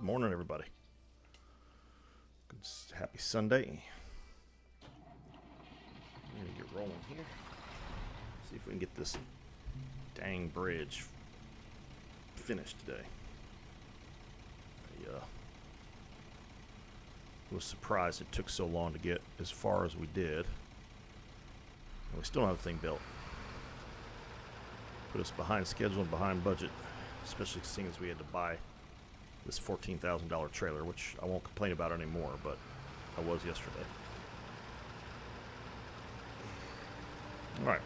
Morning, everybody. Good, happy Sunday. I'm gonna get rolling here. See if we can get this dang bridge finished today. I was surprised it took so long to get as far as we did. And we still don't have the thing built. Put us behind schedule and behind budget, especially seeing as we had to buy this $14,000 trailer, which I won't complain about anymore, but I was yesterday. Alright,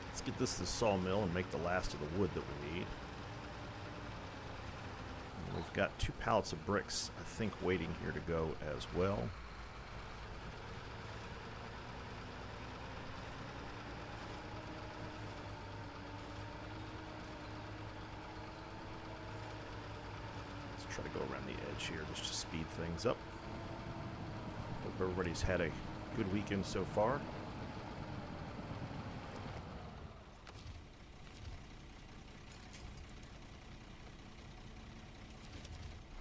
let's get this to the sawmill and make the last of the wood that we need. And we've got 2 pallets of bricks, I think, waiting here to go as well. Try to go around the edge here just to speed things up. Hope everybody's had a good weekend so far.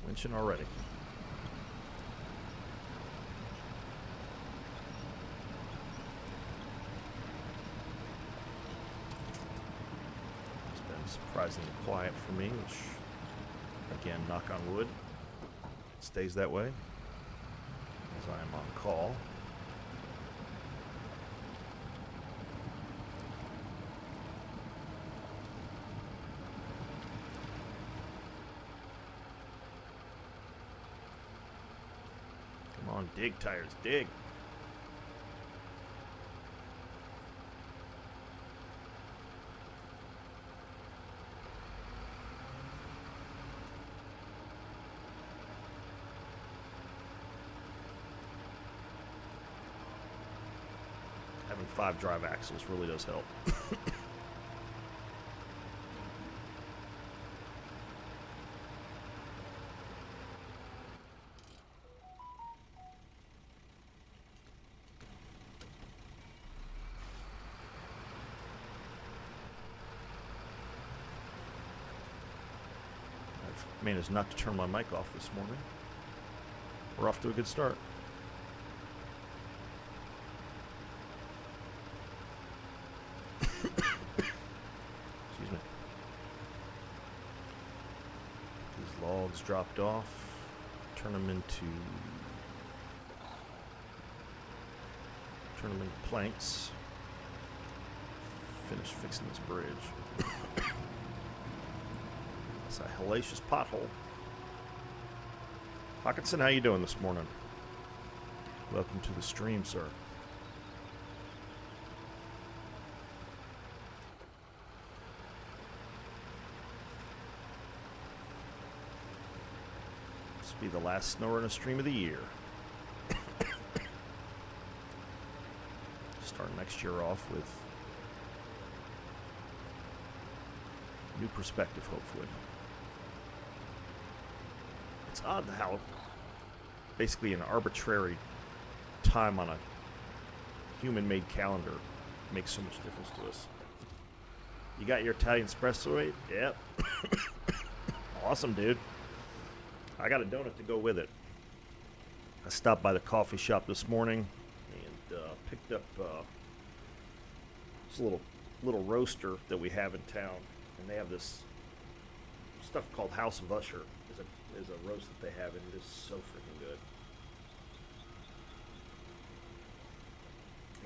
Winching already. It's been surprisingly quiet for me, which, again, knock on wood, it stays that way as I am on call. Come on, dig, tires, dig. Having 5 drive axles really does help. I've managed not to turn my mic off this morning. We're off to a good start. Logs dropped off, turn them into planks, finish fixing this bridge. It's a hellacious pothole. Hawkinson, how you doing this morning? Welcome to the stream, sir. Be the last SnowRunner stream of the year. Start next year off with new perspective, hopefully. It's odd how basically an arbitrary time on a human-made calendar makes so much difference to us. You got your Italian espresso weight? Yep. Awesome, dude. I got a donut to go with it. I stopped by the coffee shop this morning and picked up this little roaster that we have in town, and they have this stuff called House of Usher. Is a roast that they have, and it is so freaking good.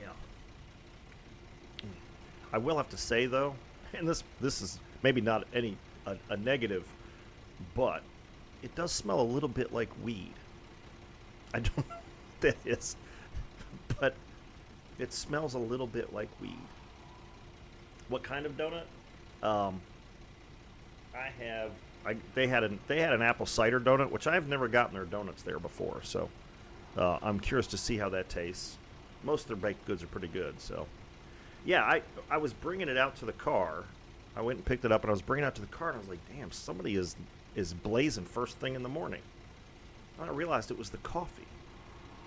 Yeah. I will have to say though, and this is maybe not a negative, but it does smell a little bit like weed. I don't know what that is, but it smells a little bit like weed. What kind of donut? They had an apple cider donut, which I've never gotten their donuts there before, so I'm curious to see how that tastes. Most of their baked goods are pretty good, so yeah. I was bringing it out to the car. I went and picked it up, and I was bringing it out to the car, and I was like, damn, somebody is blazing first thing in the morning. And I realized it was the coffee.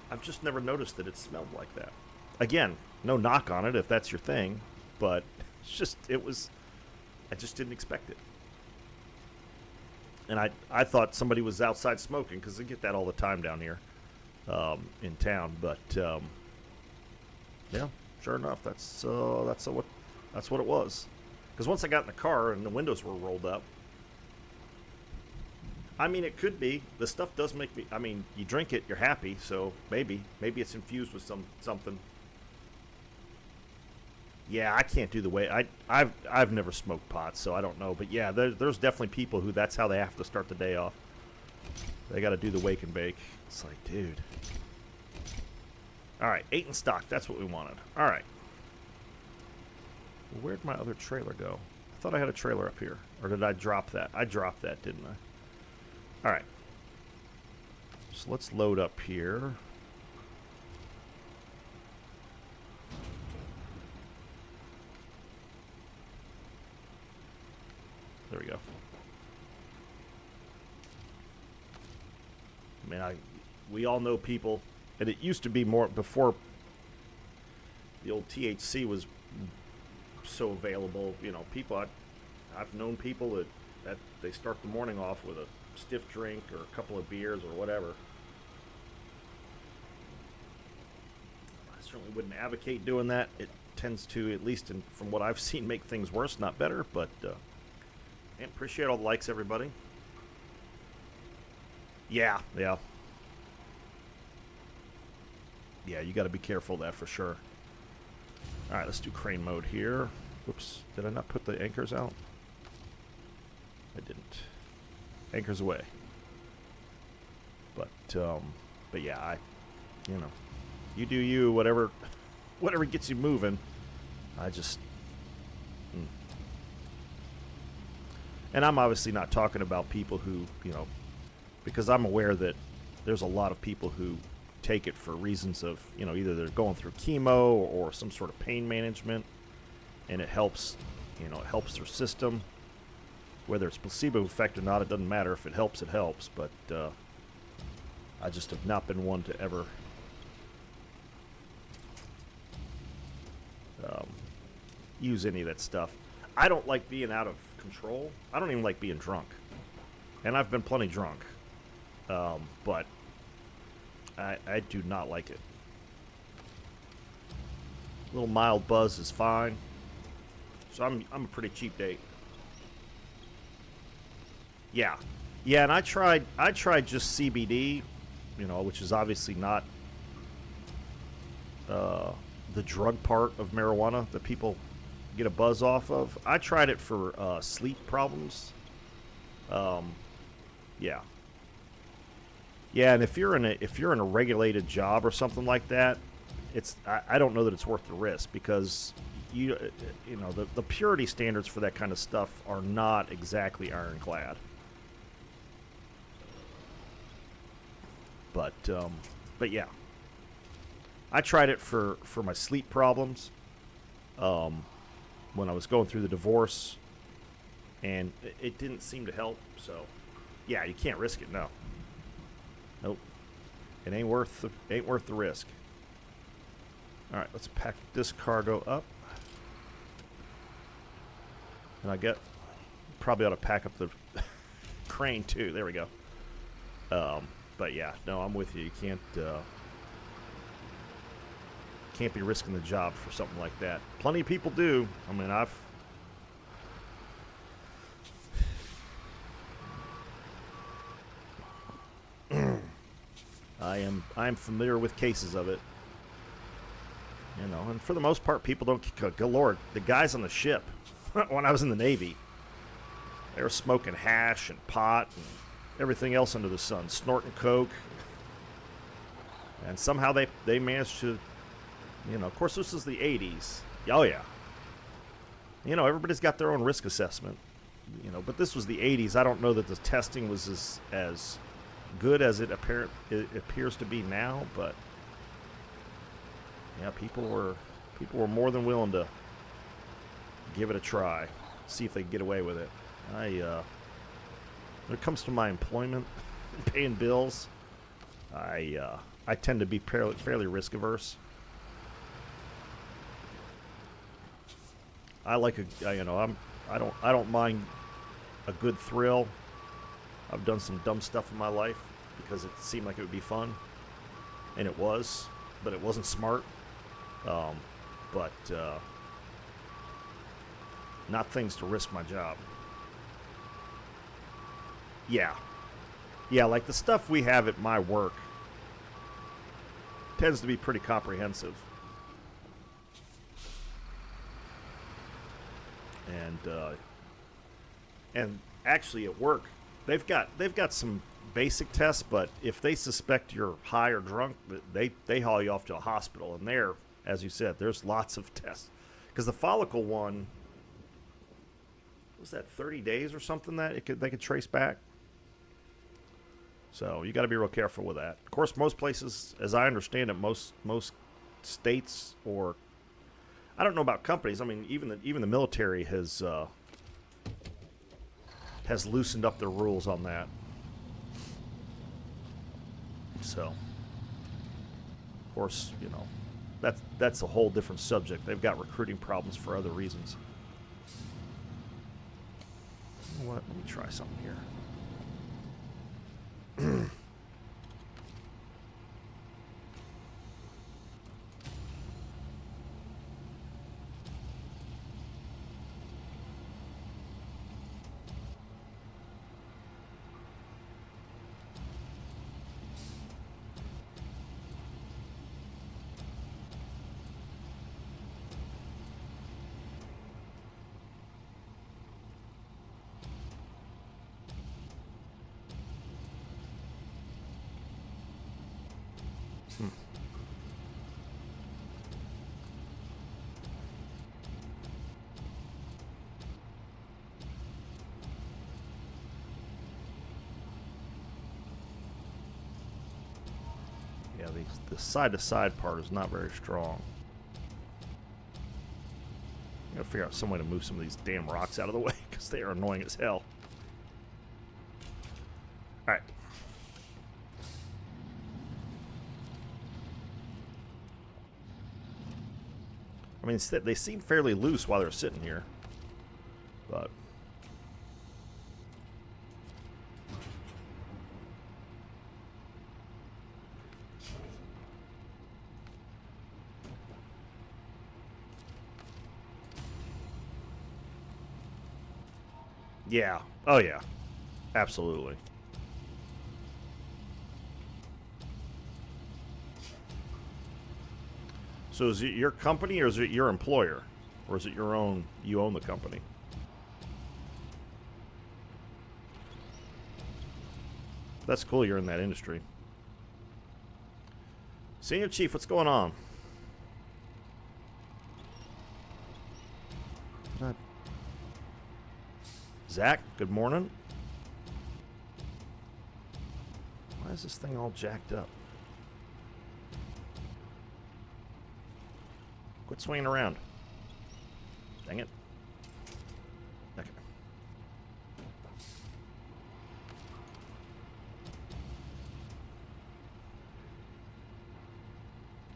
I've just never noticed that it smelled like that. Again, no knock on it if that's your thing, but I just didn't expect it. And I thought somebody was outside smoking because they get that all the time down here in town. But yeah, sure enough, that's what it was. Because once I got in the car and the windows were rolled up, I mean, it could be. The stuff does make me. I mean, you drink it, you're happy. So maybe it's infused with something. Yeah, I can't do the way I've never smoked pot, so I don't know. But yeah, there's definitely people who that's how they have to start the day off. They got to do the wake and bake. It's like, dude. All right, 8 in stock. That's what we wanted. All right. Well, where'd my other trailer go? I thought I had a trailer up here, or did I drop that? I dropped that, didn't I? All right. So let's load up here. There we go. I mean, we all know people, and it used to be more before the old THC was so available. You know, people I've known people that they start the morning off with a stiff drink or a couple of beers or whatever. I certainly wouldn't advocate doing that. It tends to, at least from what I've seen, make things worse, not better. But and appreciate all the likes, everybody. Yeah. Yeah, you got to be careful of that for sure. All right, let's do crane mode here. Whoops, did I not put the anchors out? I didn't. Anchors away. But yeah, you do you, whatever gets you moving. I just... And I'm obviously not talking about people who, because I'm aware that there's a lot of people who take it for reasons of, either they're going through chemo or some sort of pain management, and it helps, it helps their system. Whether it's placebo effect or not, it doesn't matter. If it helps, it helps. But I just have not been one to ever use any of that stuff. I don't like being out of control. I don't even like being drunk. And I've been plenty drunk. But I do not like it. A little mild buzz is fine. So I'm a pretty cheap date. Yeah. Yeah, and I tried just CBD, which is obviously not the drug part of marijuana that people get a buzz off of. I tried it for sleep problems. Yeah. Yeah, and if you're in a regulated job or something like that, I don't know that it's worth the risk, because the purity standards for that kind of stuff are not exactly ironclad. But yeah, I tried it for my sleep problems when I was going through the divorce, and it didn't seem to help. So yeah, you can't risk it. No, nope, it ain't worth the risk. All right, let's pack this cargo up, and I probably ought to pack up the crane too. There we go. But yeah, no, I'm with you. You can't be risking the job for something like that. Plenty of people do. I mean, I am familiar with cases of it. And for the most part, people don't. Good Lord, the guys on the ship when I was in the Navy, they were smoking hash and pot and everything else under the sun, snorting coke, and somehow they managed to, of course this is the 80s. Oh yeah. Everybody's got their own risk assessment, but this was the 80s. I don't know that the testing was as good as it appears to be now, but yeah, people were more than willing to give it a try, see if they could get away with it. When it comes to my employment, paying bills, I tend to be fairly risk averse. I like I don't mind a good thrill. I've done some dumb stuff in my life because it seemed like it would be fun, and it was, but it wasn't smart. But not things to risk my job. Yeah, like the stuff we have at my work tends to be pretty comprehensive. And actually at work, they've got some basic tests, but if they suspect you're high or drunk, they haul you off to a hospital. And there, as you said, there's lots of tests. Because the follicle one, was that 30 days or something that they could trace back? So you got to be real careful with that. Of course, most places, as I understand it, most states, or I don't know about companies. I mean, even the military has loosened up their rules on that. So, of course, you know, that's a whole different subject. They've got recruiting problems for other reasons. You know what? Let me try something here. Yeah, the side-to-side part is not very strong. I gotta figure out some way to move some of these damn rocks out of the way, because they are annoying as hell. Alright. I mean, they seem fairly loose while they're sitting here. But... yeah. Oh, yeah. Absolutely. So is it your company or is it your employer? Or is it your own, you own the company? That's cool you're in that industry. Senior Chief, what's going on? Zach, good morning. Why is this thing all jacked up? Quit swinging around. Dang it. Okay.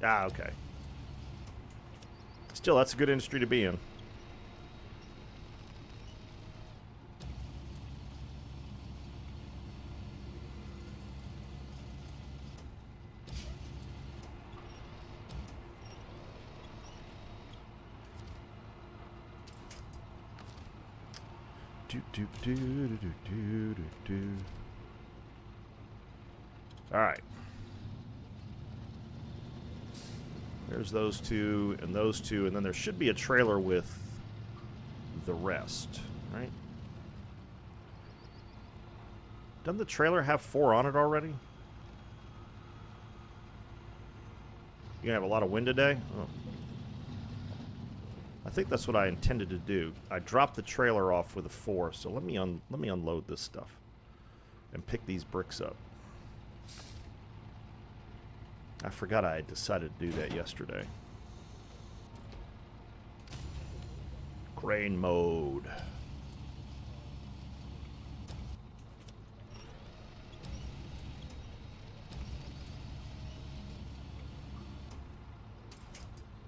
Ah, okay. Still, that's a good industry to be in. All right. There's those two, and then there should be a trailer with the rest, right? Doesn't the trailer have 4 on it already? You gonna have a lot of wind today? Oh. I think that's what I intended to do. I dropped the trailer off with a 4, so let me unload this stuff and pick these bricks up. I forgot I had decided to do that yesterday. Crane mode.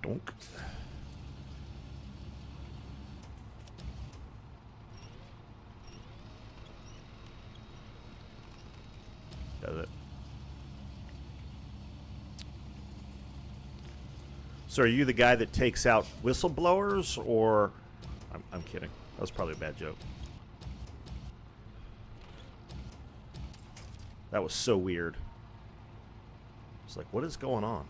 Donk. Does it? So are you the guy that takes out whistleblowers, or... I'm kidding. That was probably a bad joke. That was so weird. It's like, what is going on?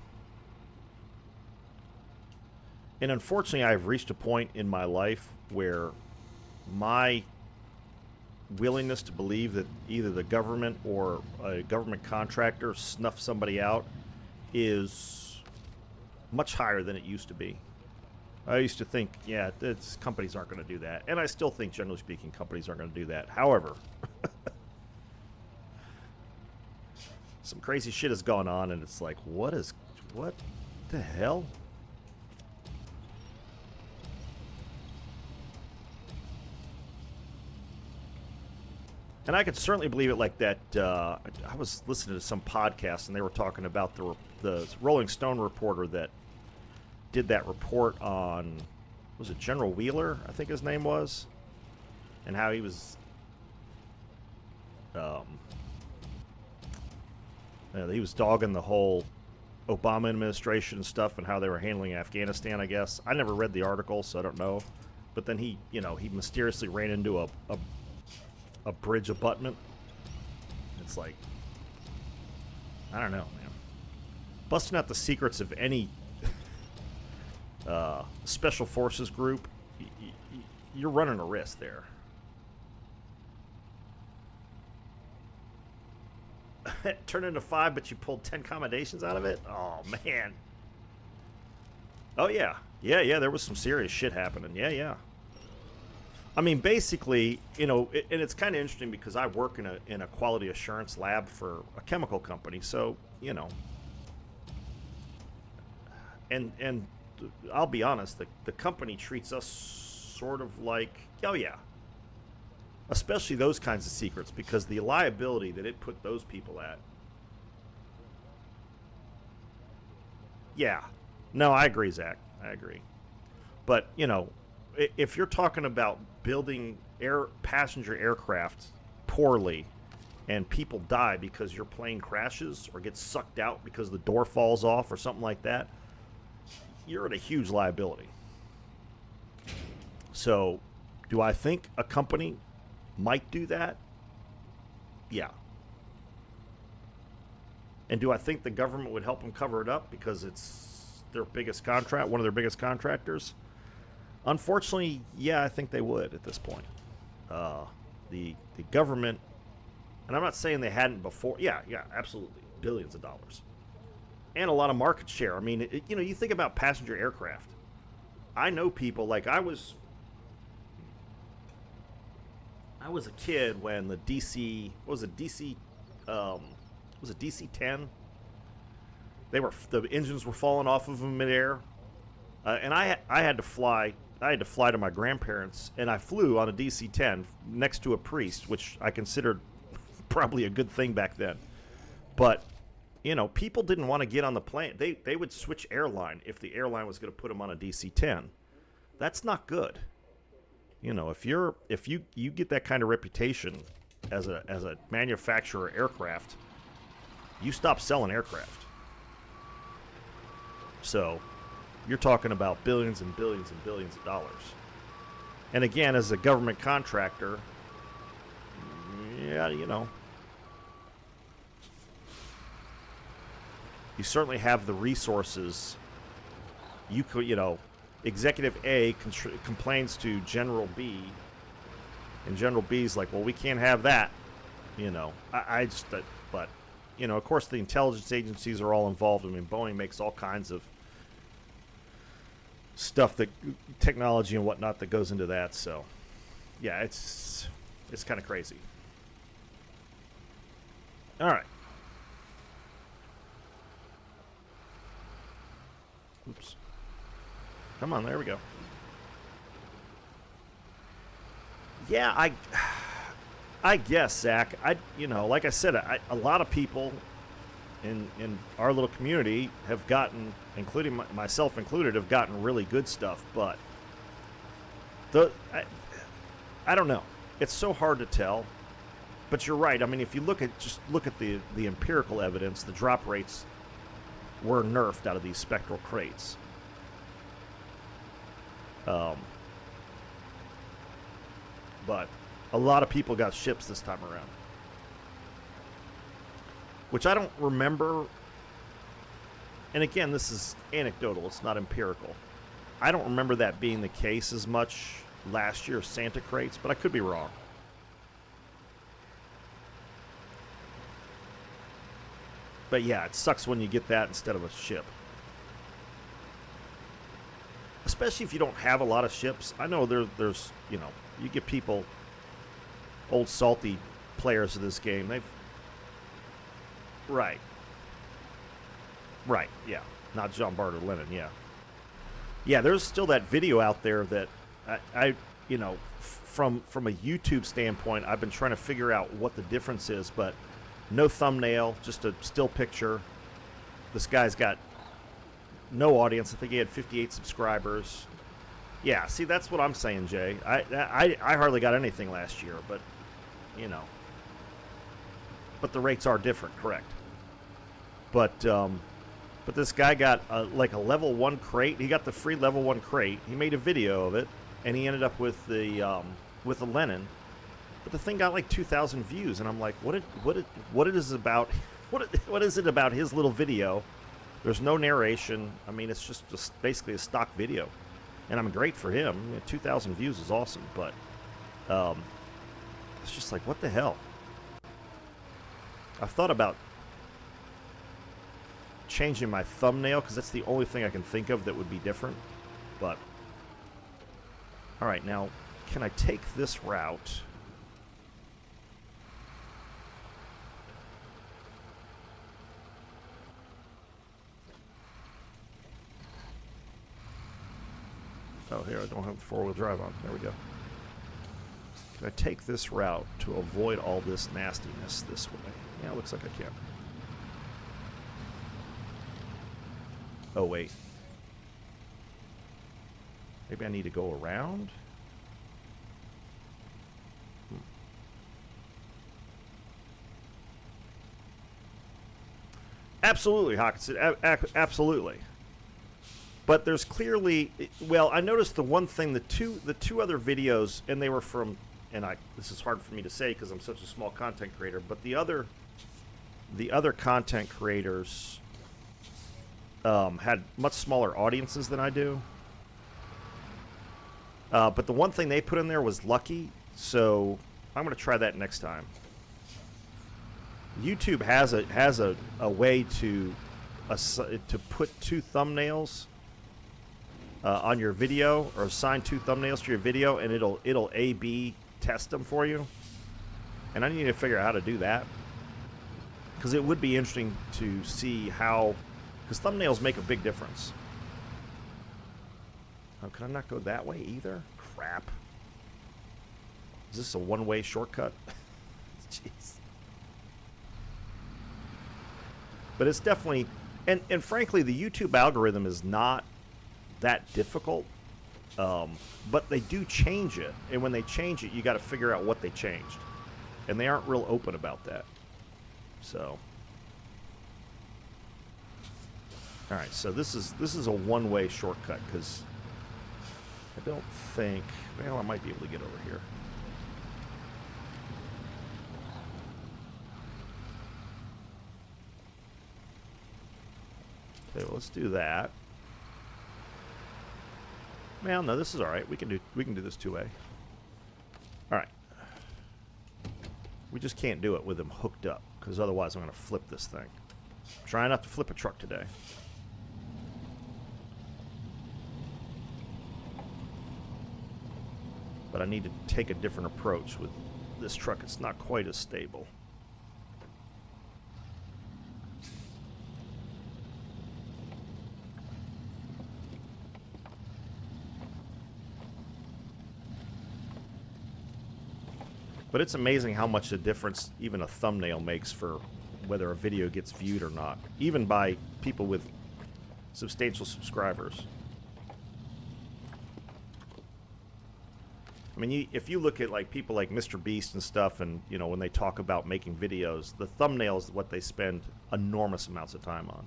And unfortunately, I've reached a point in my life where my willingness to believe that either the government or a government contractor snuffed somebody out is much higher than it used to be. I used to think, yeah, companies aren't going to do that. And I still think, generally speaking, companies aren't going to do that. However, some crazy shit has gone on, and it's like, what the hell? And I could certainly believe it like that. I was listening to some podcast, and they were talking about the Rolling Stone reporter that did that report on, was it General Wheeler, I think his name was, and how he was dogging the whole Obama administration and stuff, and how they were handling Afghanistan, I guess. I never read the article, so I don't know. But then he mysteriously ran into a bridge abutment. It's like, I don't know, man. Busting out the secrets of any special forces group, you're running a risk there. Turned into 5, but you pulled 10 commendations out of it? Oh, man. Oh, yeah. Yeah, there was some serious shit happening. Yeah. I mean, basically, and it's kind of interesting because I work in a quality assurance lab for a chemical company, so, and I'll be honest, the company treats us sort of like, oh yeah, especially those kinds of secrets, because the liability that it put those people at. Yeah. No, I agree, Zach. I agree. But, if you're talking about building passenger aircraft poorly and people die because your plane crashes or gets sucked out because the door falls off or something like that, you're at a huge liability. So, do I think a company might do that? Yeah. And do I think the government would help them cover it up because it's their biggest contract, one of their biggest contractors? Unfortunately, yeah, I think they would at this point. The government, and I'm not saying they hadn't before. Yeah, absolutely, billions of dollars, and a lot of market share. I mean, you think about passenger aircraft. I know people, like I was a kid when the DC, what was it, was it DC-10? The engines were falling off of them midair, and I had to fly. I had to fly to my grandparents, and I flew on a DC-10 next to a priest, which I considered probably a good thing back then. But, people didn't want to get on the plane. They would switch airline if the airline was going to put them on a DC-10. That's not good. If you get that kind of reputation as a manufacturer of aircraft, you stop selling aircraft. So, you're talking about billions and billions and billions of dollars. And again, as a government contractor, yeah, you certainly have the resources. You could, Executive A complains to General B, and General B's like, well, we can't have that. But, of course, the intelligence agencies are all involved. I mean, Boeing makes all kinds of stuff, that technology and whatnot that goes into that. So, yeah, it's kind of crazy. All right. Oops. Come on, there we go. Yeah, I guess, Zach. Like I said, a lot of people in our little community have gotten, including myself included, have gotten really good stuff. But I don't know. It's so hard to tell. But you're right. I mean, if you look at the empirical evidence, the drop rates were nerfed out of these spectral crates. But a lot of people got ships this time around, which I don't remember. And again, this is anecdotal. It's not empirical. I don't remember that being the case as much last year, Santa crates, but I could be wrong. But yeah, it sucks when you get that instead of a ship. Especially if you don't have a lot of ships. I know there's, you know, you get people, old salty players of this game, they've... Right. Right, yeah. Not Jean Bart or Lennon, yeah. Yeah, there's still that video out there that I you know, from a YouTube standpoint, I've been trying to figure out what the difference is, but no thumbnail, just a still picture. This guy's got no audience. I think he had 58 subscribers. Yeah, see, that's what I'm saying, Jay. I hardly got anything last year, but, you know. But the rates are different, correct. But this guy got like a level 1 crate. He got the free level 1 crate. He made a video of it, and he ended up with the Lennon. But the thing got like 2,000 views, and I'm like, what it is about? What is it about his little video? There's no narration. I mean, it's just basically a stock video, and I'm great for him. 2,000 views is awesome, but it's just like, what the hell? I've thought about changing my thumbnail because that's the only thing I can think of that would be different. But all right, now can I take this route? Oh, here, I don't have the four-wheel drive on. There we go. Can I take this route to avoid all this nastiness this way? Yeah, it looks like I can. Oh, wait. Maybe I need to go around? Absolutely, Hawkinson. Absolutely. But there's clearly, well, I noticed the one thing, the two other videos, and they were from, and this is hard for me to say because I'm such a small content creator, but the other content creators had much smaller audiences than I do. But the one thing they put in there was lucky, so I'm going to try that next time. YouTube has a way to put two thumbnails on your video, or assign two thumbnails to your video, and it'll A/B test them for you. And I need to figure out how to do that, because it would be interesting to see how, because thumbnails make a big difference. Oh, can I not go that way either? Crap. Is this a one-way shortcut? Jeez. But it's definitely, and frankly, the YouTube algorithm is not that difficult, but they do change it, and when they change it, you got to figure out what they changed, and they aren't real open about that. So, all right, so this is a one-way shortcut, because I don't think, well, I might be able to get over here. Okay, well, let's do that. Well, no, this is all right. We can do this two-way. All right. We just can't do it with them hooked up, because otherwise I'm going to flip this thing. Try not to flip a truck today. But I need to take a different approach with this truck. It's not quite as stable. But it's amazing how much a difference even a thumbnail makes for whether a video gets viewed or not, even by people with substantial subscribers. I mean, if you look at like people like Mr. Beast and stuff, and you know when they talk about making videos, the thumbnails is what they spend enormous amounts of time on.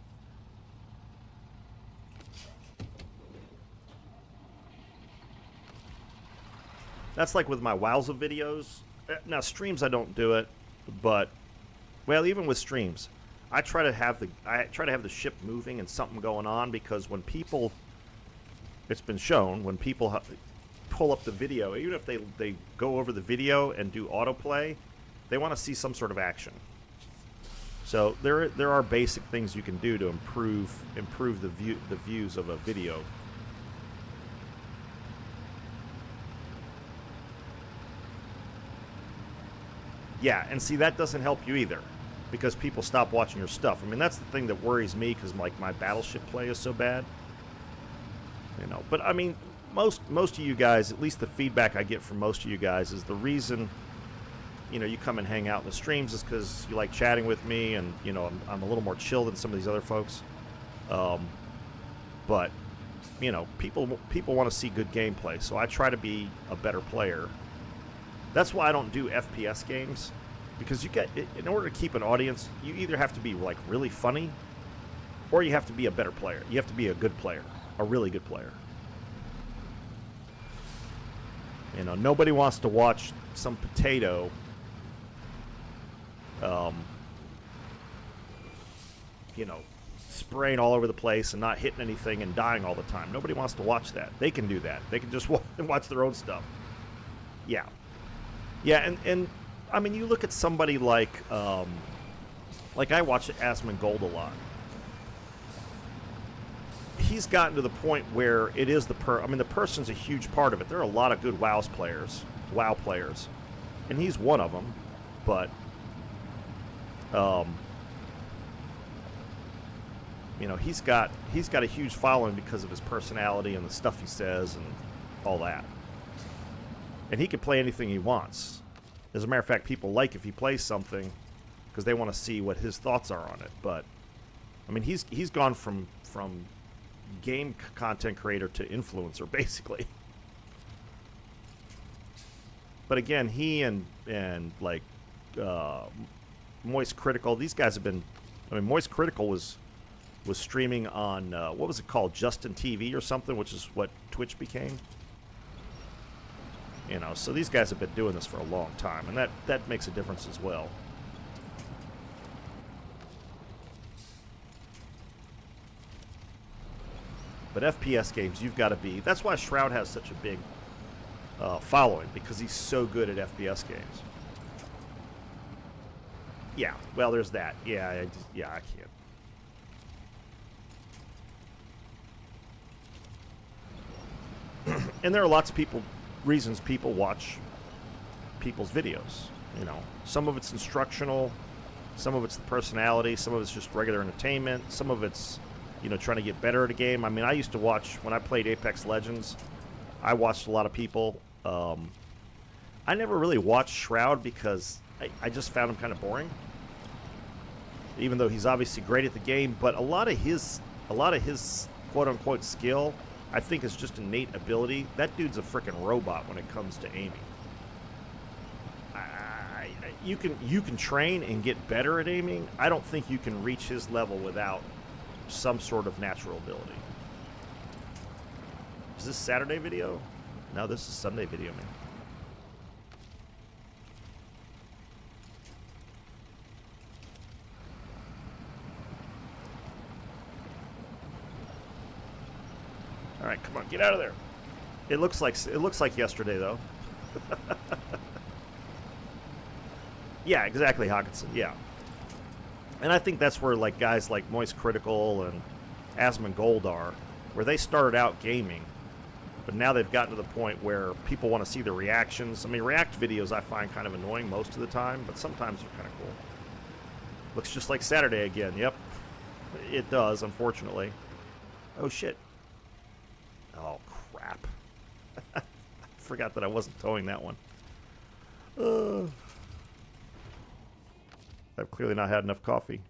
That's like with my Wowza videos. Now streams I don't do it, but well, even with streams, I try to have the ship moving and something going on, because when people, it's been shown, when people pull up the video, even if they go over the video and do autoplay, they want to see some sort of action. So there are basic things you can do to improve the views of a video. Yeah, and see, that doesn't help you either, because people stop watching your stuff. I mean, that's the thing that worries me, because like my battleship play is so bad. You know, but I mean, most of you guys, at least the feedback I get from most of you guys, is the reason, you know, you come and hang out in the streams is because you like chatting with me, and you know, I'm a little more chill than some of these other folks. But you know, people want to see good gameplay, so I try to be a better player. That's why I don't do FPS games, because you get, in order to keep an audience, you either have to be like really funny, or you have to be a better player. You have to be a good player, a really good player. You know, nobody wants to watch some potato you know, spraying all over the place and not hitting anything and dying all the time. Nobody wants to watch that. They can do that. They can just watch their own stuff. Yeah. Yeah, and I mean, you look at somebody like I watch Asmongold a lot. He's gotten to the point where it is I mean, the person's a huge part of it. There are a lot of good WoW players, and he's one of them. But, you know, he's got a huge following because of his personality and the stuff he says and all that. And he can play anything he wants. As a matter of fact, people like if he plays something because they want to see what his thoughts are on it. But I mean, he's gone from game content creator to influencer, basically. But again, he and like Moist Critical, these guys have been. I mean, Moist Critical was streaming on what was it called, Justin TV or something, which is what Twitch became. You know, so these guys have been doing this for a long time, and that makes a difference as well. But FPS games, you've got to be. That's why Shroud has such a big following, because he's so good at FPS games. Yeah, well, there's that. Yeah, I can't. And there are lots of reasons people watch people's videos. You know, some of it's instructional, some of it's the personality, some of it's just regular entertainment, some of it's, you know, trying to get better at a game. I mean, I used to watch, when I played Apex Legends, I watched a lot of people. I never really watched Shroud because I just found him kind of boring. Even though he's obviously great at the game, but a lot of his quote-unquote skill, I think, is just innate ability. That dude's a freaking robot when it comes to aiming. You can train and get better at aiming. I don't think you can reach his level without some sort of natural ability. Is this Saturday video? No, this is Sunday video, man. All right, come on, get out of there. It looks like yesterday, though. Yeah, exactly, Hawkinson. Yeah, and I think that's where like guys like Moist Critical and Asmongold are, where they started out gaming, but now they've gotten to the point where people want to see the reactions. I mean, react videos I find kind of annoying most of the time, but sometimes they're kind of cool. Looks just like Saturday again. Yep, it does, unfortunately. Oh shit. Oh, crap. I forgot that I wasn't towing that one. I've clearly not had enough coffee.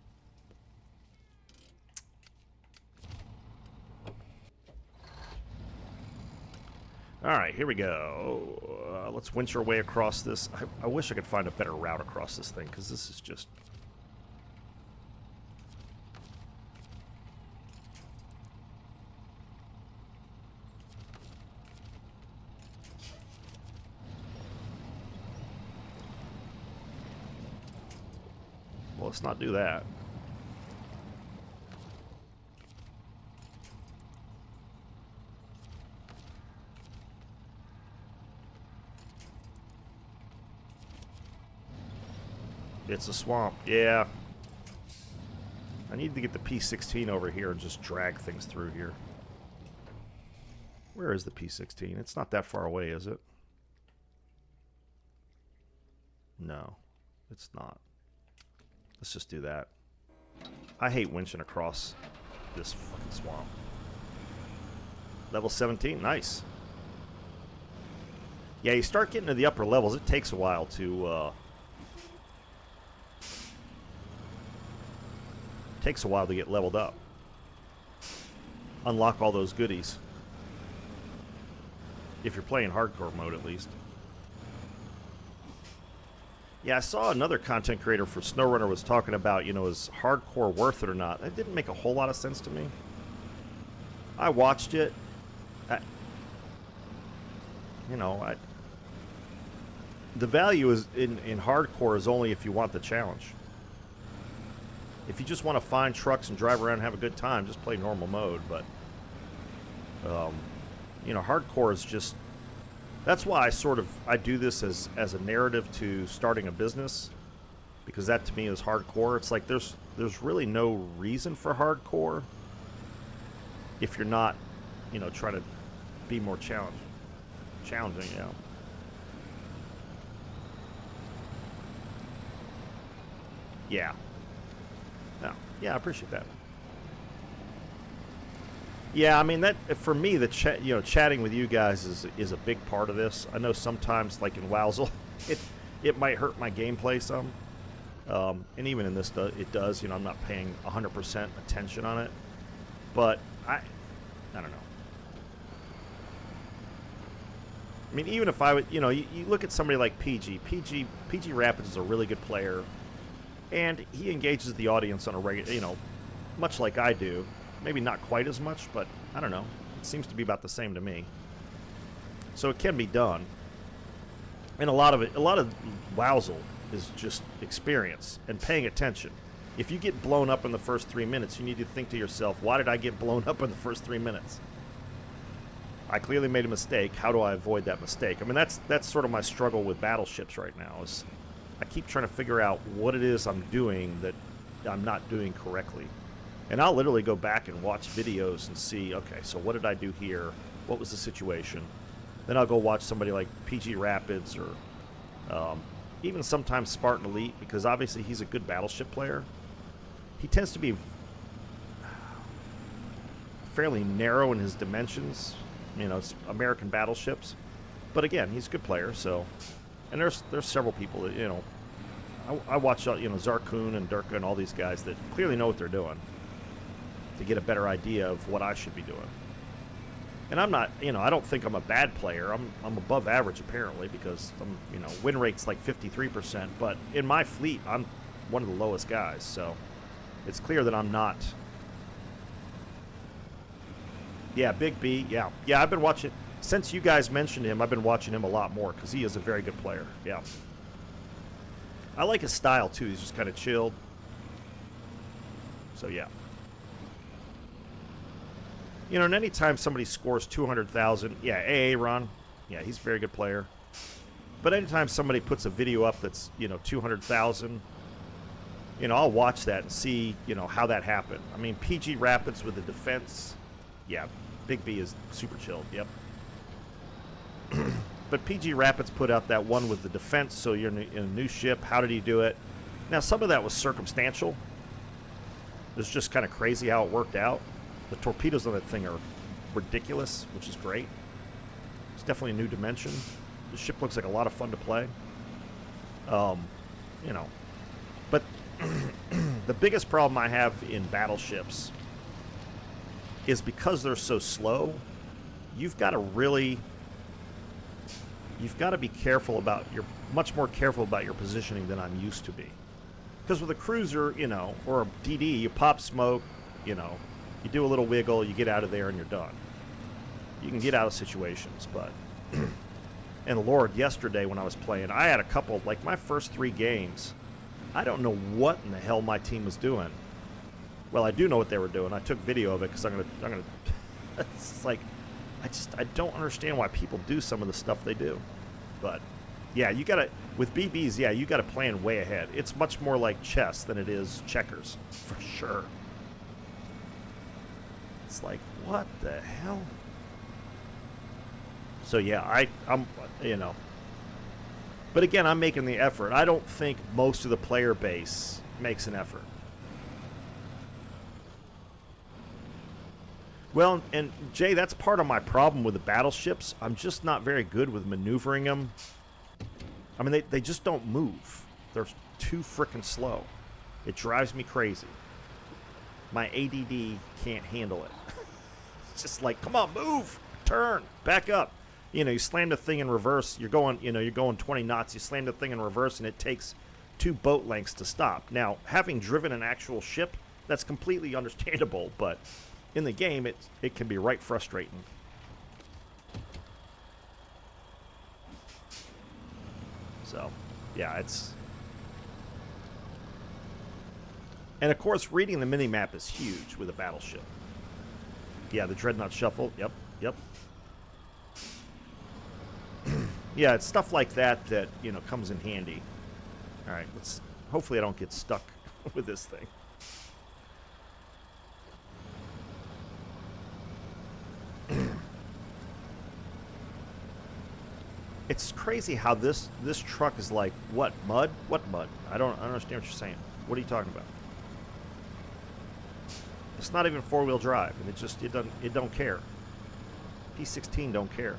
All right, here we go. Let's winch our way across this. I wish I could find a better route across this thing, because this is just... Well, let's not do that. It's a swamp. Yeah. I need to get the P-16 over here and just drag things through here. Where is the P-16? It's not that far away, is it? No, it's not. Let's just do that. I hate winching across this fucking swamp. Level 17, nice. Yeah, you start getting to the upper levels, it takes a while to, get leveled up. Unlock all those goodies. If you're playing hardcore mode, at least. Yeah, I saw another content creator for SnowRunner was talking about, you know, is hardcore worth it or not? That didn't make a whole lot of sense to me. I watched it. The value is in hardcore is only if you want the challenge. If you just want to find trucks and drive around and have a good time, just play normal mode. But, you know, hardcore is just... That's why I do this as a narrative to starting a business, because that to me is hardcore. It's like there's really no reason for hardcore if you're not, you know, trying to be more challenging, you know. Yeah. No. Yeah, I appreciate that. Yeah, I mean that for me, chatting with you guys is a big part of this. I know sometimes, like in Wowzel, it might hurt my gameplay some, and even in this, it does. You know, I'm not paying 100% attention on it, but I don't know. I mean, even if I would, you know, you look at somebody like PG Rapids is a really good player, and he engages the audience on a regular, you know, much like I do. Maybe not quite as much, but I don't know. It seems to be about the same to me. So it can be done. And a lot of Wowzel is just experience and paying attention. If you get blown up in the first 3 minutes, you need to think to yourself, why did I get blown up in the first 3 minutes? I clearly made a mistake. How do I avoid that mistake? I mean, that's sort of my struggle with battleships right now. Is I keep trying to figure out what it is I'm doing that I'm not doing correctly. And I'll literally go back and watch videos and see, okay, so what did I do here? What was the situation? Then I'll go watch somebody like PG Rapids or even sometimes Spartan Elite, because obviously he's a good battleship player. He tends to be fairly narrow in his dimensions. You know, it's American battleships. But again, he's a good player, so... And there's several people that, you know... I watch, you know, Zarkun and Durka and all these guys that clearly know what they're doing, to get a better idea of what I should be doing. And I'm not, you know, I don't think I'm a bad player. I'm above average apparently, because I'm, you know, win rate's like 53%, but in my fleet I'm one of the lowest guys, so it's clear that I'm not. Yeah, Big B, yeah. Yeah, I've been watching, since you guys mentioned him, I've been watching him a lot more, because he is a very good player, yeah. I like his style too, he's just kind of chilled. So yeah. You know, and anytime somebody scores 200,000, yeah, AA Ron, yeah, he's a very good player. But anytime somebody puts a video up that's, you know, 200,000, you know, I'll watch that and see, you know, how that happened. I mean, PG Rapids with the defense, yeah, Big B is super chilled, yep. But PG Rapids put out that one with the defense, so you're in a new ship. How did he do it? Now, some of that was circumstantial. It was just kind of crazy how it worked out. The torpedoes on that thing are ridiculous, which is great. It's definitely a new dimension. The ship looks like a lot of fun to play. You know, but the biggest problem I have in battleships is because they're so slow, you've got to really you've got to be careful about much more careful about your positioning than I'm used to be. Because with a cruiser, you know, or a DD, you pop smoke, you know, you do a little wiggle, you get out of there, and you're done. You can get out of situations, but... And Lord, yesterday when I was playing, I had a couple, like my first 3 games, I don't know what in the hell my team was doing. Well, I do know what they were doing. I took video of it because I'm gonna it's like, I don't understand why people do some of the stuff they do. But, yeah, you gotta, with BBs, yeah, you gotta plan way ahead. It's much more like chess than it is checkers, for sure. It's like, what the hell? So, yeah, I'm, you know. But again, I'm making the effort. I don't think most of the player base makes an effort. Well, and Jay, that's part of my problem with the battleships. I'm just not very good with maneuvering them. I mean, they just don't move. They're too frickin' slow. It drives me crazy. My ADD can't handle it. It's just like, come on, move, turn, back up. You know, you slam the thing in reverse. You're going 20 knots. You slam the thing in reverse, and it takes 2 boat lengths to stop. Now, having driven an actual ship, that's completely understandable, but in the game, it can be right frustrating. So, yeah, it's... And, of course, reading the minimap is huge with a battleship. Yeah, the Dreadnought Shuffle. Yep. Yeah, it's stuff like that, you know, comes in handy. All right, hopefully I don't get stuck with this thing. It's crazy how this truck is like, what, mud? What mud? I don't understand what you're saying. What are you talking about? It's not even 4-wheel drive, and it don't care. P16 don't care.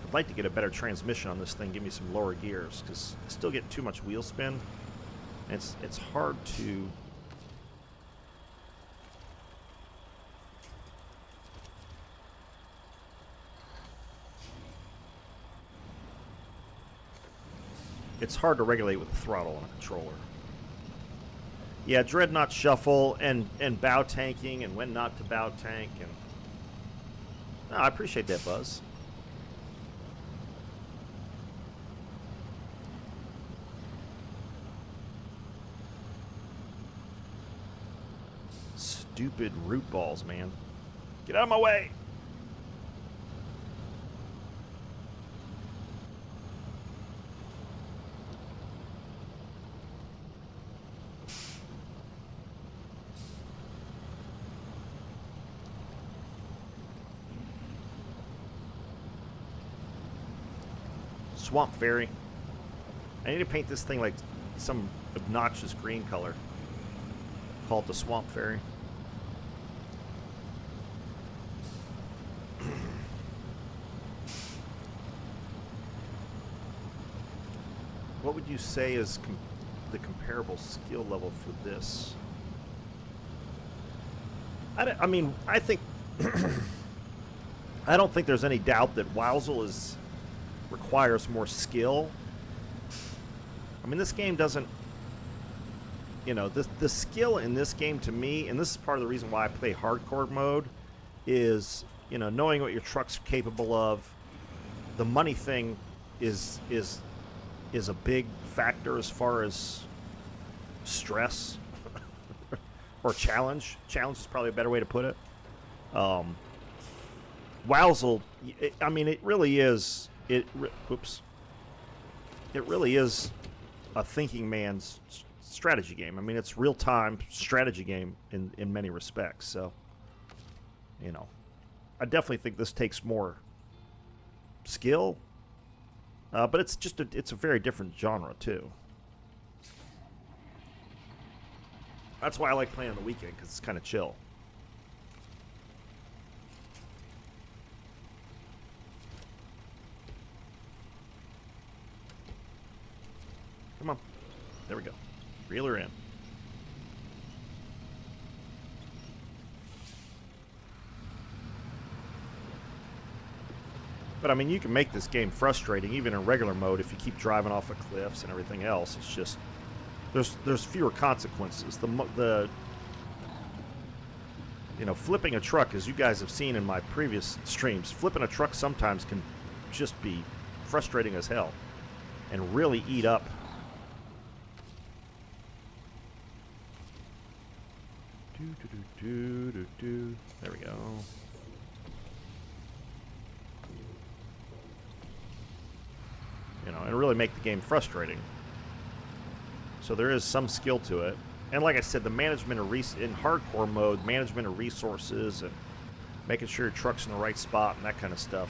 I'd like to get a better transmission on this thing, give me some lower gears, because I still get too much wheel spin. And it's hard to... It's hard to regulate with the throttle on a controller. Yeah, Dreadnought Shuffle and bow tanking and when not to bow tank. And no, I appreciate that, Buzz. Stupid root balls, man. Get out of my way! Swamp Fairy. I need to paint this thing like some obnoxious green color. Call it the Swamp Fairy. What would you say is the comparable skill level for this? I mean, I think... I don't think there's any doubt that Wowzel requires more skill. I mean, this game doesn't... You know, the skill in this game to me, and this is part of the reason why I play hardcore mode, is, you know, knowing what your truck's capable of. The money thing is a big factor as far as stress or challenge. Challenge is probably a better way to put it. Wowzel, I mean, it really is. It really is a thinking man's strategy game. I mean, it's real-time strategy game in many respects. So, you know, I definitely think this takes more skill. But it's a very different genre, too. That's why I like playing on the weekend, because it's kind of chill. Come on. There we go. Reel her in. But I mean, you can make this game frustrating even in regular mode if you keep driving off of cliffs and everything else. It's just there's fewer consequences. The you know, flipping a truck, as you guys have seen in my previous streams, flipping a truck sometimes can just be frustrating as hell and really eat up. There we go. You know, and really make the game frustrating. So there is some skill to it. And like I said, the management of in hardcore mode, management of resources and making sure your truck's in the right spot and that kind of stuff,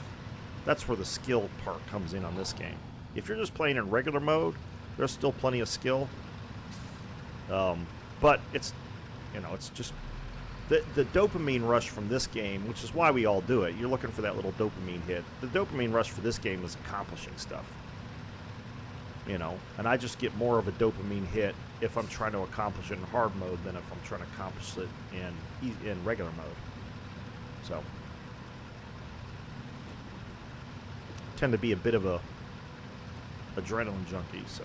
that's where the skill part comes in on this game. If you're just playing in regular mode, there's still plenty of skill. But it's, you know, it's just the dopamine rush from this game, which is why we all do it. You're looking for that little dopamine hit. The dopamine rush for this game is accomplishing stuff. You know, and I just get more of a dopamine hit if I'm trying to accomplish it in hard mode than if I'm trying to accomplish it in regular mode. So, tend to be a bit of a adrenaline junkie. So,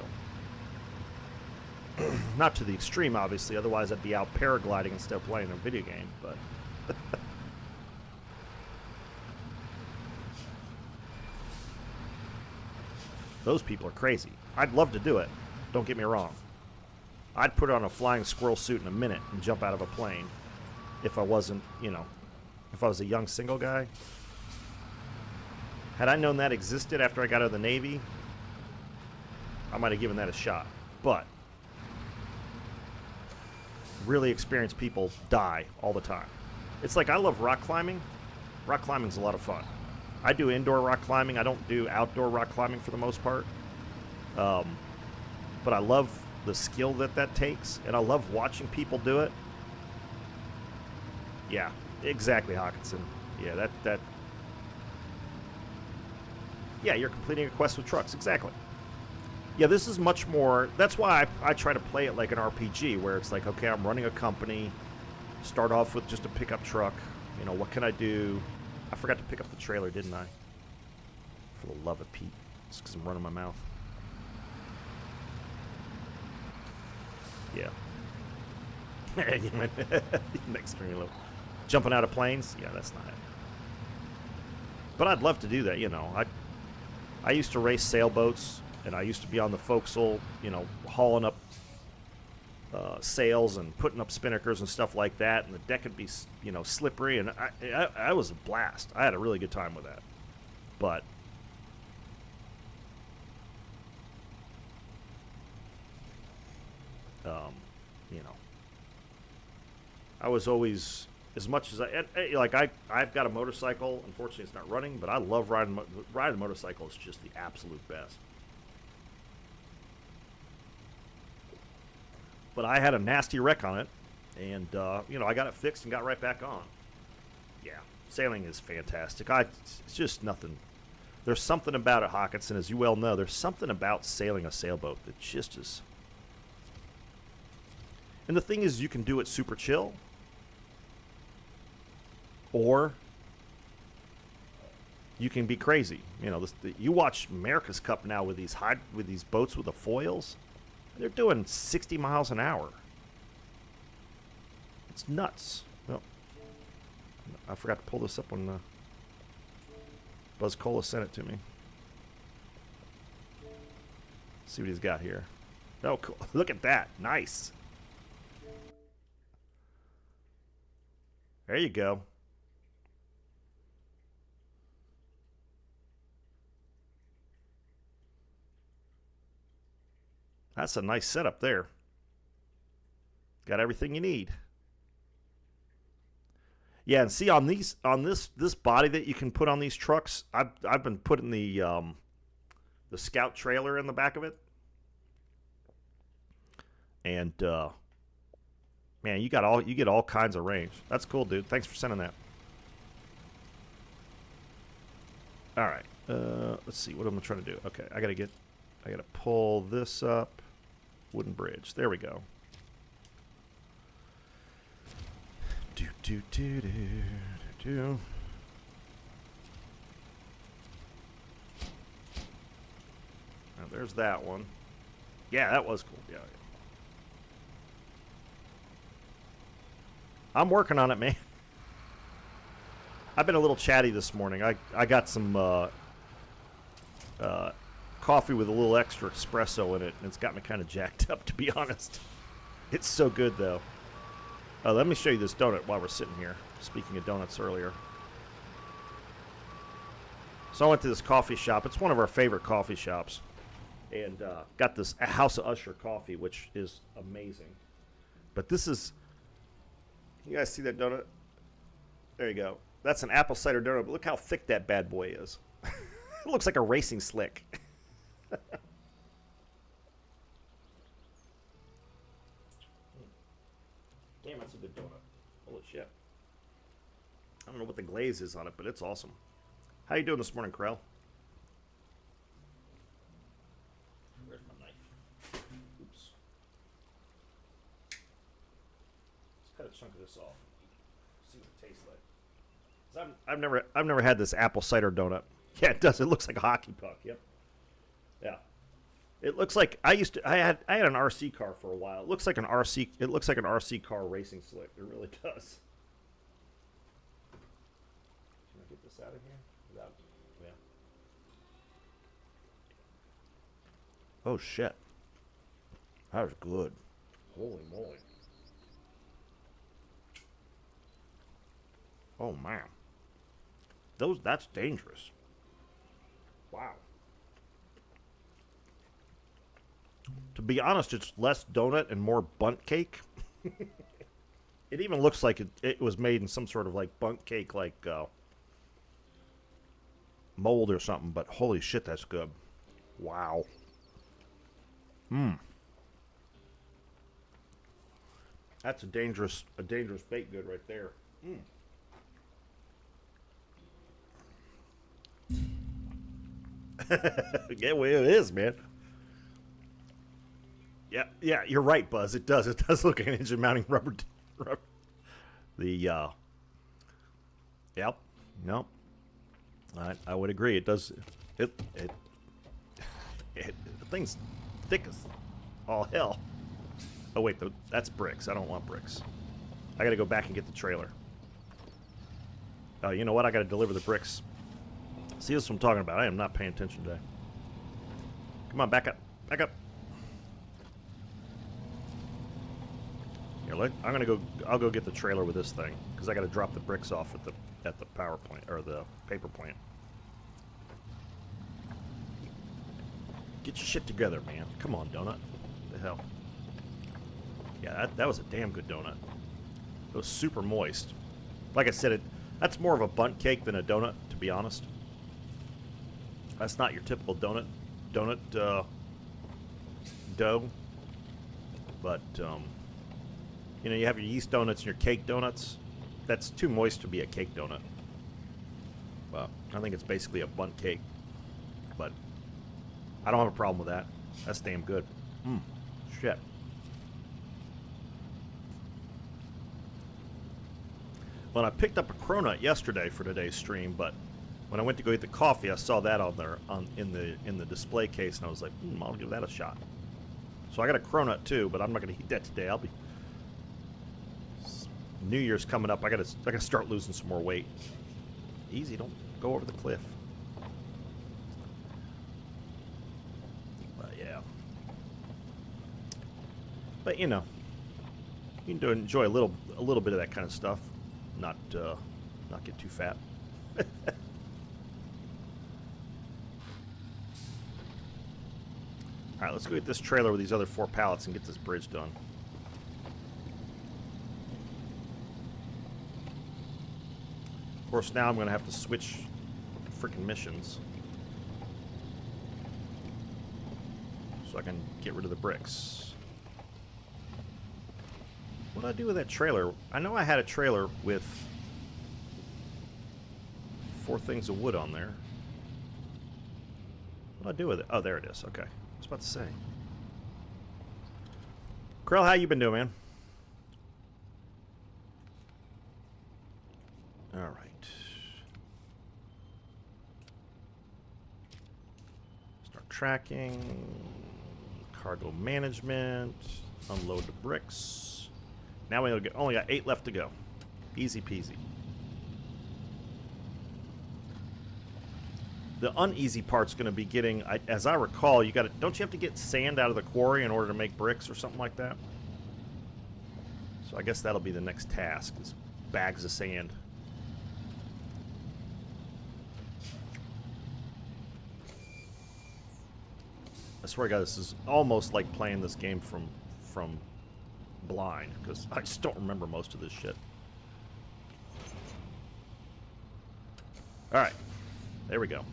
not to the extreme, obviously. Otherwise, I'd be out paragliding instead of playing a video game. But those people are crazy. I'd love to do it. Don't get me wrong. I'd put on a flying squirrel suit in a minute and jump out of a plane if I wasn't, you know, if I was a young single guy. Had I known that existed after I got out of the Navy, I might have given that a shot. But really experienced people die all the time. It's like I love rock climbing. Rock climbing's a lot of fun. I do indoor rock climbing. I don't do outdoor rock climbing for the most part. But I love the skill that takes, and I love watching people do it. Yeah, exactly, Hawkinson. Yeah, that. Yeah, you're completing a quest with trucks. Exactly. Yeah, this is much more. That's why I try to play it like an RPG, where it's like, okay, I'm running a company. Start off with just a pickup truck. You know, what can I do? I forgot to pick up the trailer, didn't I? For the love of Pete. Just because I'm running my mouth. Yeah. Next stream, jumping out of planes? Yeah, that's not it. But I'd love to do that, you know. I used to race sailboats, and I used to be on the forecastle, you know, hauling up sails and putting up spinnakers and stuff like that, and the deck would be, you know, slippery, and I was a blast. I had a really good time with that. But you know, I was always, as much as I've got a motorcycle. Unfortunately, it's not running, but I love riding a motorcycle. Is just the absolute best. But I had a nasty wreck on it, and you know, I got it fixed and got right back on. Yeah, sailing is fantastic. It's just nothing. There's something about it, Hawkinson, as you well know. There's something about sailing a sailboat that just is. And the thing is, you can do it super chill, or you can be crazy. You know, you watch America's Cup now with these boats with the foils. They're doing 60 miles an hour. It's nuts. Well, I forgot to pull this up when Buzz Cola sent it to me. See what he's got here. Oh, cool. Look at that. Nice. There you go. That's a nice setup there. Got everything you need. Yeah, and see on this body that you can put on these trucks, I've been putting the scout trailer in the back of it. And man, you get all kinds of range. That's cool, dude. Thanks for sending that. All right. Let's see. What am I trying to do? Okay, I gotta pull this up. Wooden bridge. There we go. Now, there's that one. Yeah, that was cool. Yeah, yeah. I'm working on it, man. I've been a little chatty this morning. I got some coffee with a little extra espresso in it, and it's got me kind of jacked up, to be honest. It's so good, though. Let me show you this donut while we're sitting here. Speaking of donuts earlier. So I went to this coffee shop. It's one of our favorite coffee shops. And got this House of Usher coffee, which is amazing. But this is... You guys see that donut? There you go. That's an apple cider donut, but look how thick that bad boy is. It looks like a racing slick. Damn, that's a good donut. Holy shit. I don't know what the glaze is on it, but it's awesome. How you doing this morning, Krell? Where's my knife? Oops. Let's cut a chunk of this off. See what it tastes like. I've never had this apple cider donut. Yeah, it does. It looks like a hockey puck. Yep. Yeah. It looks like I had an RC car for a while. It looks like an RC car racing slick. It really does. Can I get this out of here? Without, yeah. Oh shit. That was good. Holy moly. Oh man. That's dangerous. Wow. To be honest, it's less donut and more bundt cake. It even looks like it was made in some sort of like bundt cake like mold or something, but holy shit, that's good. Wow. That's a dangerous baked good right there. Yeah, well, it is, man. Yeah, you're right, Buzz. It does look like an engine mounting rubber. Yep. Nope. I would agree. It does. The thing's thick as all hell. Oh wait, that's bricks. I don't want bricks. I got to go back and get the trailer. You know what? I got to deliver the bricks. See, this is what I'm talking about. I am not paying attention today. Come on, back up. Back up. Here, I'm gonna go. I'll go get the trailer with this thing because I got to drop the bricks off at the power plant or the paper plant. Get your shit together, man. Come on, donut. What the hell? Yeah, that was a damn good donut. It was super moist. Like I said, that's more of a bundt cake than a donut, to be honest. That's not your typical donut dough. But, you know, you have your yeast donuts and your cake donuts. That's too moist to be a cake donut. Well, I think it's basically a bundt cake. But I don't have a problem with that. That's damn good. Shit. Well, I picked up a cronut yesterday for today's stream, but when I went to go get the coffee, I saw that on there in the display case, and I was like, I'll give that a shot. So I got a cronut too, but I'm not going to eat that today. New Year's coming up. I gotta start losing some more weight. Easy, don't go over the cliff. But yeah. But you know, you can enjoy a little bit of that kind of stuff. Not get too fat. Alright, let's go get this trailer with these other 4 pallets and get this bridge done. Of course, now I'm going to have to switch freaking missions. So I can get rid of the bricks. What did I do with that trailer? I know I had a trailer with 4 things of wood on there. What did I do with it? Oh, there it is. Okay. I was about to say. Krell, how you been doing, man? All right. Start tracking, cargo management, unload the bricks. Now we only got 8 left to go. Easy peasy. The uneasy part's going to be getting, as I recall, don't you have to get sand out of the quarry in order to make bricks or something like that? So I guess that'll be the next task, is bags of sand. I swear to God, this is almost like playing this game from blind, because I just don't remember most of this shit. Alright, there we go.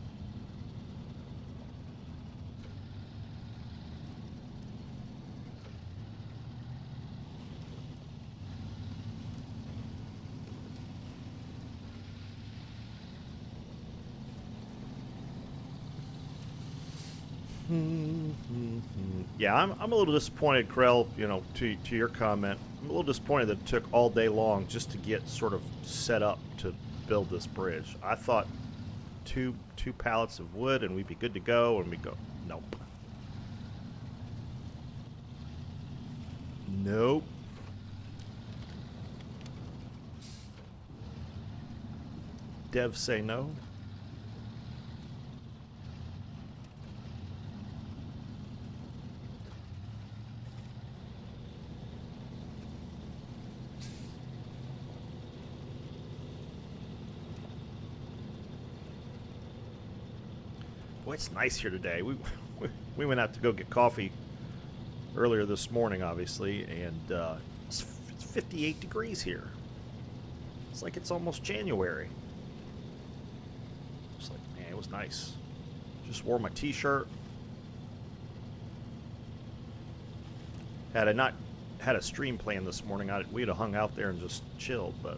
Yeah, I'm a little disappointed, Krell, you know, to your comment. I'm a little disappointed that it took all day long just to get sort of set up to build this bridge. I thought two pallets of wood and we'd be good to go, and we go, nope. Nope. Devs say no. Boy, it's nice here today. We went out to go get coffee earlier this morning, obviously, and it's 58 degrees here. It's like it's almost January. It's like, man, it was nice. Just wore my t-shirt. Had I not had a stream planned this morning, we'd have hung out there and just chilled, but...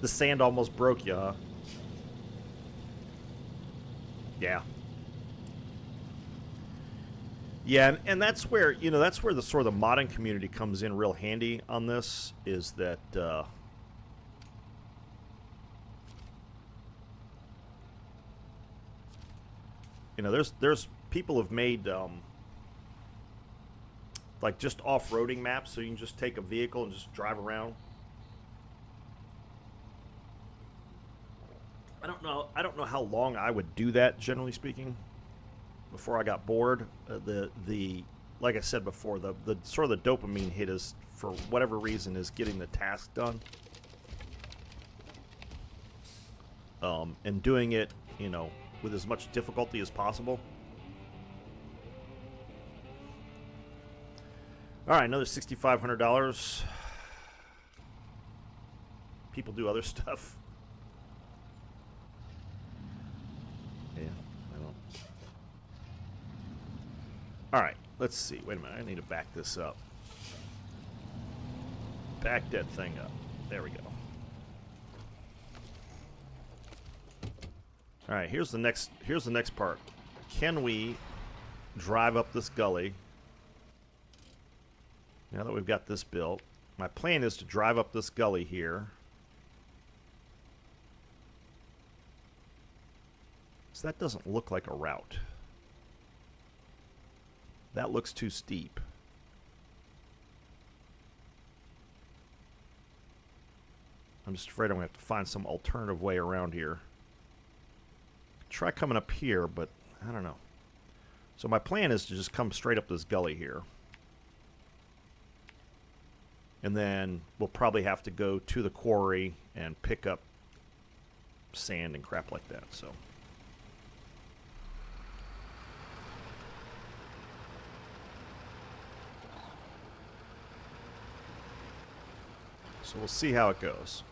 The sand almost broke you, huh? Yeah. Yeah, and that's where, you know, that's where the sort of the modding community comes in real handy on this, is that you know, there's people have made like just off-roading maps, so you can just take a vehicle and just drive around. I don't know how long I would do that, generally speaking, before I got bored. Like I said before, the sort of the dopamine hit is, for whatever reason, is getting the task done. And doing it, you know, with as much difficulty as possible. All right, another $6,500. People do other stuff. Yeah, I don't. All right, let's see. Wait a minute. I need to back this up. Back that thing up. There we go. All right, here's the next part. Can we drive up this gully? Now that we've got this built, my plan is to drive up this gully here. So that doesn't look like a route. That looks too steep. I'm just afraid I'm going to have to find some alternative way around here. Try coming up here, but I don't know. So my plan is to just come straight up this gully here. And then we'll probably have to go to the quarry and pick up sand and crap like that. So we'll see how it goes.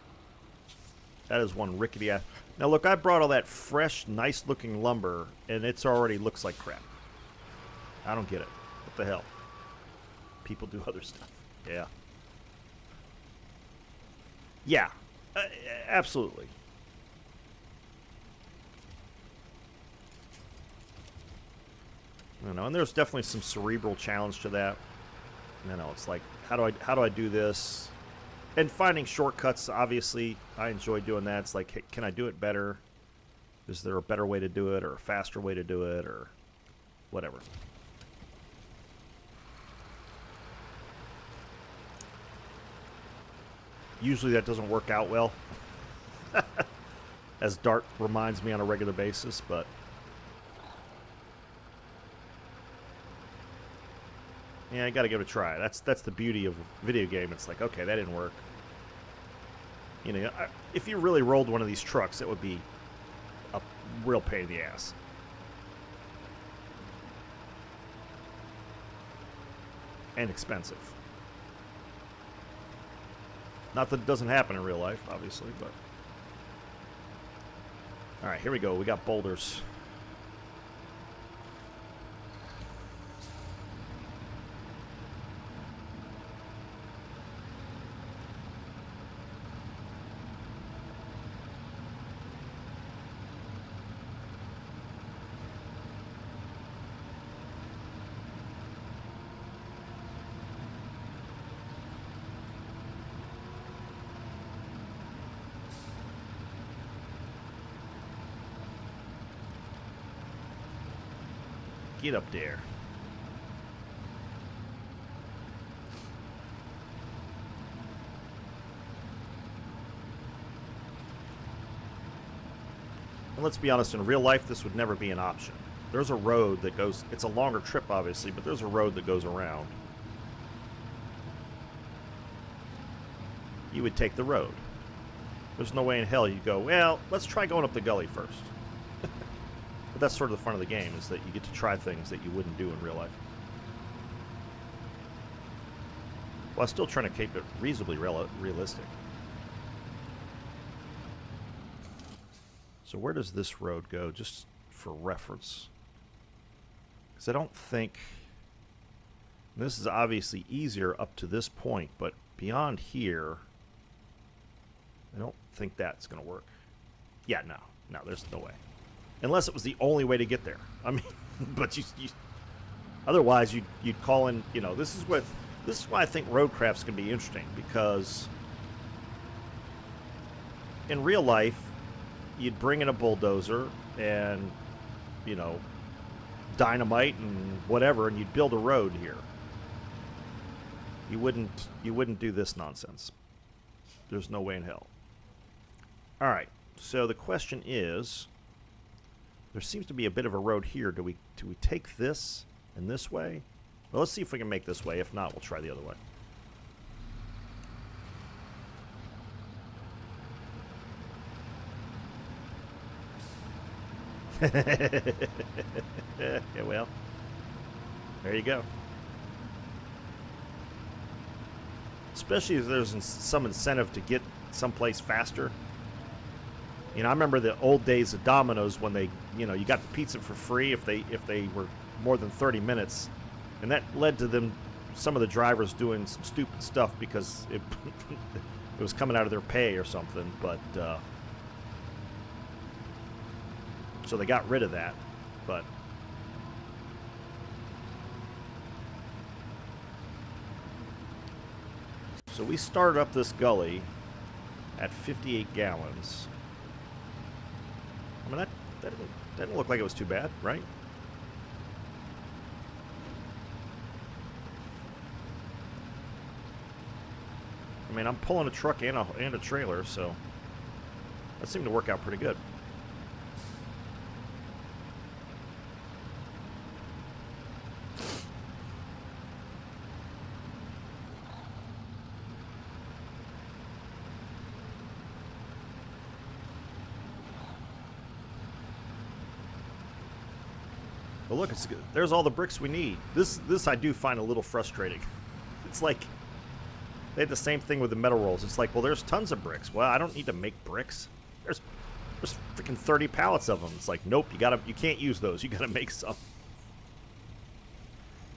That is one rickety ass. Now look, I brought all that fresh, nice looking lumber, and it's already looks like crap. I don't get it. What the hell? People do other stuff. Yeah. Yeah, absolutely. You know, and there's definitely some cerebral challenge to that. You know, it's like, how do I do this? And finding shortcuts, obviously, I enjoy doing that. It's like, hey, can I do it better? Is there a better way to do it, or a faster way to do it, or whatever? Usually that doesn't work out well, as Dart reminds me on a regular basis, but yeah, I gotta give it a try. That's the beauty of a video game. It's like, okay, that didn't work. You know, if you really rolled one of these trucks, it would be a real pain in the ass. And expensive. Not that it doesn't happen in real life, obviously, but... Alright, here we go. We got boulders. Get up there. And let's be honest, in real life, this would never be an option. There's a road that goes... It's a longer trip, obviously, but there's a road that goes around. You would take the road. There's no way in hell you'd go, well, let's try going up the gully first. But that's sort of the fun of the game, is that you get to try things that you wouldn't do in real life. While still trying to keep it reasonably realistic. So where does this road go, just for reference? Because I don't think... This is obviously easier up to this point, but beyond here, I don't think that's going to work. Yeah, no, there's no way. Unless it was the only way to get there. I mean, but you otherwise you'd call in. You know, this is why I think roadcraft's going to be interesting, because in real life, you'd bring in a bulldozer and, you know, dynamite and whatever, and you'd build a road here. You wouldn't do this nonsense. There's no way in hell. All right. So the question is, there seems to be a bit of a road here. Do we take this and this way? Well, let's see if we can make this way. If not, we'll try the other way. Yeah, well, there you go. Especially if there's some incentive to get someplace faster. You know, I remember the old days of Domino's when they, you know, you got the pizza for free if they were more than 30 minutes, and that led to them, some of the drivers doing some stupid stuff because it it was coming out of their pay or something. But so they got rid of that. But so we started up this gully at 58 gallons. I mean, that didn't look like it was too bad, right? I mean, I'm pulling a truck and a trailer, so that seemed to work out pretty good. But look, it's good. There's all the bricks we need. This I do find a little frustrating. It's like they had the same thing with the metal rolls. It's like, well, there's tons of bricks. Well, I don't need to make bricks. There's freaking 30 pallets of them. It's like, nope, you can't use those. You gotta make some.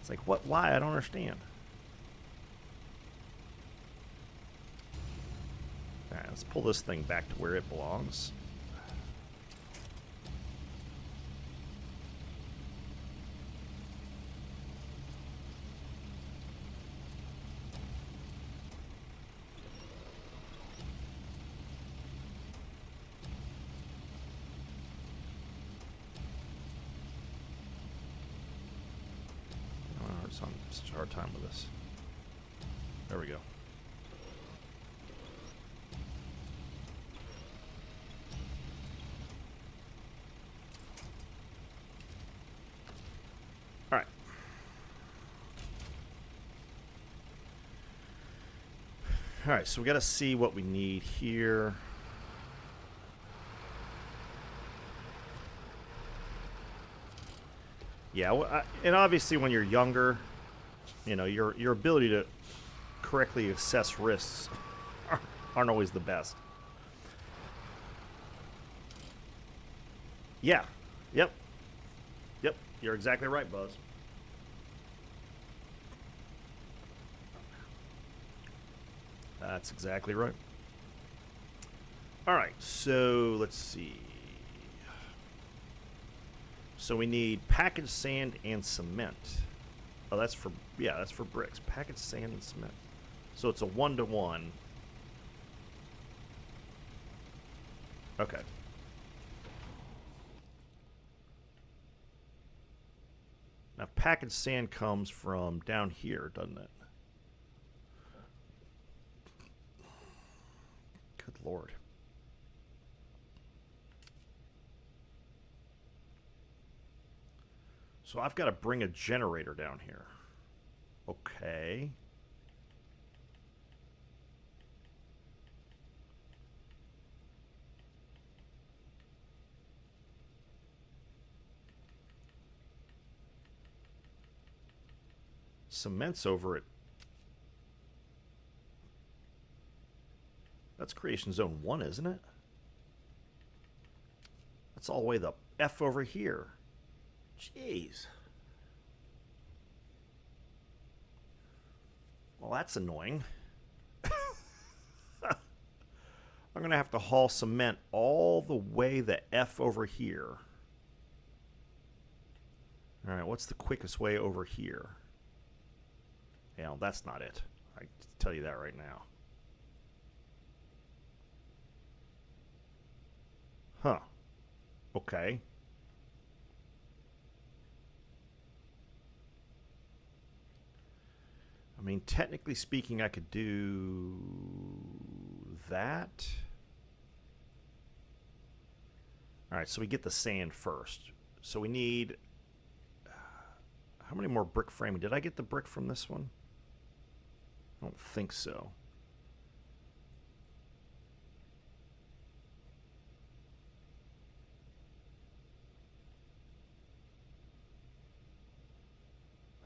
It's like, what? Why? I don't understand. All right, let's pull this thing back to where it belongs. having such a hard time with this. There we go. All right. All right, so we got to see what we need here. Yeah, and obviously when you're younger, you know, your ability to correctly assess risks aren't always the best. Yeah. Yep. Yep. You're exactly right, Buzz. That's exactly right. All right, so let's see. So we need packaged sand and cement. Oh, that's for, yeah, that's for bricks. Packaged sand and cement. So it's a 1-to-1. Okay. Now, packaged sand comes from down here, doesn't it? Good Lord. So I've got to bring a generator down here. Okay. Cement's over it. That's creation zone 1, isn't it? That's all the way the F over here. Jeez. Well, that's annoying. I'm going to have to haul cement all the way the F over here. All right, what's the quickest way over here? Yeah, well, that's not it. I can tell you that right now. Huh. Okay. I mean, technically speaking, I could do that. All right, so we get the sand first. So we need... how many more brick framing? Did I get the brick from this one? I don't think so.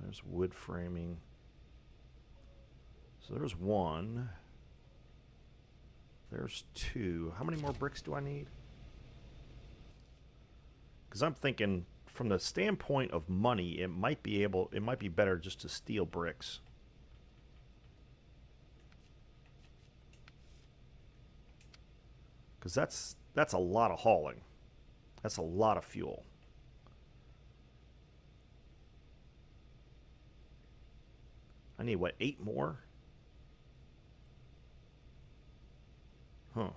There's wood framing. So there's 1. There's 2. How many more bricks do I need? Because I'm thinking from the standpoint of money, it might be better just to steal bricks. Because that's a lot of hauling. That's a lot of fuel. I need, what, 8 more? Huh.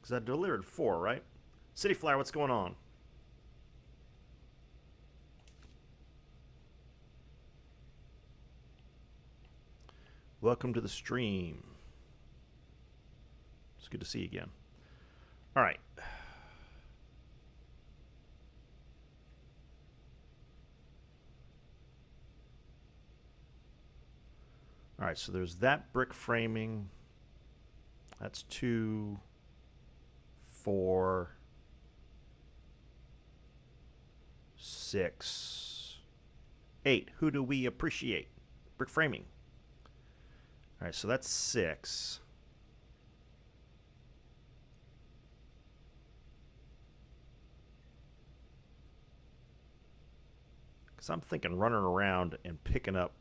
Because I delivered 4, right? City Flyer, what's going on? Welcome to the stream. It's good to see you again. All right. All right, so there's that brick framing. That's 2, 4, 6, 8. Who do we appreciate? Brick framing. All right, so that's 6. Because I'm thinking running around and picking up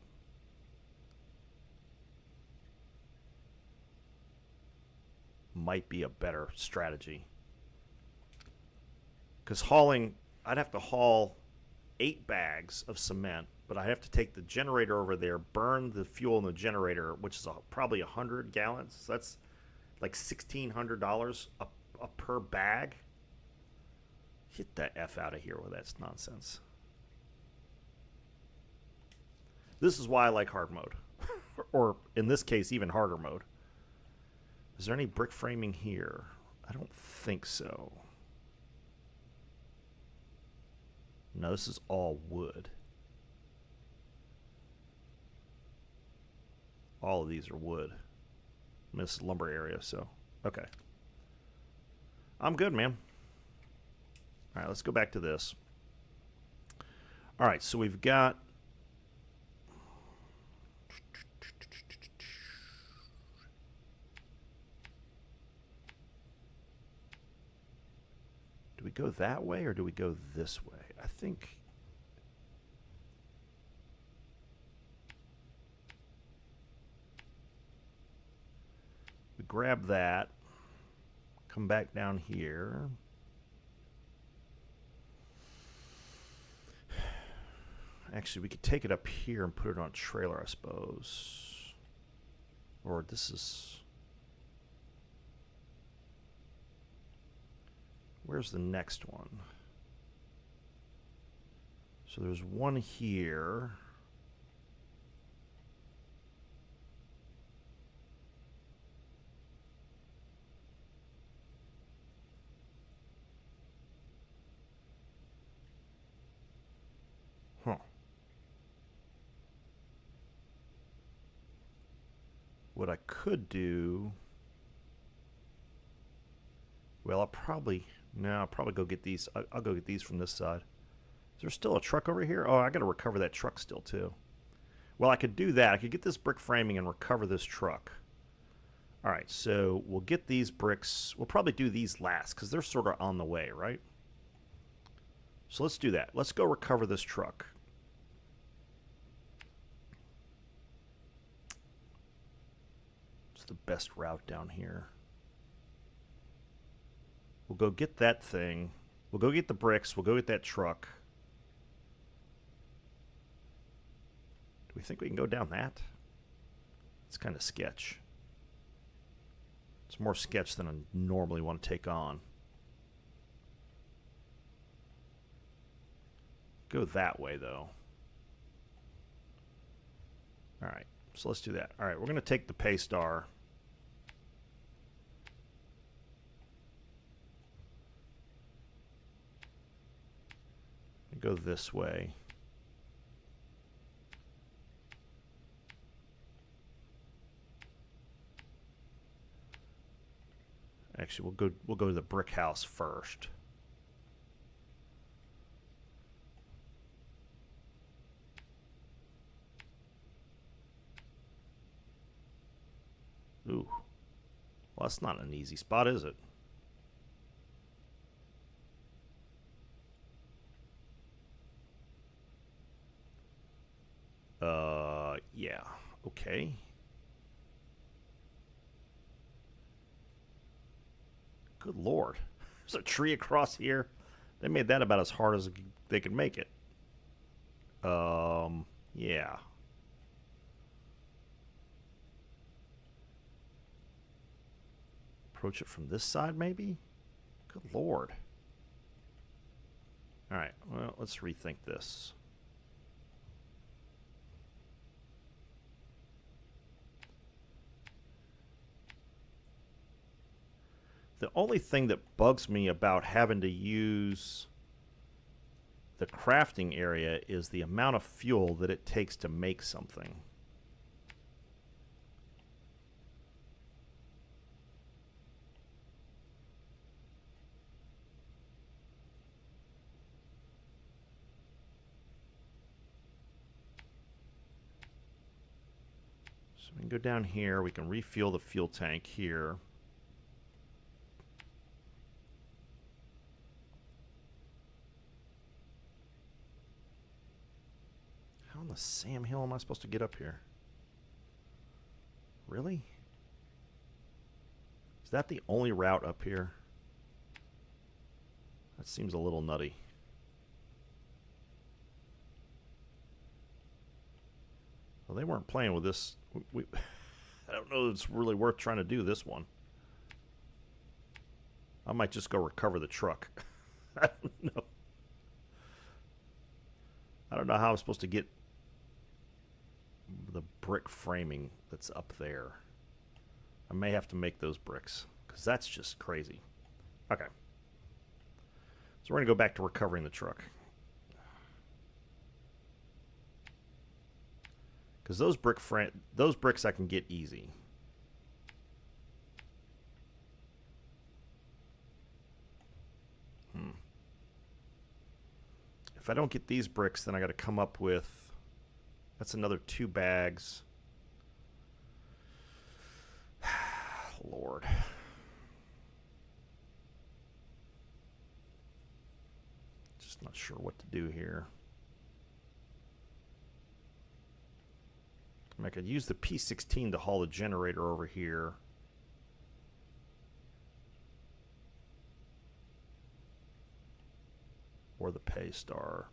might be a better strategy. Because hauling, I'd have to haul 8 bags of cement, but I have to take the generator over there, burn the fuel in the generator, which is probably 100 gallons. So that's like $1,600 a per bag. Get the F out of here with that nonsense. This is why I like hard mode. Or, in this case, even harder mode. Is there any brick framing here? I don't think so. No, this is all wood. All of these are wood. I mean, this is lumber area, so... Okay. I'm good, man. Alright, let's go back to this. Alright, so we've got... Do we go that way or do we go this way? I think... We grab that. Come back down here. Actually, we could take it up here and put it on a trailer, I suppose. Or this is... Where's the next one? So there's one here. Huh. What I could do... Well, I'll probably go get these. I'll go get these from this side. Is there still a truck over here? Oh, I got to recover that truck still, too. Well, I could do that. I could get this brick framing and recover this truck. All right, so we'll get these bricks. We'll probably do these last because they're sort of on the way, right? So let's do that. Let's go recover this truck. It's the best route down here. We'll go get that thing. We'll go get the bricks. We'll go get that truck. Do we think we can go down that? It's kind of sketch. It's more sketch than I normally want to take on. Go that way, though. All right, so let's do that. All right, we're going to take the Paystar. Go this way. Actually, we'll go to the brick house first. Ooh. Well, that's not an easy spot, is it? Yeah. Okay. Good Lord. There's a tree across here. They made that about as hard as they could make it. Yeah. Approach it from this side, maybe? Good Lord. All right. Well, let's rethink this. The only thing that bugs me about having to use the crafting area is the amount of fuel that it takes to make something. So we can go down here. We can refuel the fuel tank here. How in the Sam Hill am I supposed to get up here? Really? Is that the only route up here? That seems a little nutty. Well, they weren't playing with this. I don't know if it's really worth trying to do this one. I might just go recover the truck. I don't know. I don't know how I'm supposed to get the brick framing that's up there. I may have to make those bricks, because that's just crazy. Okay. So we're going to go back to recovering the truck. Because those bricks I can get easy. If I don't get these bricks, then I got to come up with... That's another 2 bags. Lord. Just not sure what to do here. I mean, I could use the P16 to haul the generator over here. Or the pay star.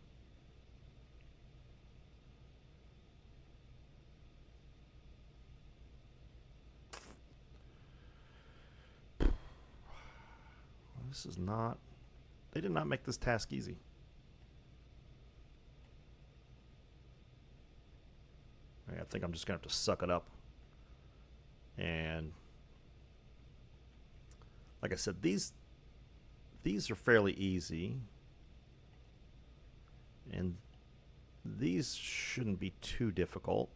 This is not... They did not make this task easy. I think I'm just going to have to suck it up. And... Like I said, these are fairly easy. And these shouldn't be too difficult.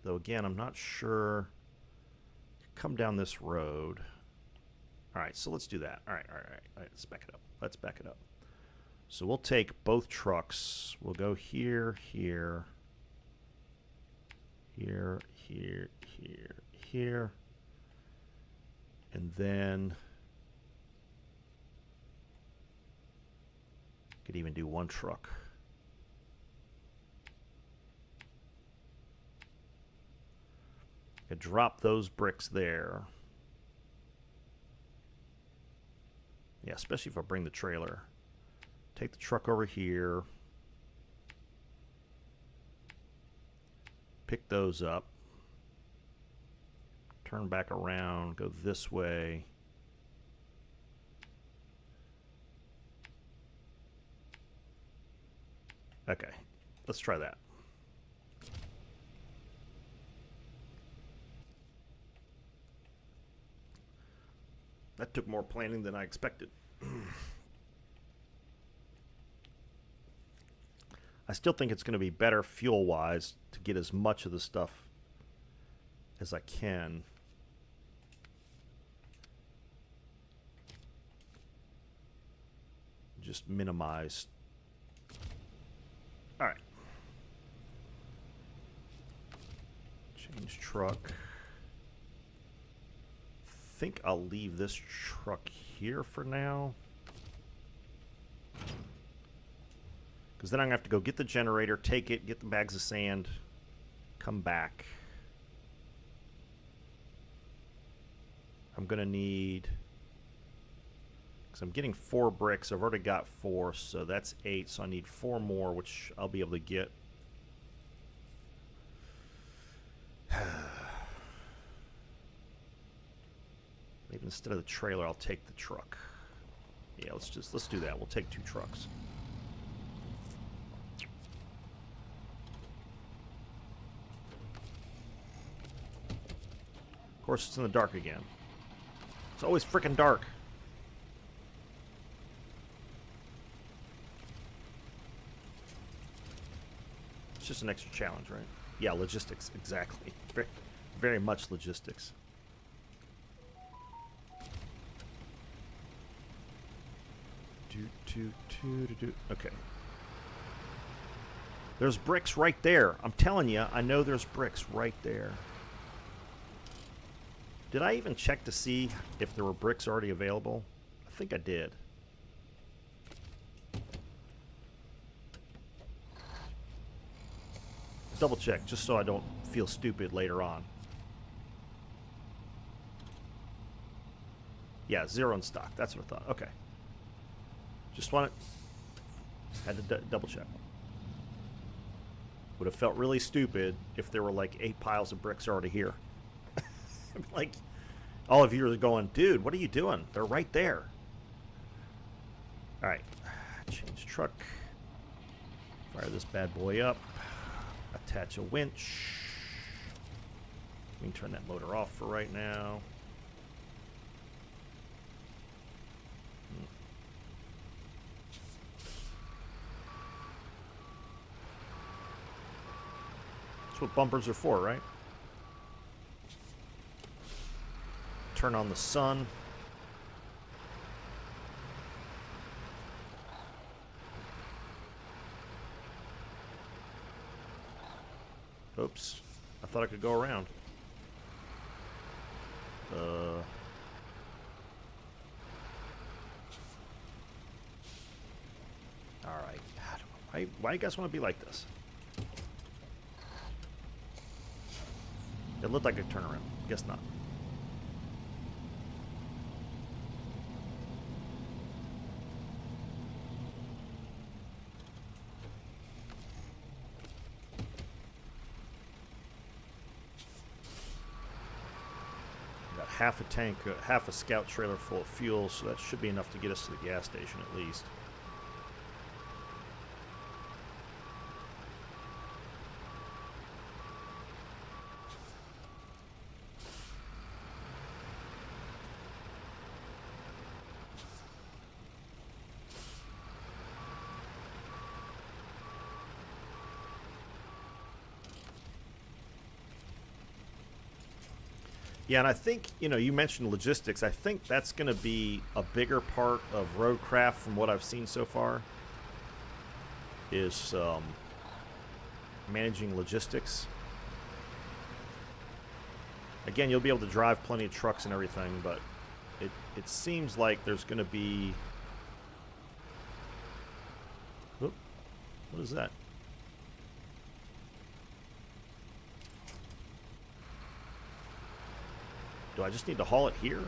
Though again, I'm not sure. Come down this road. Alright, so let's do that. Alright, let's back it up. Let's back it up. So we'll take both trucks. We'll go here, here, here, here, here, here. And then could even do one truck. Could drop those bricks there. Yeah, especially if I bring the trailer. Take the truck over here. Pick those up. Turn back around, go this way. Okay, let's try that. That took more planning than I expected. I still think it's going to be better fuel-wise to get as much of the stuff as I can. Just minimize. All right. Change truck. I think I'll leave this truck here for now. Because then I'm going to have to go get the generator, take it, get the bags of sand, come back. I'm going to need... Because I'm getting 4 bricks. I've already got 4, so that's 8. So I need 4 more, which I'll be able to get. Maybe instead of the trailer, I'll take the truck. Yeah, let's do that. We'll take 2 trucks. Of course, it's in the dark again. It's always freaking dark. It's just an extra challenge, right? Yeah, logistics, exactly. Very, very much logistics. Okay. There's bricks right there. I'm telling you, I know there's bricks right there. Did I even check to see if there were bricks already available? I think I did. Double check, just so I don't feel stupid later on. Yeah, 0 in stock. That's what I thought. Okay. Just wanted... Had to double check. Would have felt really stupid if there were like 8 piles of bricks already here. Like, all of you are going, dude, what are you doing? They're right there. Alright. Change truck. Fire this bad boy up. Attach a winch. We can turn that motor off for right now. That's what bumpers are for, right? Turn on the sun. Oops. I thought I could go around. Alright. Why you guys want to be like this? It looked like a turnaround. Guess not. Got half a tank, half a scout trailer full of fuel, so that should be enough to get us to the gas station at least. Yeah, and I think, you mentioned logistics. I think that's going to be a bigger part of roadcraft from what I've seen so far, is managing logistics. Again, you'll be able to drive plenty of trucks and everything, but it seems like there's going to be... Whoop, what is that? Do I just need to haul it here?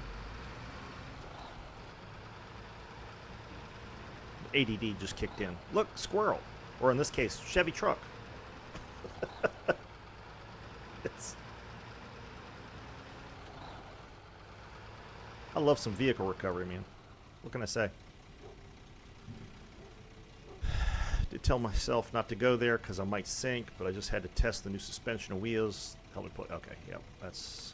ADD just kicked in. Look, squirrel. Or in this case, Chevy truck. I love some vehicle recovery, man. What can I say? Did tell myself not to go there because I might sink, but I just had to test the new suspension and wheels. Help me put. Okay, yep, that's...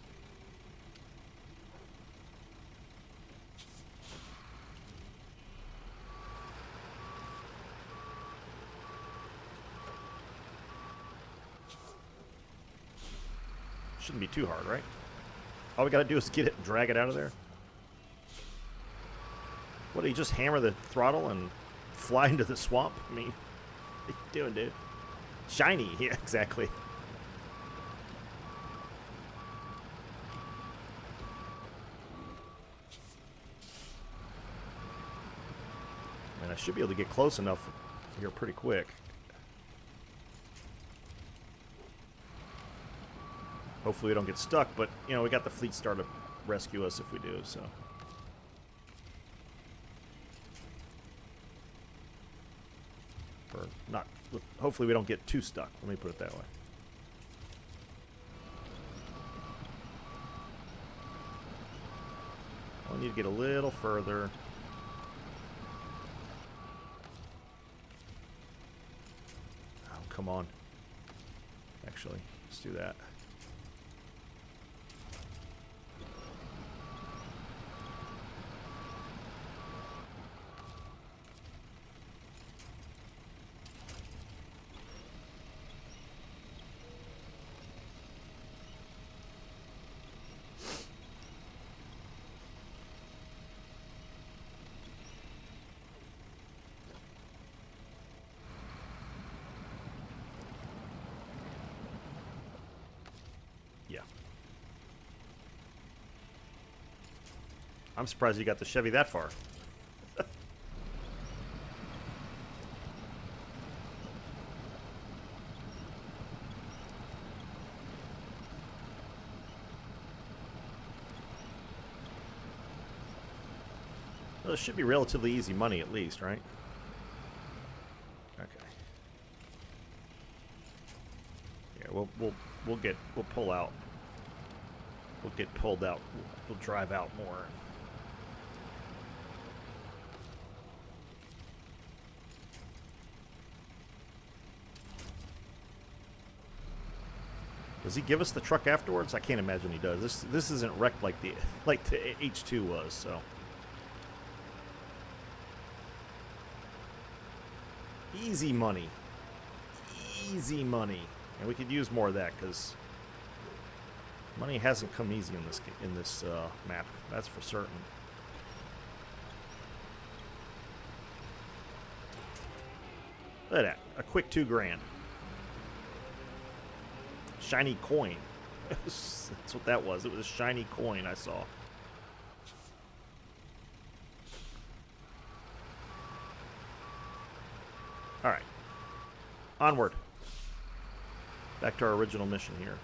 Shouldn't be too hard, right? All we gotta do is get it and drag it out of there. What, do you just hammer the throttle and fly into the swamp? I mean, what are you doing, dude? Shiny, yeah, exactly. And I should be able to get close enough here pretty quick. Hopefully we don't get stuck, but, we got the Fleet Star to rescue us if we do, so. Or not, hopefully we don't get too stuck, let me put it that way. I need to get a little further. Oh, come on. Actually, let's do that. Yeah. I'm surprised you got the Chevy that far. Well, it should be relatively easy money at least, right? Okay. Yeah, we'll pull out. We'll get pulled out. We'll drive out more. Does he give us the truck afterwards? I can't imagine he does. This isn't wrecked like the H2 was, so. Easy money. Easy money. And we could use more of that because money hasn't come easy in this map. That's for certain. Look at that. A quick 2 grand. Shiny coin. That's what that was. It was a shiny coin I saw. Alright. Onward. Back to our original mission here.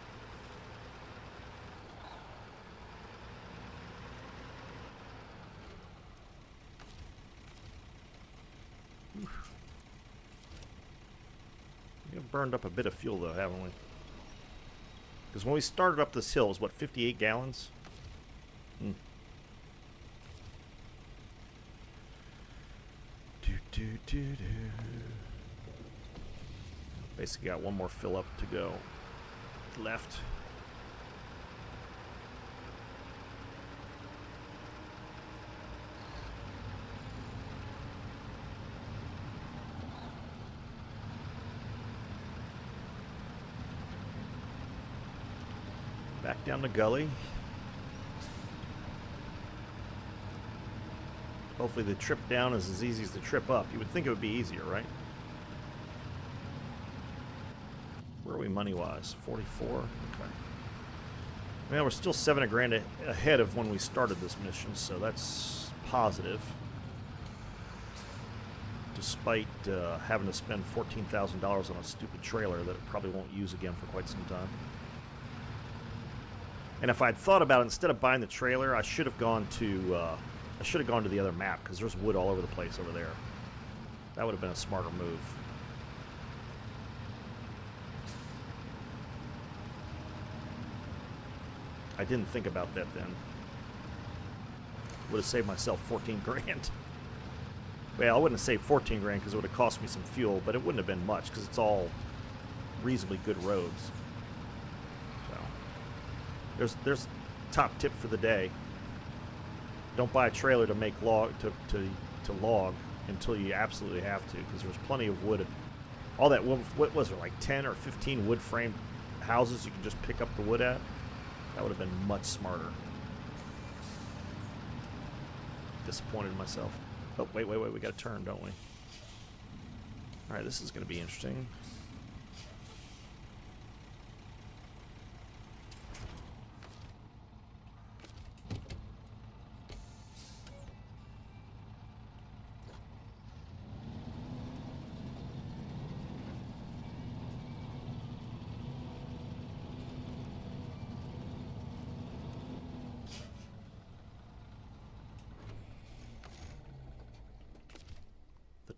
We've burned up a bit of fuel though, haven't we? Because when we started up this hill, it was what, 58 gallons? Basically got one more fill up to go left. Back down the gully. Hopefully the trip down is as easy as the trip up. You would think it would be easier, right? Where are we money-wise? 44? Okay. Well, we're still 7 grand ahead of when we started this mission, so that's positive. Despite having to spend $14,000 on a stupid trailer that it probably won't use again for quite some time. And if I'd thought about it, instead of buying the trailer, I should have gone to the other map because there's wood all over the place over there. That would have been a smarter move. I didn't think about that then. Would have saved myself 14 grand. Well, I wouldn't have saved 14 grand because it would have cost me some fuel, but it wouldn't have been much because it's all reasonably good roads. So there's top tip for the day. Don't buy a trailer to make log to log until you absolutely have to, because there's plenty of wood. All that wood, what was there, like 10 or 15 wood frame houses you can just pick up the wood at? That would have been much smarter. Disappointed in myself. Oh, wait, we got to turn, don't we? Alright, this is going to be interesting.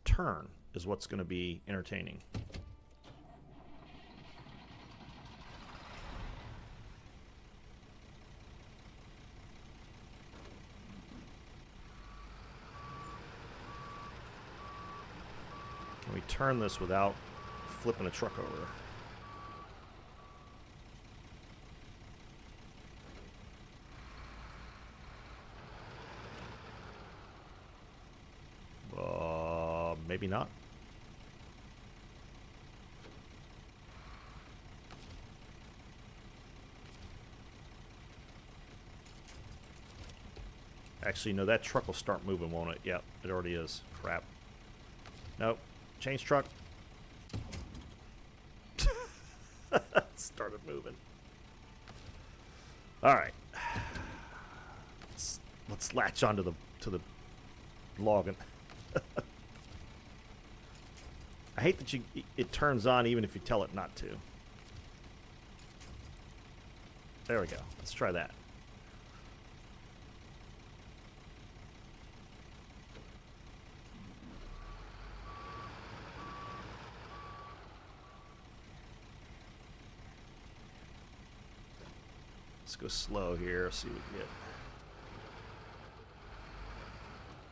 Turn is what's going to be entertaining. Can we turn this without flipping a truck over? Maybe not. Actually, no, that truck will start moving, won't it? Yep, it already is. Crap. Nope. Change truck. Started moving. All right. Let's latch onto the logging. I hate that it turns on even if you tell it not to. There we go. Let's try that. Let's go slow here, see what we get.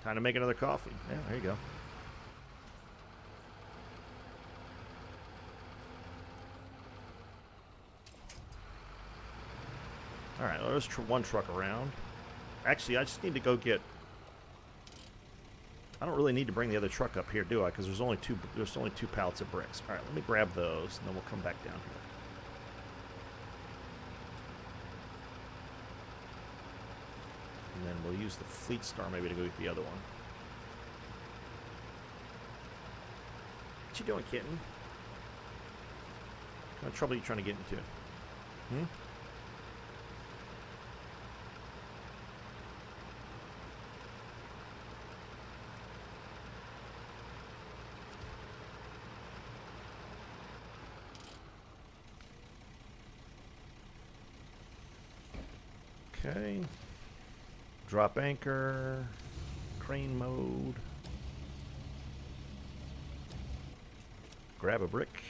Time to make another coffee. Yeah, there you go. Alright, well, there's one truck around. Actually, I just need to go get... I don't really need to bring the other truck up here, do I? Because there's only two pallets of bricks. Alright, let me grab those, and then we'll come back down here. And then we'll use the Fleet Star maybe to go get the other one. What you doing, kitten? What kind of trouble are you trying to get into? Hmm? Okay. Drop anchor. Crane mode. Grab a brick.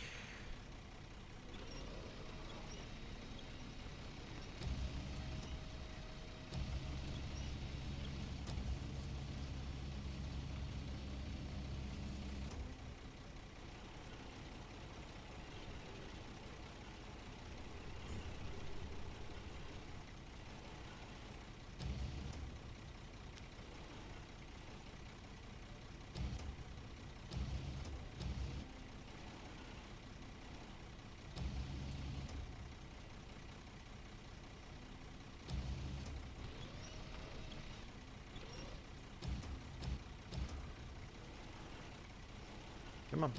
Come on.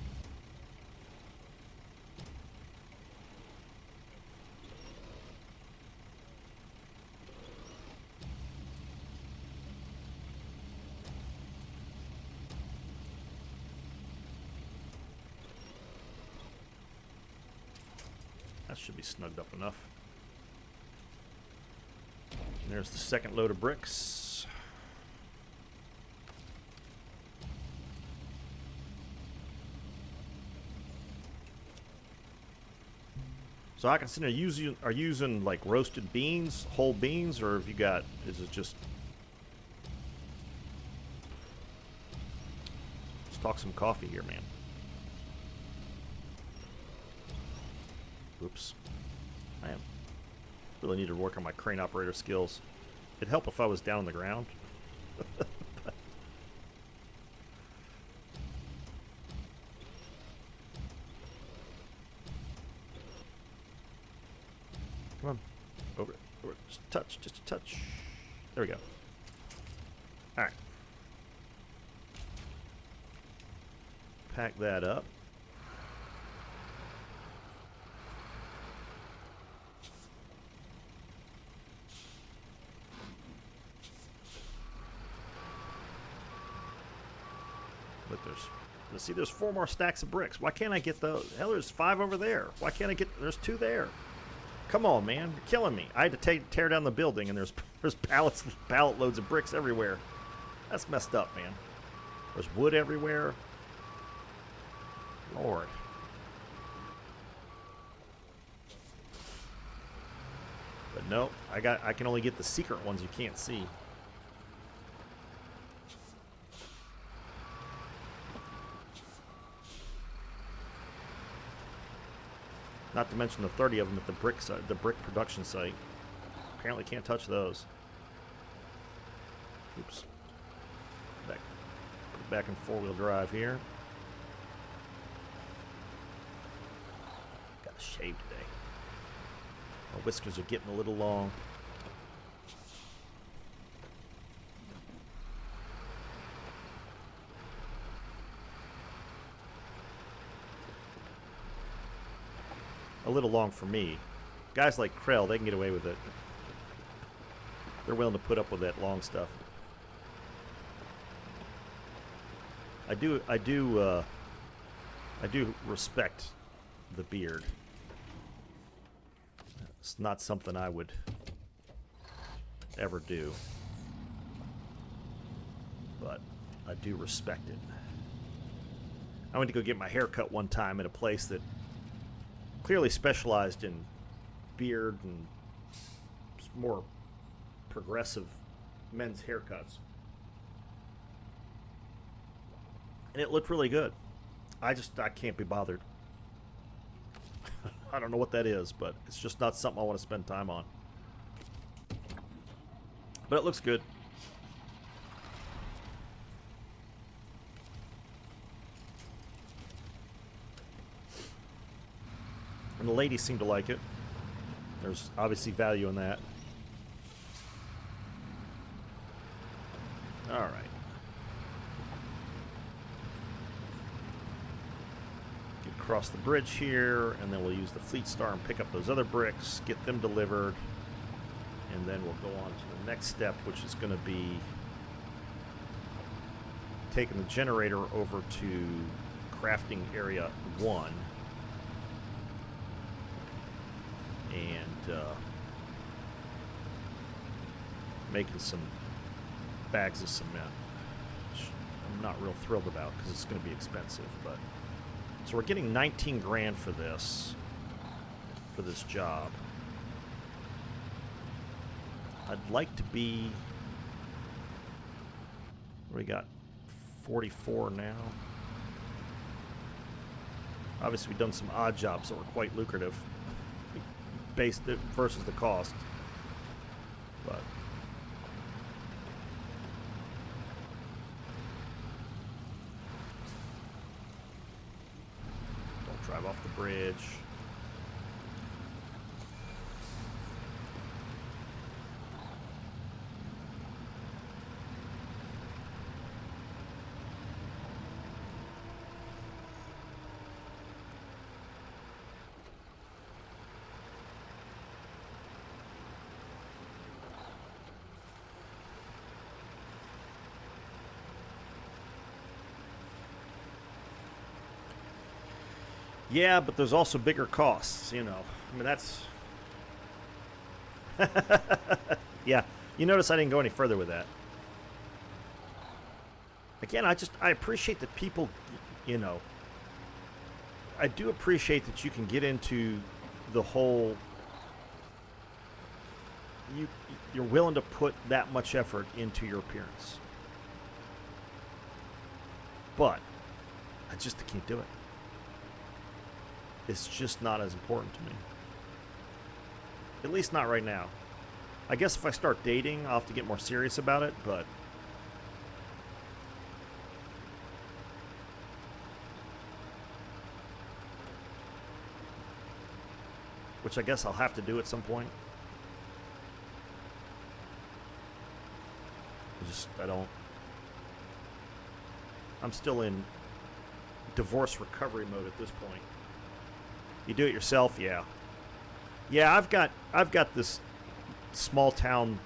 That should be snugged up enough. And there's the second load of bricks. So I can see, are you using like roasted beans, whole beans, or have you got, is it just... Let's talk some coffee here, man. Oops. I am. Really need to work on my crane operator skills. It'd help if I was down on the ground. Come on. Over it. Over it. Just a touch. Just a touch. There we go. Alright. Pack that up. Look, see, there's 4 more stacks of bricks. Why can't I get those? Hell, there's 5 over there. Why can't I get... There's 2 there. Come on, man. You're killing me. I had to tear down the building, and there's pallet loads of bricks everywhere. That's messed up, man. There's wood everywhere. Lord. But no, I can only get the secret ones you can't see. Not to mention the 30 of them at the brick site, the brick production site. Apparently can't touch those. Oops. Put it back in 4-wheel drive here. Got to shave today. My whiskers are getting a little long. A little long for me. Guys like Krell, they can get away with it. They're willing to put up with that long stuff. I do respect the beard. It's not something I would ever do, but I do respect it. I went to go get my hair cut one time at a place that clearly specialized in beard and more progressive men's haircuts. And it looked really good. I can't be bothered. I don't know what that is, but it's just not something I want to spend time on. But it looks good. And the ladies seem to like it. There's obviously value in that. All right. Get across the bridge here, and then we'll use the Fleet Star and pick up those other bricks, get them delivered, and then we'll go on to the next step, which is going to be taking the generator over to crafting area 1. And making some bags of cement, which I'm not real thrilled about because it's going to be expensive. But so we're getting 19 grand for this job. I'd like to be. What do we got? 44 now. Obviously, we've done some odd jobs that were quite lucrative. Based versus the cost, but don't drive off the bridge. Yeah, but there's also bigger costs, you know. I mean, that's... yeah, you notice I didn't go any further with that. Again, I appreciate that people, you know... I do appreciate that you can get into the whole... You're willing to put that much effort into your appearance. But I just can't do it. It's just not as important to me. At least not right now. I guess if I start dating, I'll have to get more serious about it, but... which I guess I'll have to do at some point. I don't... I'm still in divorce recovery mode at this point. You do it yourself, yeah. Yeah, I've got this small town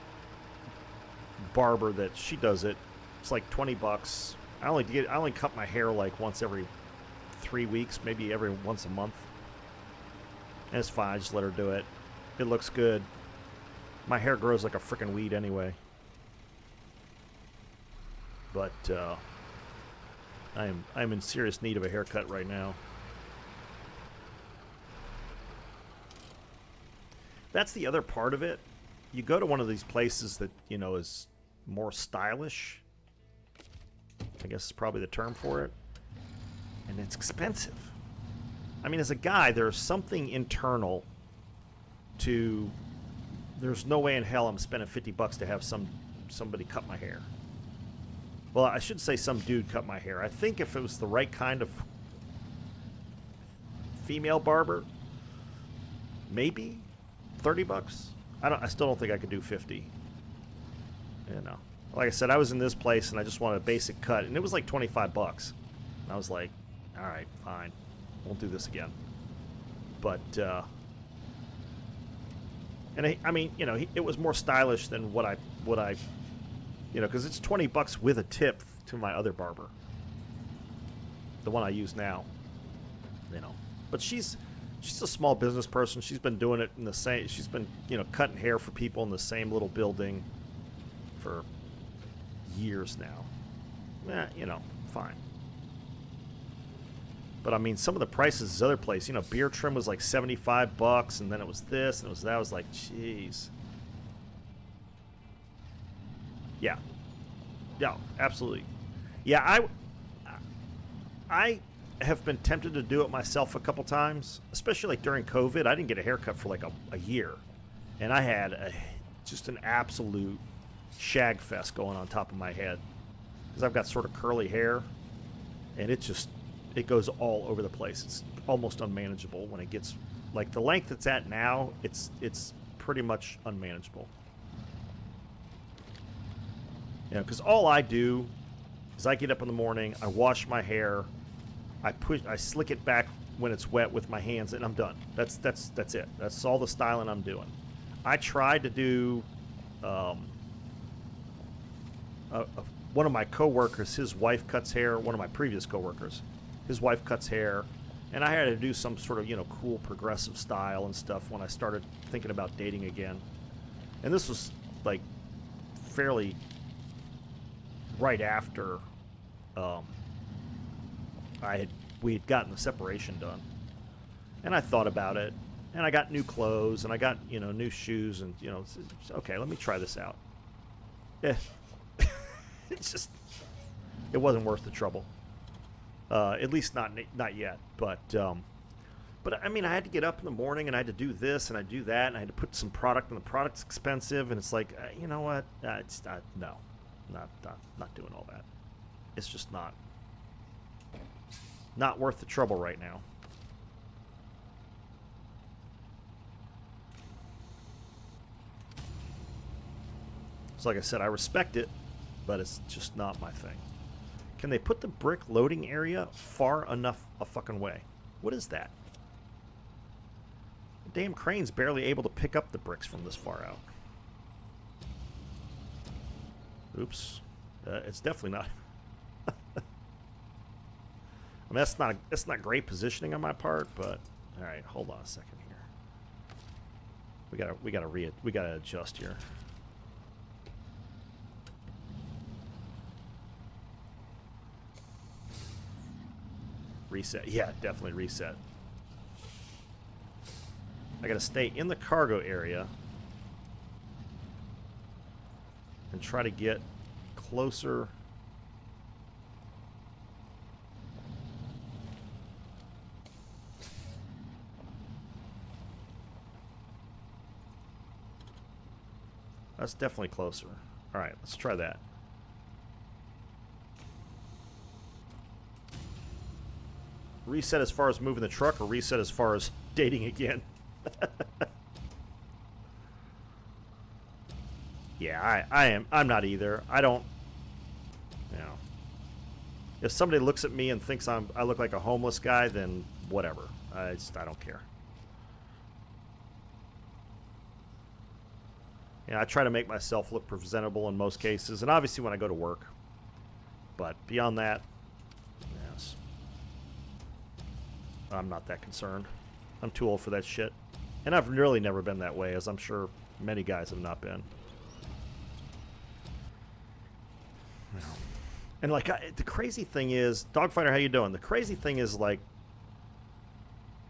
barber that she does it. It's like $20. I only cut my hair like once every 3 weeks, maybe every once a month. And it's fine, I just let her do it. It looks good. My hair grows like a frickin' weed anyway. But I'm in serious need of a haircut right now. That's the other part of it. You go to one of these places that, you know, is more stylish. I guess is probably the term for it. And it's expensive. I mean, as a guy, there's something internal to... There's no way in hell I'm spending $50 to have somebody cut my hair. Well, I should say some dude cut my hair. I think if it was the right kind of female barber, maybe $30. I still don't think I could do 50. You know, like I said, I was in this place and I just wanted a basic cut, and it was like $25. And I was like, all right, fine, won't do this again. But and I mean, you know, it was more stylish than what I you know, because it's $20 with a tip to my other barber, the one I use now. You know, but she's a small business person. She's been doing it in the same... She's been, you know, cutting hair for people in the same little building for years now. You know, fine. But, I mean, some of the prices this other place, you know, beard trim was like $75, and then it was this, and it was that. I was like, jeez. Yeah. Yeah, absolutely. Yeah, I have been tempted to do it myself a couple times, especially like during COVID. I didn't get a haircut for like a year, and I had just an absolute shag fest going on top of my head because I've got sort of curly hair, and it goes all over the place. It's almost unmanageable when it gets like the length it's at now. It's pretty much unmanageable. You know, because all I do is I get up in the morning, I wash my hair, I slick it back when it's wet with my hands, and I'm done. That's it. That's all the styling I'm doing. I tried to do one of my coworkers, his wife cuts hair. One of my previous coworkers, his wife cuts hair, and I had to do some sort of, you know, cool progressive style and stuff when I started thinking about dating again. And this was like fairly right after we had gotten the separation done, and I thought about it, and I got new clothes, and I got, you know, new shoes, and, you know, okay, let me try this out. It wasn't worth the trouble. At least not yet. But I mean, I had to get up in the morning, and I had to do this, and I do that, and I had to put some product, and the product's expensive, and it's like, you know what? No, not doing all that. It's just not worth the trouble right now. So like I said, I respect it, but it's just not my thing. Can they put the brick loading area far enough a fucking way? What is that? The damn crane's barely able to pick up the bricks from this far out. Oops. It's definitely not. I mean, that's not great positioning on my part, but all right, hold on a second here. We gotta adjust here. Reset. Yeah, definitely reset. I gotta stay in the cargo area and try to get closer. That's definitely closer. All right, let's try that. Reset as far as moving the truck, or reset as far as dating again? Yeah, I'm not either. I don't, you know. If somebody looks at me and thinks I look like a homeless guy, then whatever. I don't care. You know, I try to make myself look presentable in most cases, and obviously when I go to work. But beyond that, yes, I'm not that concerned. I'm too old for that shit. And I've really never been that way, as I'm sure many guys have not been. You know. And like, the crazy thing is, Dogfighter, how you doing? The crazy thing is, like,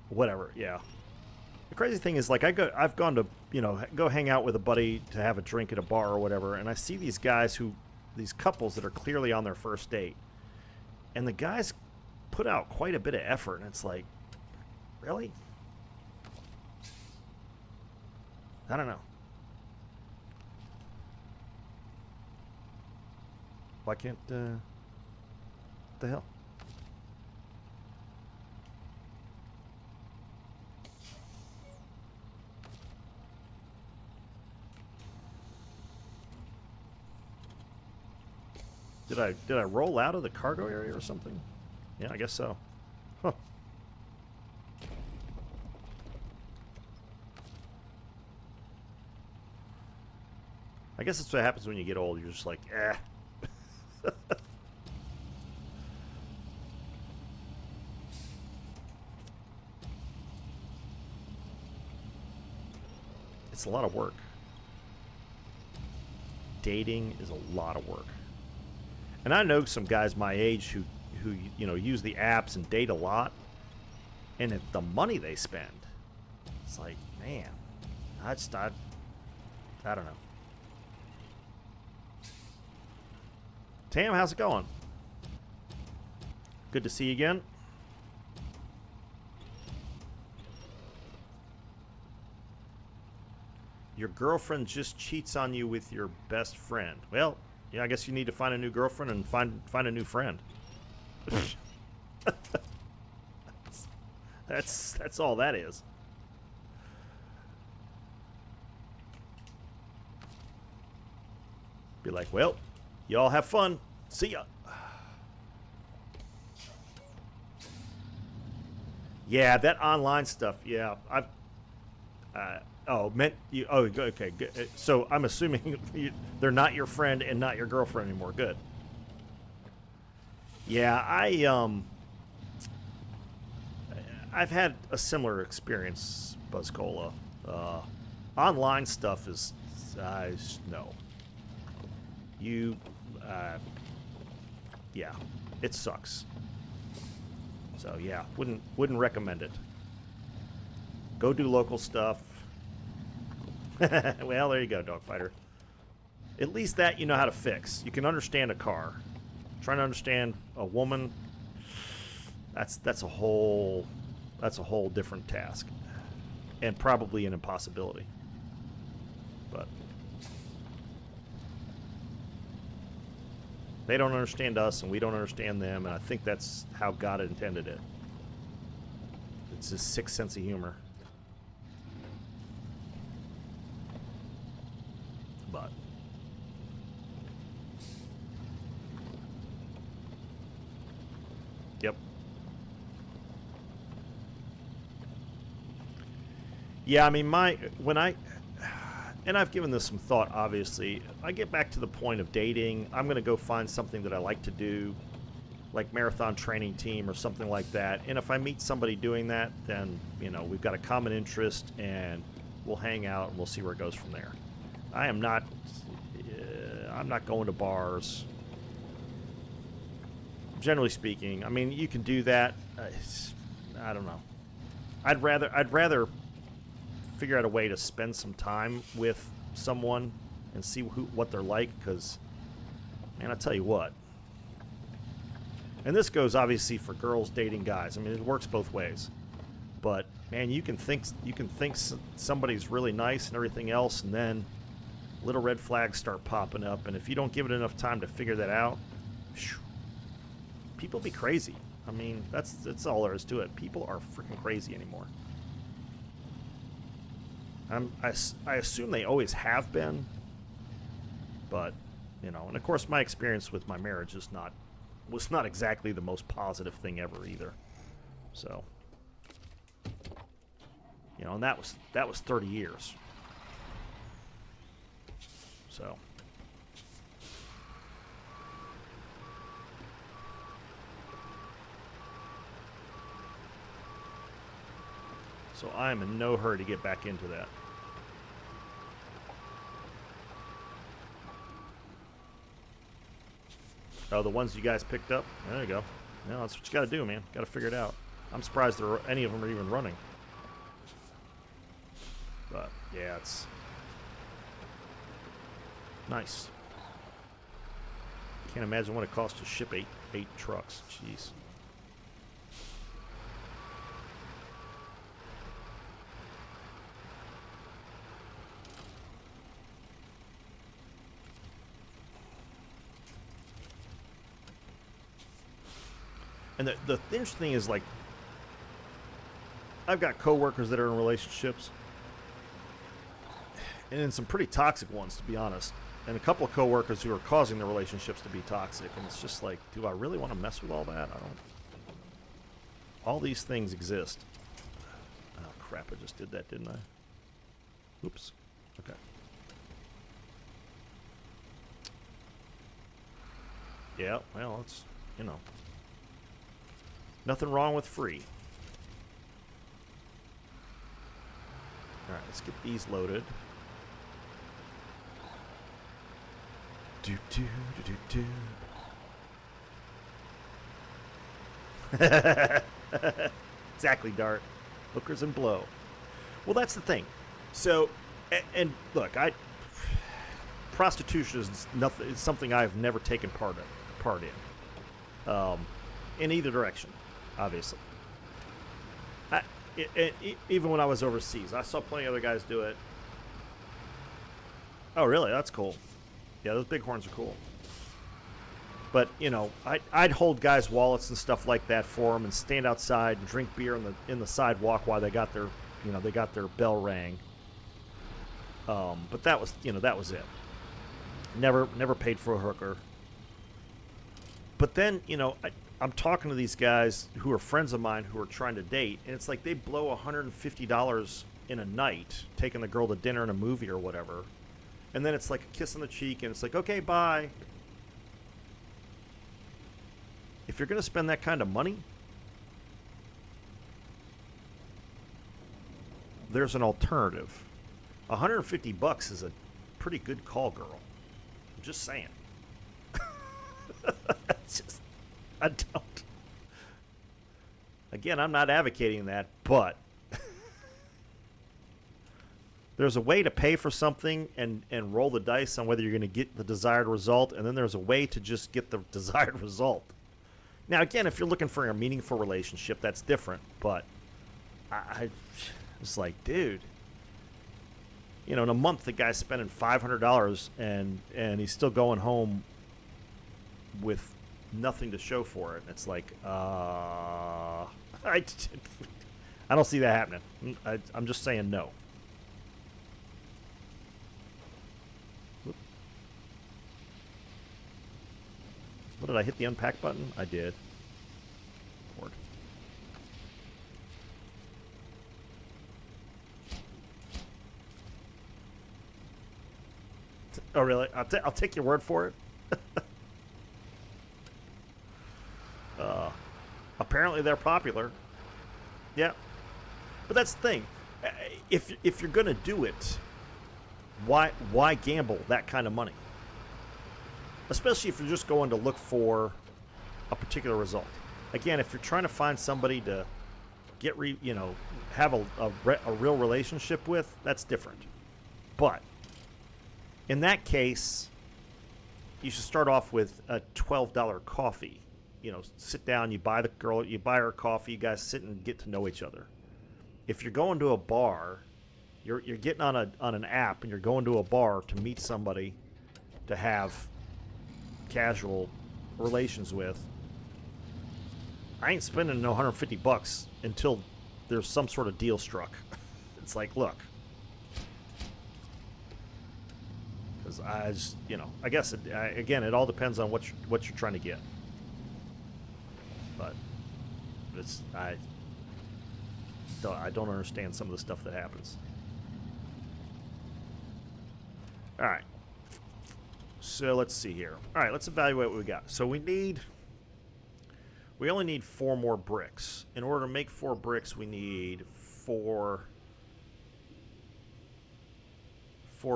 whatever, yeah. The crazy thing is, like, I've gone to, you know, go hang out with a buddy to have a drink at a bar or whatever, and I see these guys these couples that are clearly on their first date, and the guys put out quite a bit of effort, and it's like, really? I don't know. Why can't, what the hell? Did I roll out of the cargo area or something? Yeah, I guess so. Huh. I guess that's what happens when you get old. You're just like, eh. It's a lot of work. Dating is a lot of work. And I know some guys my age who you know, use the apps and date a lot, and the money they spend, it's like, man, I don't know. Tam, how's it going? Good to see you again. Your girlfriend just cheats on you with your best friend. Well, yeah, I guess you need to find a new girlfriend and find a new friend. That's all that is. Be like, well, y'all have fun. See ya. Yeah, that online stuff. Yeah, I've. Meant you. Oh, okay. Good. So I'm assuming they're not your friend and not your girlfriend anymore. Good. Yeah, I've had a similar experience, Buzzcola. Online stuff is, no. Yeah, it sucks. So yeah, wouldn't recommend it. Go do local stuff. Well, there you go, Dogfighter. At least that you know how to fix. You can understand a car. Trying to understand a woman, that's a whole different task, and probably an impossibility. But they don't understand us, and we don't understand them, and I think that's how God intended it. It's his sixth sense of humor. But yep. Yeah, I mean, and I've given this some thought, obviously. I get back to the point of dating. I'm going to go find something that I like to do, like marathon training team or something like that. And if I meet somebody doing that, then, you know, we've got a common interest and we'll hang out and we'll see where it goes from there. I'm not going to bars. Generally speaking, I mean, you can do that. I don't know. I'd rather figure out a way to spend some time with someone and see what they're like, because, man, I tell you what. And this goes obviously for girls dating guys. I mean, it works both ways. But man, you can think somebody's really nice and everything else, and then little red flags start popping up, and if you don't give it enough time to figure that out, people be crazy. I mean, that's all there is to it. People are freaking crazy anymore. I assume they always have been, but, you know, and of course my experience with my marriage was not exactly the most positive thing ever either. So, you know, and that was 30 years. So, I'm in no hurry to get back into that. Oh, the ones you guys picked up? There you go. Yeah, that's what you got to do, man. Got to figure it out. I'm surprised any of them are even running. But, yeah, it's nice. Can't imagine what it costs to ship eight trucks. Jeez. And the interesting thing is, like, I've got coworkers that are in relationships, and in some pretty toxic ones, to be honest. And a couple of coworkers who are causing the relationships to be toxic, and it's just like, do I really want to mess with all that? I don't. All these things exist. Oh crap! I just did that, didn't I? Oops. Okay. Yeah. Well, it's, you know. Nothing wrong with free. Alright, let's get these loaded. Do do do do do. Exactly, Dart. Hookers and blow. Well, that's the thing. So, and look, prostitution is nothing. It's something I've never taken part in either direction. Obviously, even when I was overseas, I saw plenty of other guys do it. Oh, really? That's cool. Yeah, those bighorns are cool. But you know, I'd hold guys' wallets and stuff like that for them, and stand outside and drink beer in the sidewalk while they got their, you know, they got their bell rang. But that was, you know, that was it. Never paid for a hooker. But then, you know, I'm talking to these guys who are friends of mine who are trying to date, and it's like they blow $150 in a night taking the girl to dinner and a movie or whatever, and then it's like a kiss on the cheek, and it's like, okay, bye. If you're going to spend that kind of money, there's an alternative. $150 is a pretty good call, girl. I'm just saying. I don't. Again, I'm not advocating that, but there's a way to pay for something and roll the dice on whether you're going to get the desired result, and then there's a way to just get the desired result. Now, again, if you're looking for a meaningful relationship, that's different, but I was like, dude, you know, in a month, the guy's spending $500 and he's still going home with nothing to show for it. And it's like, I don't see that happening. I'm just saying no. What did I hit the unpack button? I did. Lord. Oh, really? I'll take your word for it. Apparently they're popular. Yeah. But that's the thing. If you're going to do it, why gamble that kind of money? Especially if you're just going to look for a particular result. Again, if you're trying to find somebody to get have a real relationship with, that's different. But in that case, you should start off with a $12 coffee. You know, sit down, you buy the girl, you buy her coffee, you guys sit and get to know each other. If you're going to a bar, you're getting on an app and you're going to a bar to meet somebody to have casual relations with, I ain't spending no $150 until there's some sort of deal struck. It's like, look, because I just, you know, I guess again, it all depends on what you're trying to get. But I don't understand some of the stuff that happens. All right. So let's see here. All right, let's evaluate what we got. So we only need 4 more bricks. In order to make 4 bricks, we need 4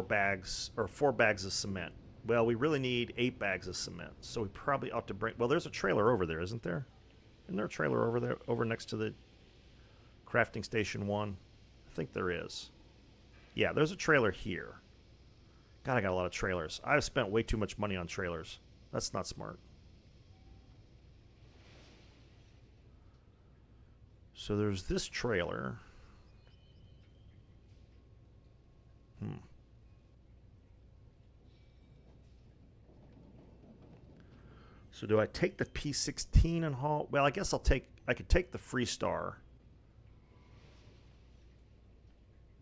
bags of cement. Well, we really need 8 bags of cement. So we probably ought to bring. Well, there's a trailer over there, isn't there? Isn't there a trailer over there, over next to the crafting station 1? I think there is. Yeah, there's a trailer here. God, I got a lot of trailers. I've spent way too much money on trailers. That's not smart. So there's this trailer. So do I take the P16 and haul? Well, I guess I could take the Freestar.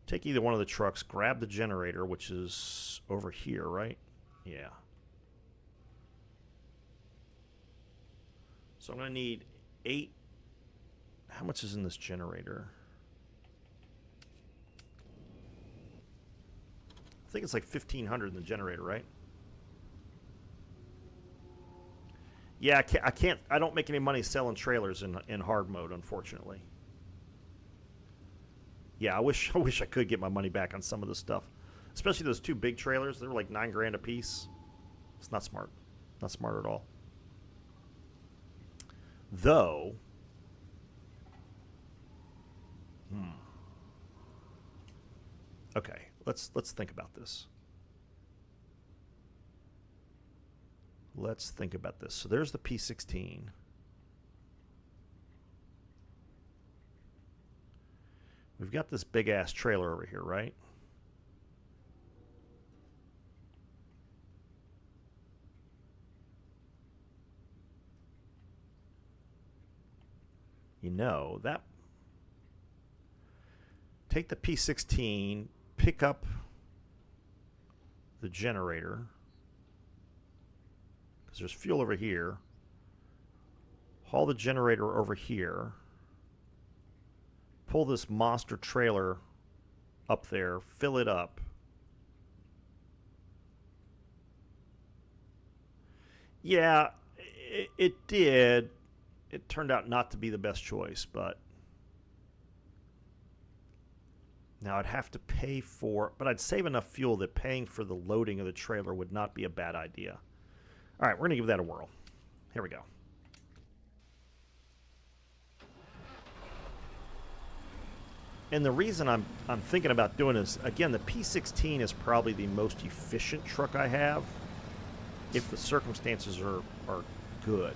Take either one of the trucks, grab the generator, which is over here, right? Yeah. So I'm going to need 8. How much is in this generator? I think it's like 1,500 in the generator, right? Yeah, I don't make any money selling trailers in hard mode, unfortunately. Yeah, I wish I could get my money back on some of this stuff. Especially those 2 big trailers. They were like $9 grand a piece. It's not smart. Not smart at all. Though, okay, let's think about this. Let's think about this. So there's the P16. We've got this big ass trailer over here, right? you know, that take the P16, pick up the generator, because there's fuel over here, haul the generator over here, pull this monster trailer up there, fill it up. Yeah, it did. It turned out not to be the best choice, but now I'd have to pay for, but I'd save enough fuel that paying for the loading of the trailer would not be a bad idea. All right, we're going to give that a whirl. Here we go. And the reason I'm thinking about doing is, again, the P16 is probably the most efficient truck I have if the circumstances are good.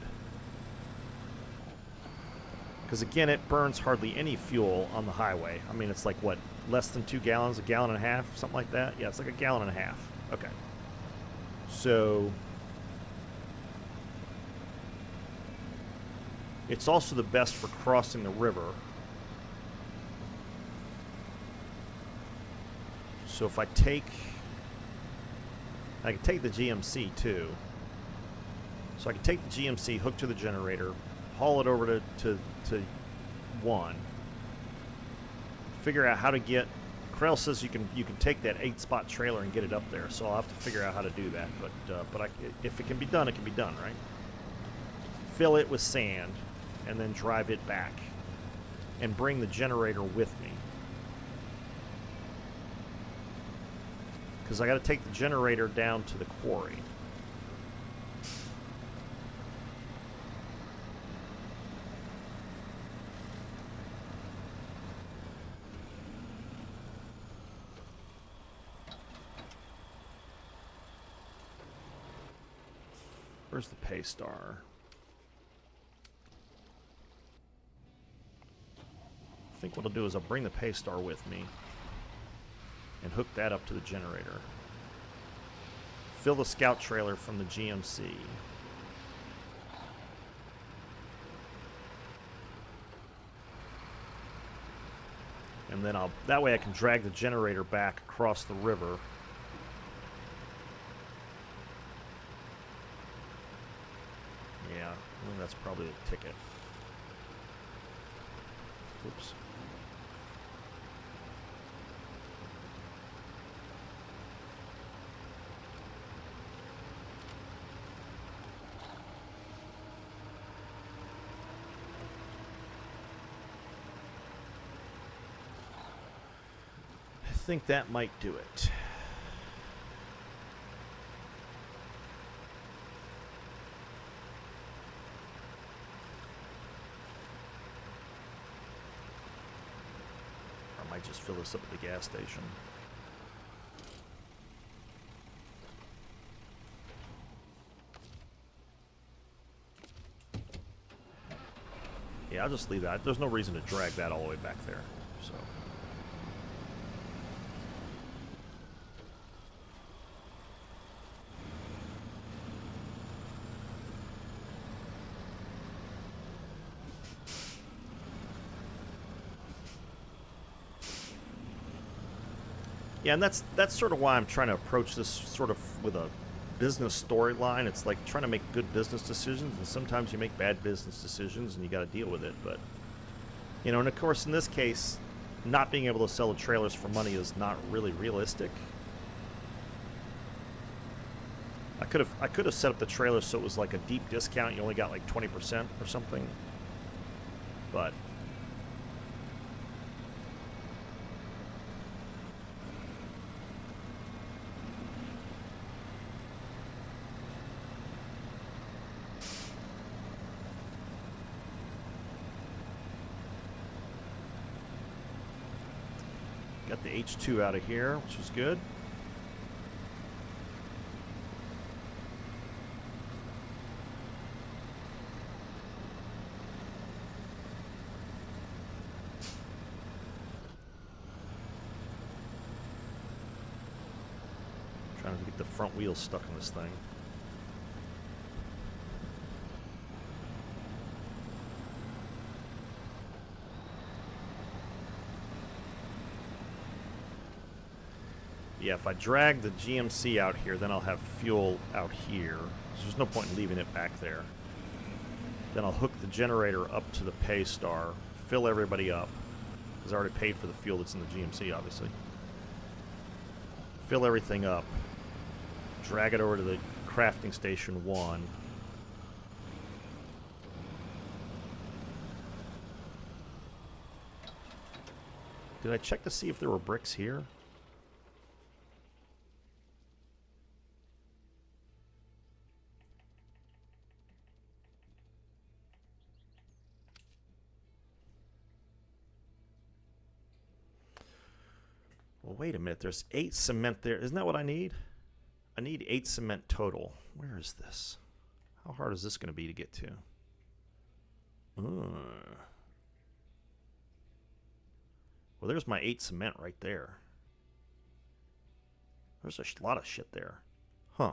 Because, again, it burns hardly any fuel on the highway. I mean, it's like, what, less than 2 gallons, a gallon and a half, something like that? Yeah, it's like a gallon and a half. Okay. So it's also the best for crossing the river. So if I can take the GMC too. So I can take the GMC, hook to the generator, haul it over to 1. Figure out how to get. Krell says you can take that 8-spot trailer and get it up there. So I'll have to figure out how to do that. But if it can be done, it can be done, right? Fill it with sand, and then drive it back, and bring the generator with me. Because I got to take the generator down to the quarry. Where's the pay star? I think what I'll do is I'll bring the pay star with me and hook that up to the generator. Fill the scout trailer from the GMC. And then that way I can drag the generator back across the river. Yeah, I think that's probably a ticket. Oops. I think that might do it. Or I might just fill this up at the gas station. Yeah, I'll just leave that. There's no reason to drag that all the way back there. So. Yeah, and that's sort of why I'm trying to approach this sort of with a business storyline. It's like trying to make good business decisions, and sometimes you make bad business decisions, and you got to deal with it. But you know, and of course, in this case, not being able to sell the trailers for money is not really realistic. I could have set up the trailer so it was like a deep discount. You only got like 20% or something, but. Got the H2 out of here, which is good. Trying to get the front wheels stuck in this thing. Yeah, if I drag the GMC out here, then I'll have fuel out here. So there's no point in leaving it back there. Then I'll hook the generator up to the pay star, fill everybody up, because I already paid for the fuel that's in the GMC, obviously. Fill everything up, drag it over to the crafting station 1. Did I check to see if there were bricks here? Well, wait a minute. There's 8 cement there. Isn't that what I need? I need 8 cement total. Where is this? How hard is this going to be to get to? Well, there's my 8 cement right there. There's a lot of shit there. Huh.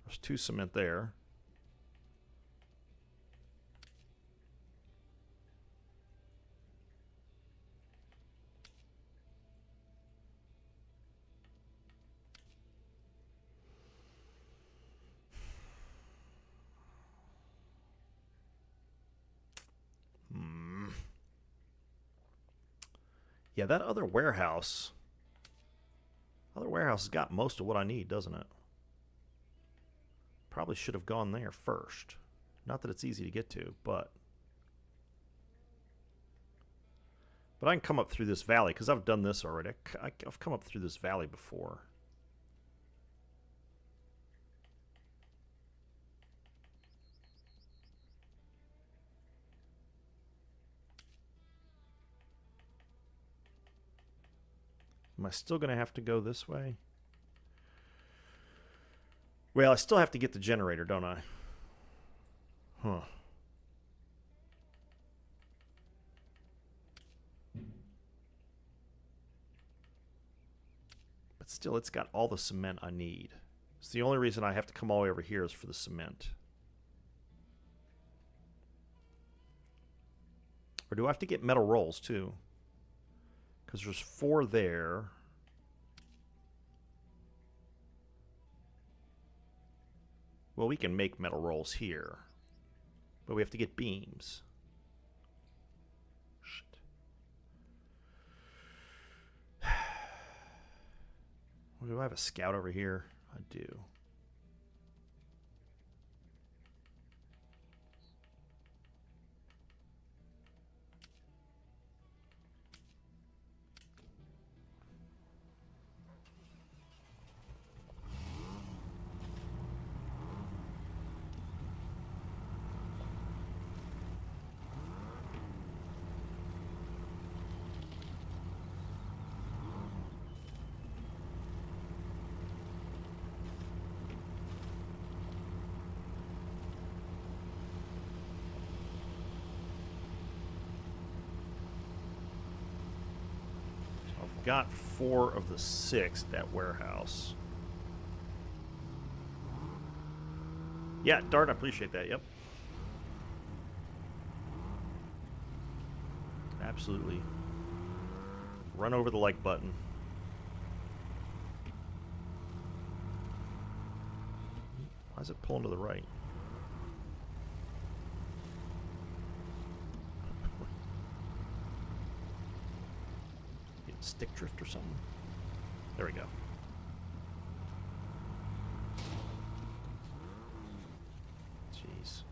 There's 2 cement there. Yeah, that other warehouse has got most of what I need, doesn't it? Probably should have gone there first. Not that it's easy to get to, but I can come up through this valley, because I've done this already. I've come up through this valley before. Am I still going to have to go this way? Well, I still have to get the generator, don't I? Huh. But still, it's got all the cement I need. It's the only reason I have to come all the way over here is for the cement. Or do I have to get metal rolls, too? Because there's 4 there. Well, we can make metal rolls here. But we have to get beams. Shit. Do I have a scout over here? I do. Got 4 of the 6 at that warehouse. Yeah, Dart, I appreciate that. Yep. Absolutely. Run over the like button. Why is it pulling to the right? Stick drift or something. There we go. Jeez.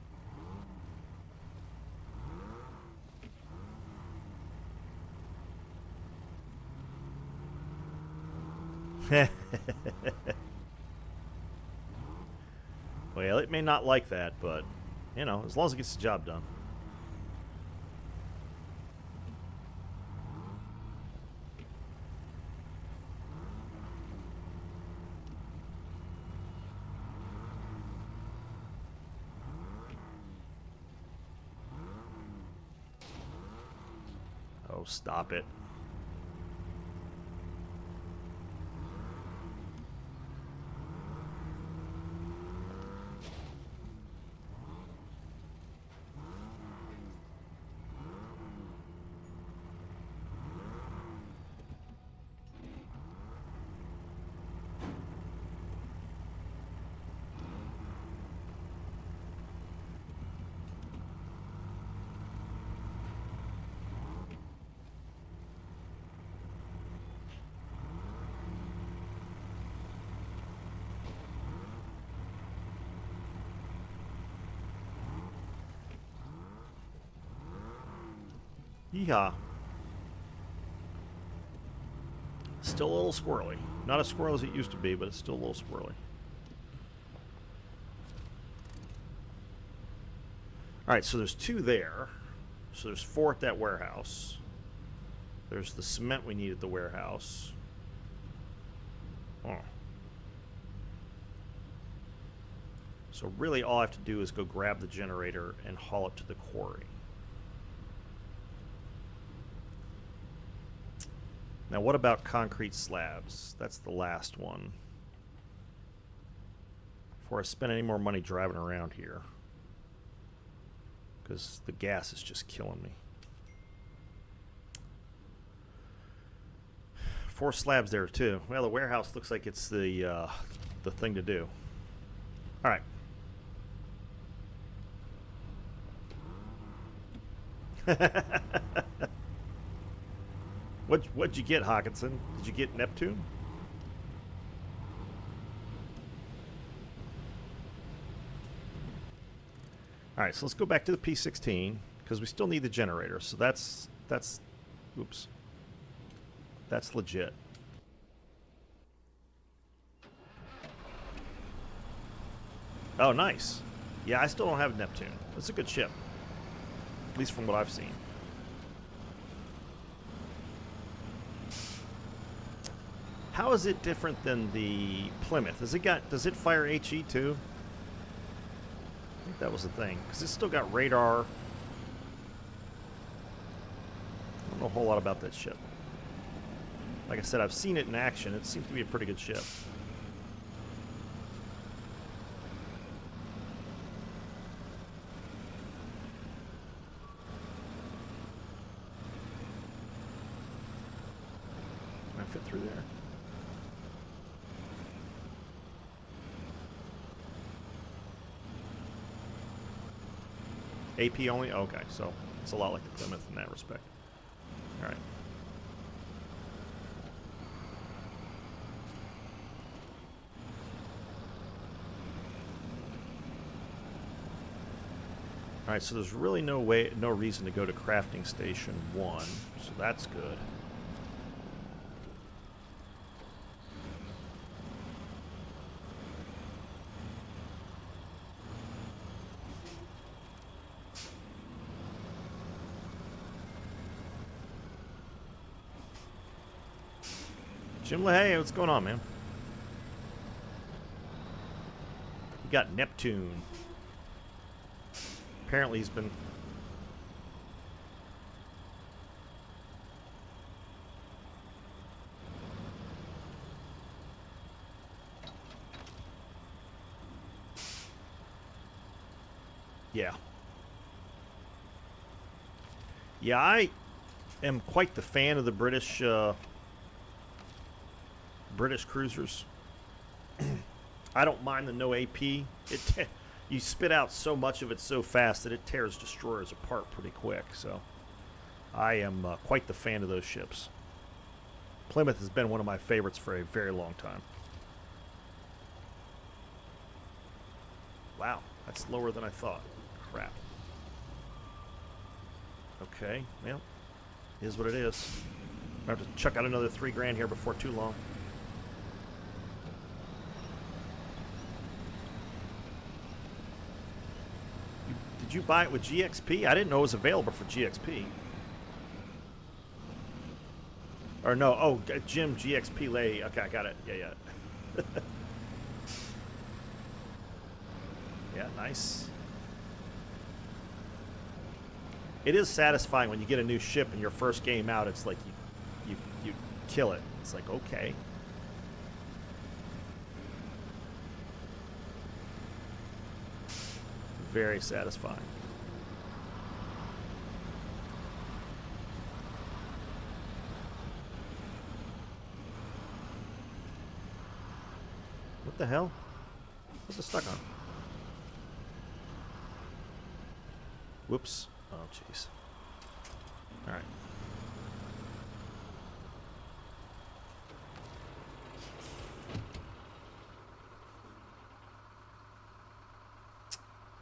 Well, it may not like that, but, you know, as long as it gets the job done. Oh, stop it. Yeehaw. Still a little squirrely. Not as squirrely as it used to be, but it's still a little squirrely. Alright, so there's 2 there. So there's 4 at that warehouse. There's the cement we need at the warehouse. Oh. So really all I have to do is go grab the generator and haul it to the quarry. Now what about concrete slabs? That's the last one. Before I spend any more money driving around here. Because the gas is just killing me. 4 slabs there too. Well, the warehouse looks like it's the thing to do. All right. What'd you get, Hawkinson? Did you get Neptune? All right, so let's go back to the P16 because we still need the generator. So that's oops. That's legit. Oh, nice. Yeah, I still don't have Neptune. That's a good ship. At least from what I've seen. How is it different than the Plymouth? Does it fire HE too? I think that was the thing. Because it's still got radar. I don't know a whole lot about that ship. Like I said, I've seen it in action. It seems to be a pretty good ship. Can I fit through there? AP only? Okay, so it's a lot like the Plymouth in that respect. Alright. Alright, so there's really no reason to go to crafting station 1, so that's good. Jim LaHaye, what's going on, man? You got Neptune. Apparently he's been... Yeah. Yeah, I am quite the fan of the British cruisers. I don't mind the no AP. You spit out so much of it so fast that it tears destroyers apart pretty quick. So I am quite the fan of those ships. Plymouth has been one of my favorites for a very long time. Wow, that's lower than I thought. Crap. Okay, well, is what it is. I have to chuck out another $3 here before too long. Did you buy it with GXP? I didn't know it was available for GXP. Or no, oh, Jim GXP lay. Okay, I got it. Yeah, yeah. Yeah, nice. It is satisfying when you get a new ship in your first game out. It's like you kill it. It's like, okay. Very satisfying. What the hell? What's it stuck on? Whoops. Oh, jeez. All right.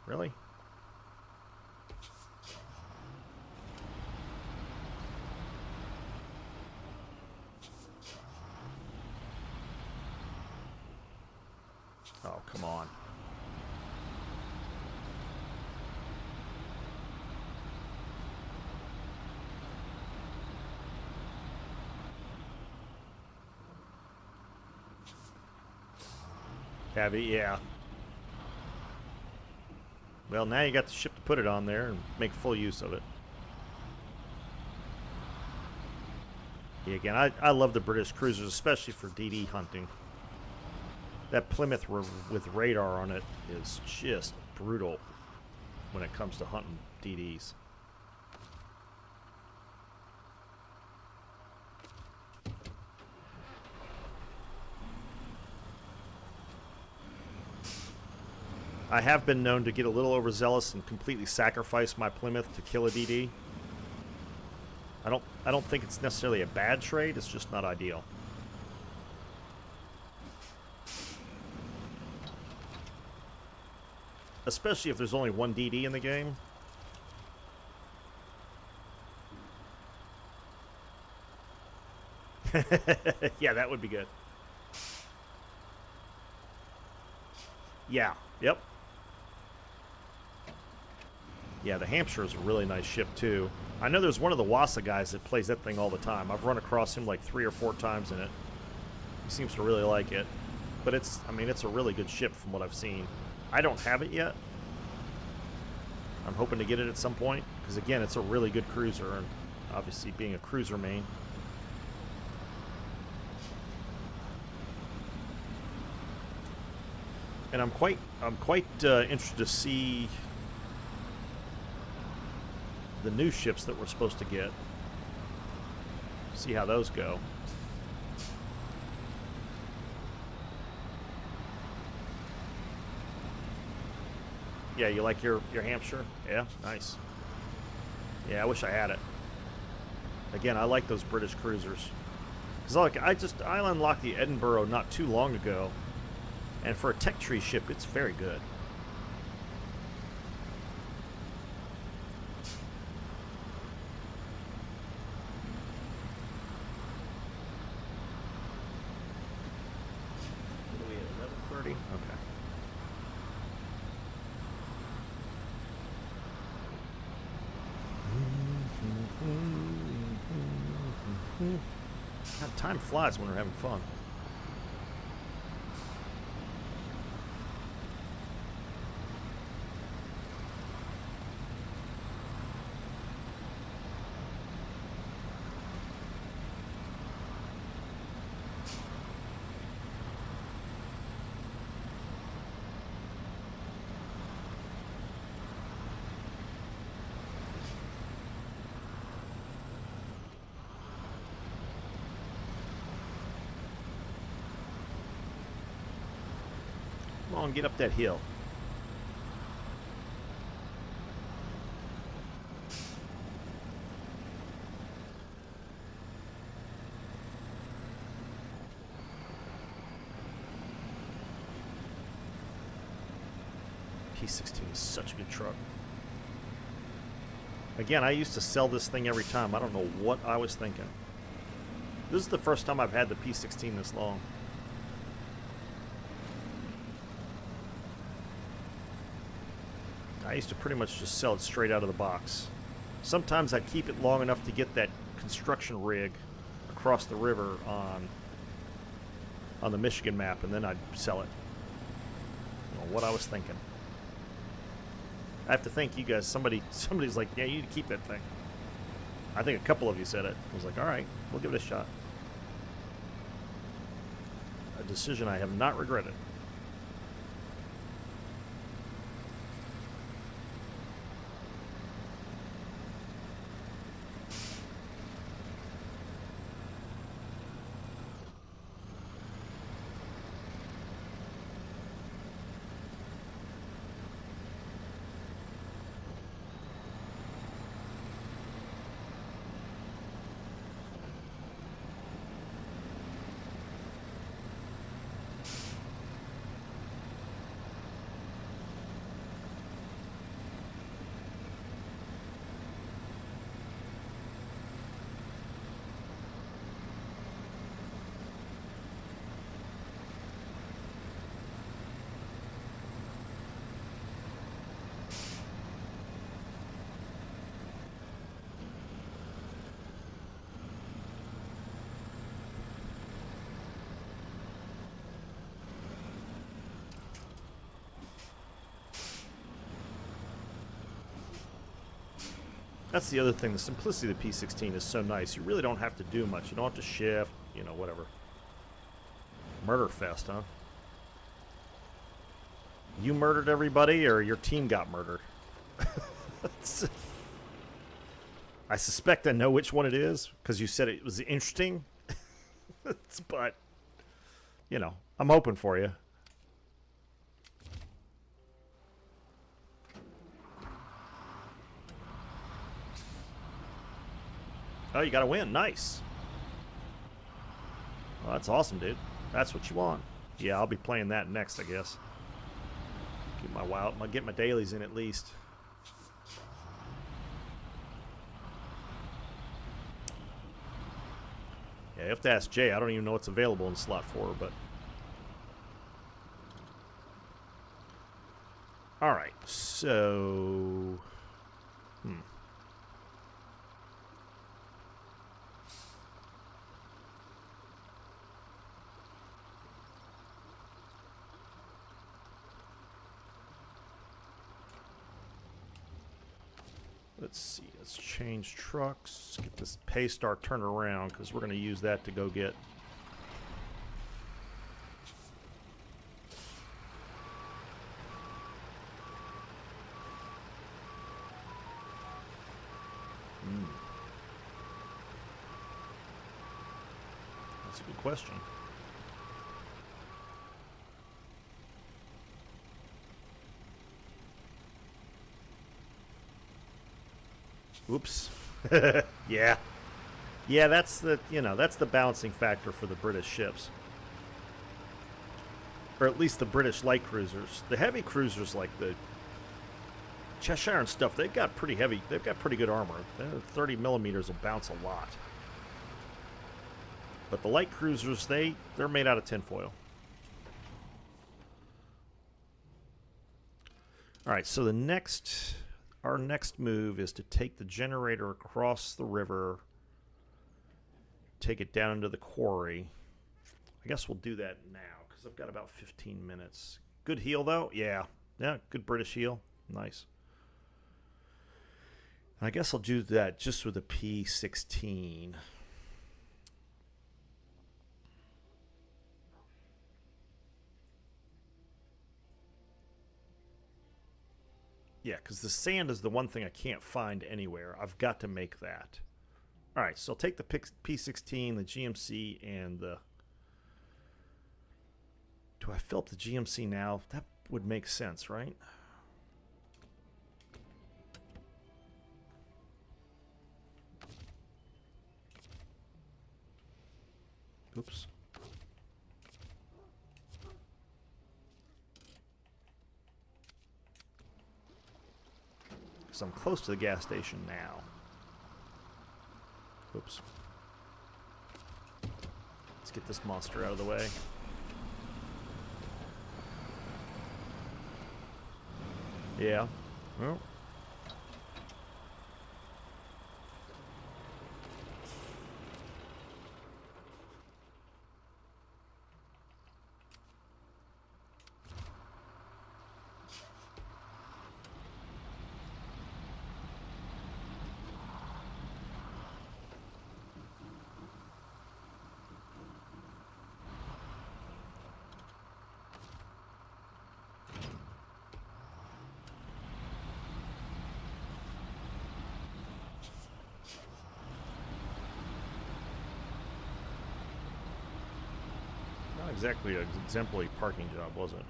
Really? Oh, come on. Heavy, yeah. Well, now you got the ship to put it on there and make full use of it. Yeah, again, I love the British cruisers, especially for DD hunting. That Plymouth with radar on it is just brutal when it comes to hunting DDs. I have been known to get a little overzealous and completely sacrifice my Plymouth to kill a DD. I don't think it's necessarily a bad trade, it's just not ideal. Especially if there's only one DD in the game. Yeah, that would be good. Yeah, yep. Yeah, the Hampshire is a really nice ship, too. I know there's one of the Wassa guys that plays that thing all the time. I've run across him like 3 or 4 times in it. He seems to really like it. But it's a really good ship from what I've seen. I don't have it yet. I'm hoping to get it at some point. Because, again, it's a really good cruiser. And obviously, being a cruiser main. And I'm quite interested to see the new ships that we're supposed to get. See how those go. Yeah, you like your Hampshire? Yeah, nice. Yeah, I wish I had it. Again, I like those British cruisers. Because I unlocked the Edinburgh not too long ago. And for a tech tree ship, it's very good. What are we at, 11:30? Okay. God, time flies when we're having fun. Come on, get up that hill. P16 is such a good truck. Again, I used to sell this thing every time. I don't know what I was thinking. This is the first time I've had the P16 this long. I used to pretty much just sell it straight out of the box. Sometimes I'd keep it long enough to get that construction rig across the river on the Michigan map, and then I'd sell it. I don't know what I was thinking. I have to thank you guys. Somebody's like, yeah, you need to keep that thing. I think a couple of you said it. I was like, all right, we'll give it a shot. A decision I have not regretted. That's the other thing. The simplicity of the P-16 is so nice. You really don't have to do much. You don't have to shift, you know, whatever. Murder fest, huh? You murdered everybody, or your team got murdered? I suspect I know which one it is, because you said it was interesting. But, you know, I'm hoping for you. Oh, you got to win. Nice. Well, that's awesome, dude. That's what you want. Yeah, I'll be playing that next, I guess. Get my dailies in at least. Yeah, you have to ask Jay. I don't even know what's available in slot 4, but... Alright, so... Let's see. Let's change trucks. Get this Paystar turned around, because we're going to use that to go get... That's a good question. Oops. Yeah. Yeah, that's the, you know, that's the balancing factor for the British ships. Or at least the British light cruisers. The heavy cruisers like the Cheshire and stuff, they've got pretty good armor. 30 millimeters will bounce a lot. But the light cruisers, they're made out of tinfoil. Alright, so our next move is to take the generator across the river, take it down into the quarry. I guess we'll do that now, because I've got about 15 minutes. Good heal, though? Yeah. Yeah, good British heal. Nice. I guess I'll do that just with a P-16. Yeah, because the sand is the one thing I can't find anywhere. I've got to make that. All right, so I'll take the P-16, the GMC, and the... Do I fill up the GMC now? That would make sense, right? Oops. So I'm close to the gas station now. Oops. Let's get this monster out of the way. Yeah. Well. Not exactly an exemplary parking job, was it?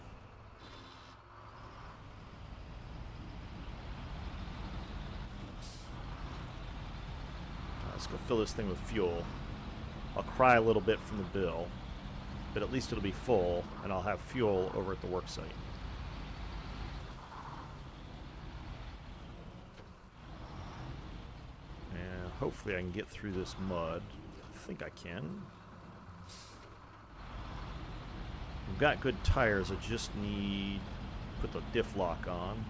Let's go fill this thing with fuel. I'll cry a little bit from the bill, but at least it'll be full, and I'll have fuel over at the work site. And hopefully I can get through this mud. I think I can. We've got good tires. I just need to put the diff lock on.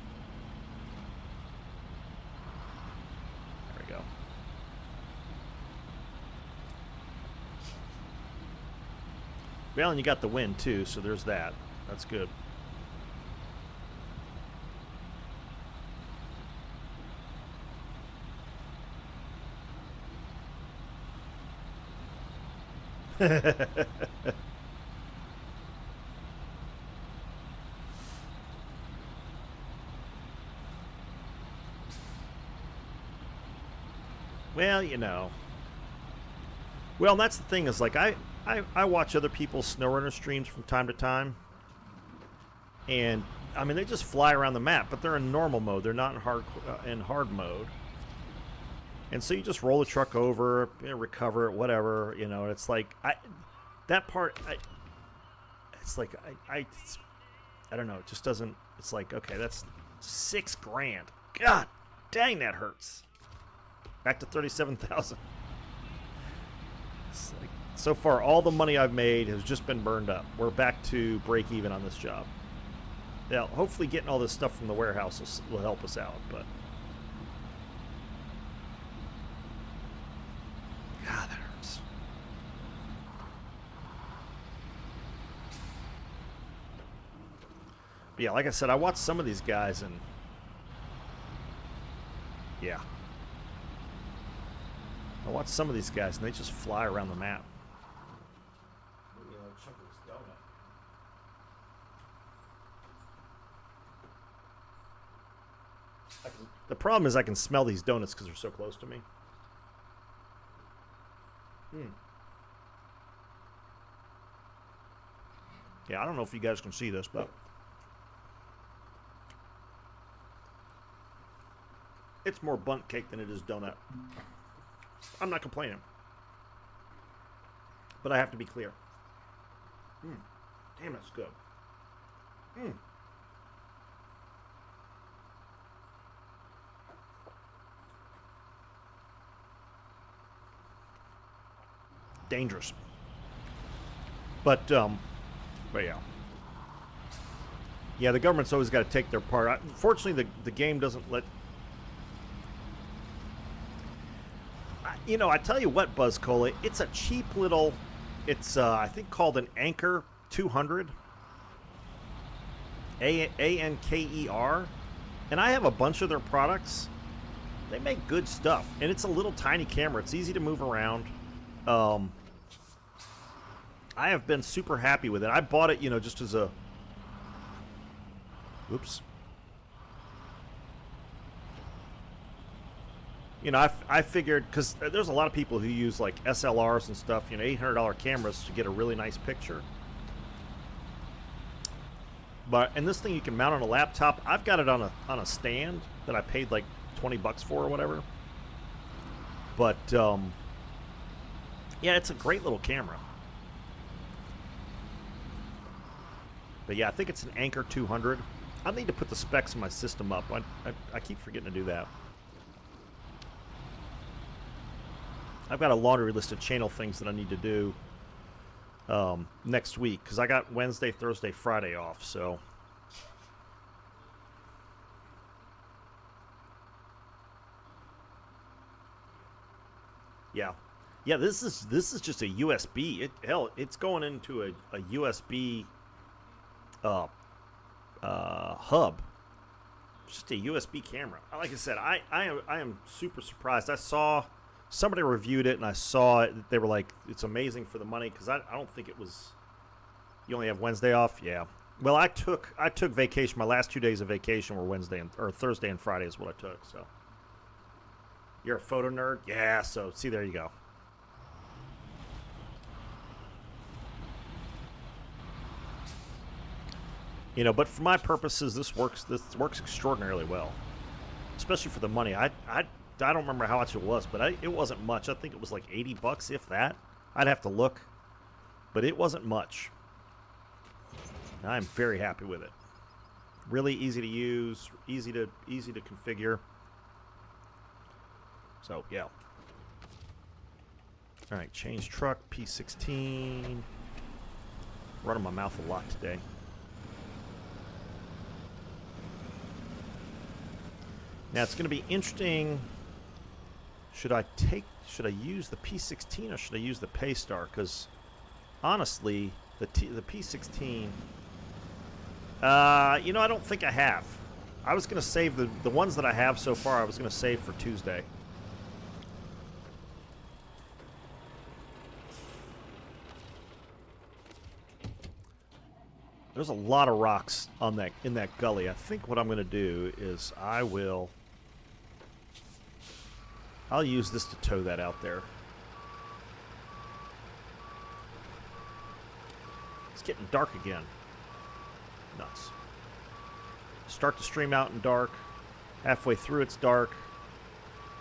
There we go. Well, and you got the wind too, so there's that. That's good. Well, you know. Well, and that's the thing is like I watch other people's SnowRunner streams from time to time, and I mean they just fly around the map, but they're in normal mode. They're not in hard mode. And so you just roll the truck over, you know, recover it, whatever, you know. And it's like that part. It's like I don't know. It just doesn't. It's like okay, that's $6,000. God dang, that hurts. Back to 37,000. Like, so far, all the money I've made has just been burned up. We're back to break even on this job. Now, hopefully, getting all this stuff from the warehouse will help us out. But God, that hurts. But yeah, like I said, I watched some of these guys, and yeah. I watch some of these guys, and they just fly around the map. The problem is I can smell these donuts because they're so close to me. Yeah, I don't know if you guys can see this, but it's more bundt cake than it is donut. I'm not complaining. But I have to be clear. Damn, that's good. Dangerous. But yeah. Yeah, the government's always got to take their part. Unfortunately, the game doesn't let... You know, I tell you what, Buzz Cola, it's a cheap little... It's, I think, called an Anker 200. Anker. And I have a bunch of their products. They make good stuff. And it's a little tiny camera. It's easy to move around. I have been super happy with it. I bought it, you know, just as a... Oops. You know, I figured, because there's a lot of people who use, like, SLRs and stuff, you know, $800 cameras to get a really nice picture. And this thing you can mount on a laptop. I've got it on a stand that I paid, like, $20 for or whatever. But, yeah, it's a great little camera. But yeah, I think it's an Anker 200. I need to put the specs of my system up. I keep forgetting to do that. I've got a laundry list of channel things that I need to do next week, because I got Wednesday, Thursday, Friday off, so... Yeah. Yeah, this is just a USB. Hell, it's going into a USB hub. Just a USB camera. Like I said, I am super surprised. I saw somebody reviewed it, and I saw it. They were like, "It's amazing for the money," because I don't think it was. You only have Wednesday off, yeah. Well, I took vacation. My last 2 days of vacation were Thursday and Friday is what I took. So, you're a photo nerd, yeah. So, see, there you go. You know, but for my purposes, this works extraordinarily well, especially for the money. I don't remember how much it was, but it wasn't much. I think it was like $80, if that. I'd have to look, but it wasn't much. I'm very happy with it. Really easy to use, easy to configure. So yeah. All right, change truck P16. Running my mouth a lot today. Now it's going to be interesting. Should I use the P16 or should I use the Paystar? Because honestly, the P16, you know, I don't think I have. I was going to save the ones that I have so far. I was going to save for Tuesday. There's a lot of rocks on that in that gully. I think what I'm going to do is I'll use this to tow that out there. It's getting dark again. Nuts. Start the stream out in dark. Halfway through it's dark.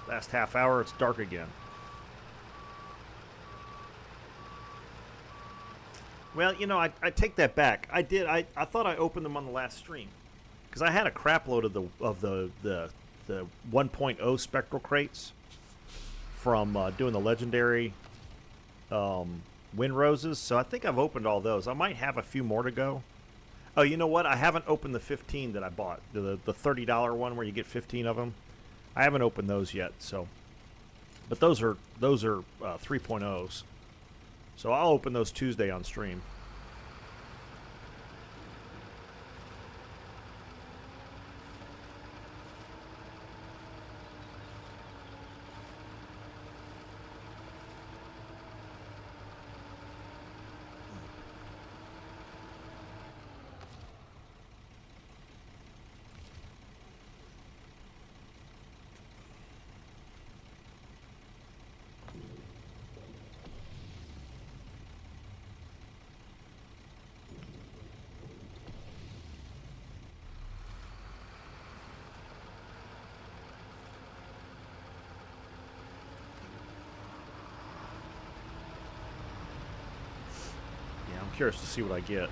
Last half hour it's dark again. Well, you know, I take that back. I thought I opened them on the last stream because I had a crap load of the 1.0 spectral crates from doing the legendary wind roses. So I think I've opened all those. I might have a few more to go. Oh, you know what? I haven't opened the 15 that I bought, the $30 one where you get 15 of them. I haven't opened those yet. So, but those are 3.0s. So I'll open those Tuesday on stream. Curious to see what I get,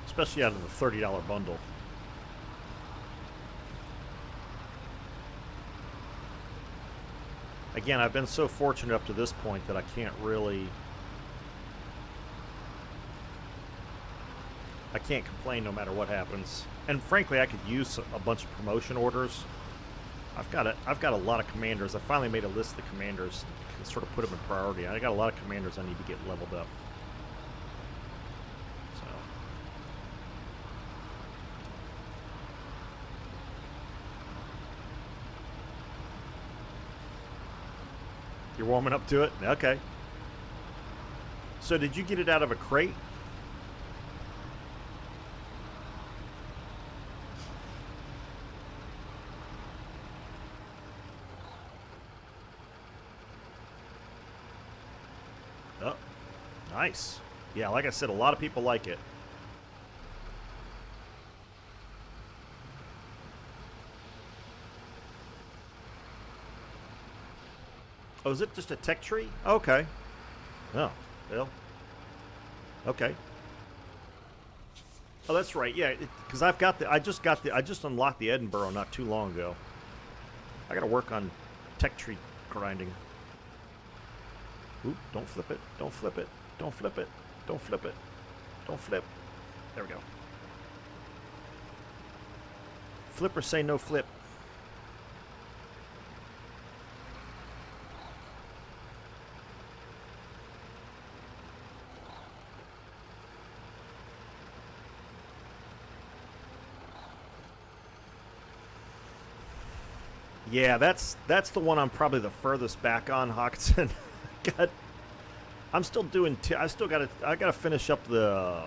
especially out of the $30 bundle. Again, I've been so fortunate up to this point that I can't complain no matter what happens. And frankly, I could use a bunch of promotion orders. I've got a lot of commanders. I finally made a list of the commanders and sort of put them in priority. I got a lot of commanders I need to get leveled up. So you're warming up to it? Okay. So did you get it out of a crate? Nice. Yeah, like I said, a lot of people like it. Oh, is it just a tech tree? Okay. Oh, well. Okay. Oh, that's right. Yeah, because I just unlocked the Edinburgh not too long ago. I got to work on tech tree grinding. Oop, don't flip it. Don't flip it. Don't flip it. Don't flip it. Don't flip. There we go. Flip or say no flip. Yeah, that's the one I'm probably the furthest back on, Hawkinson. God. I'm still doing. I gotta finish up the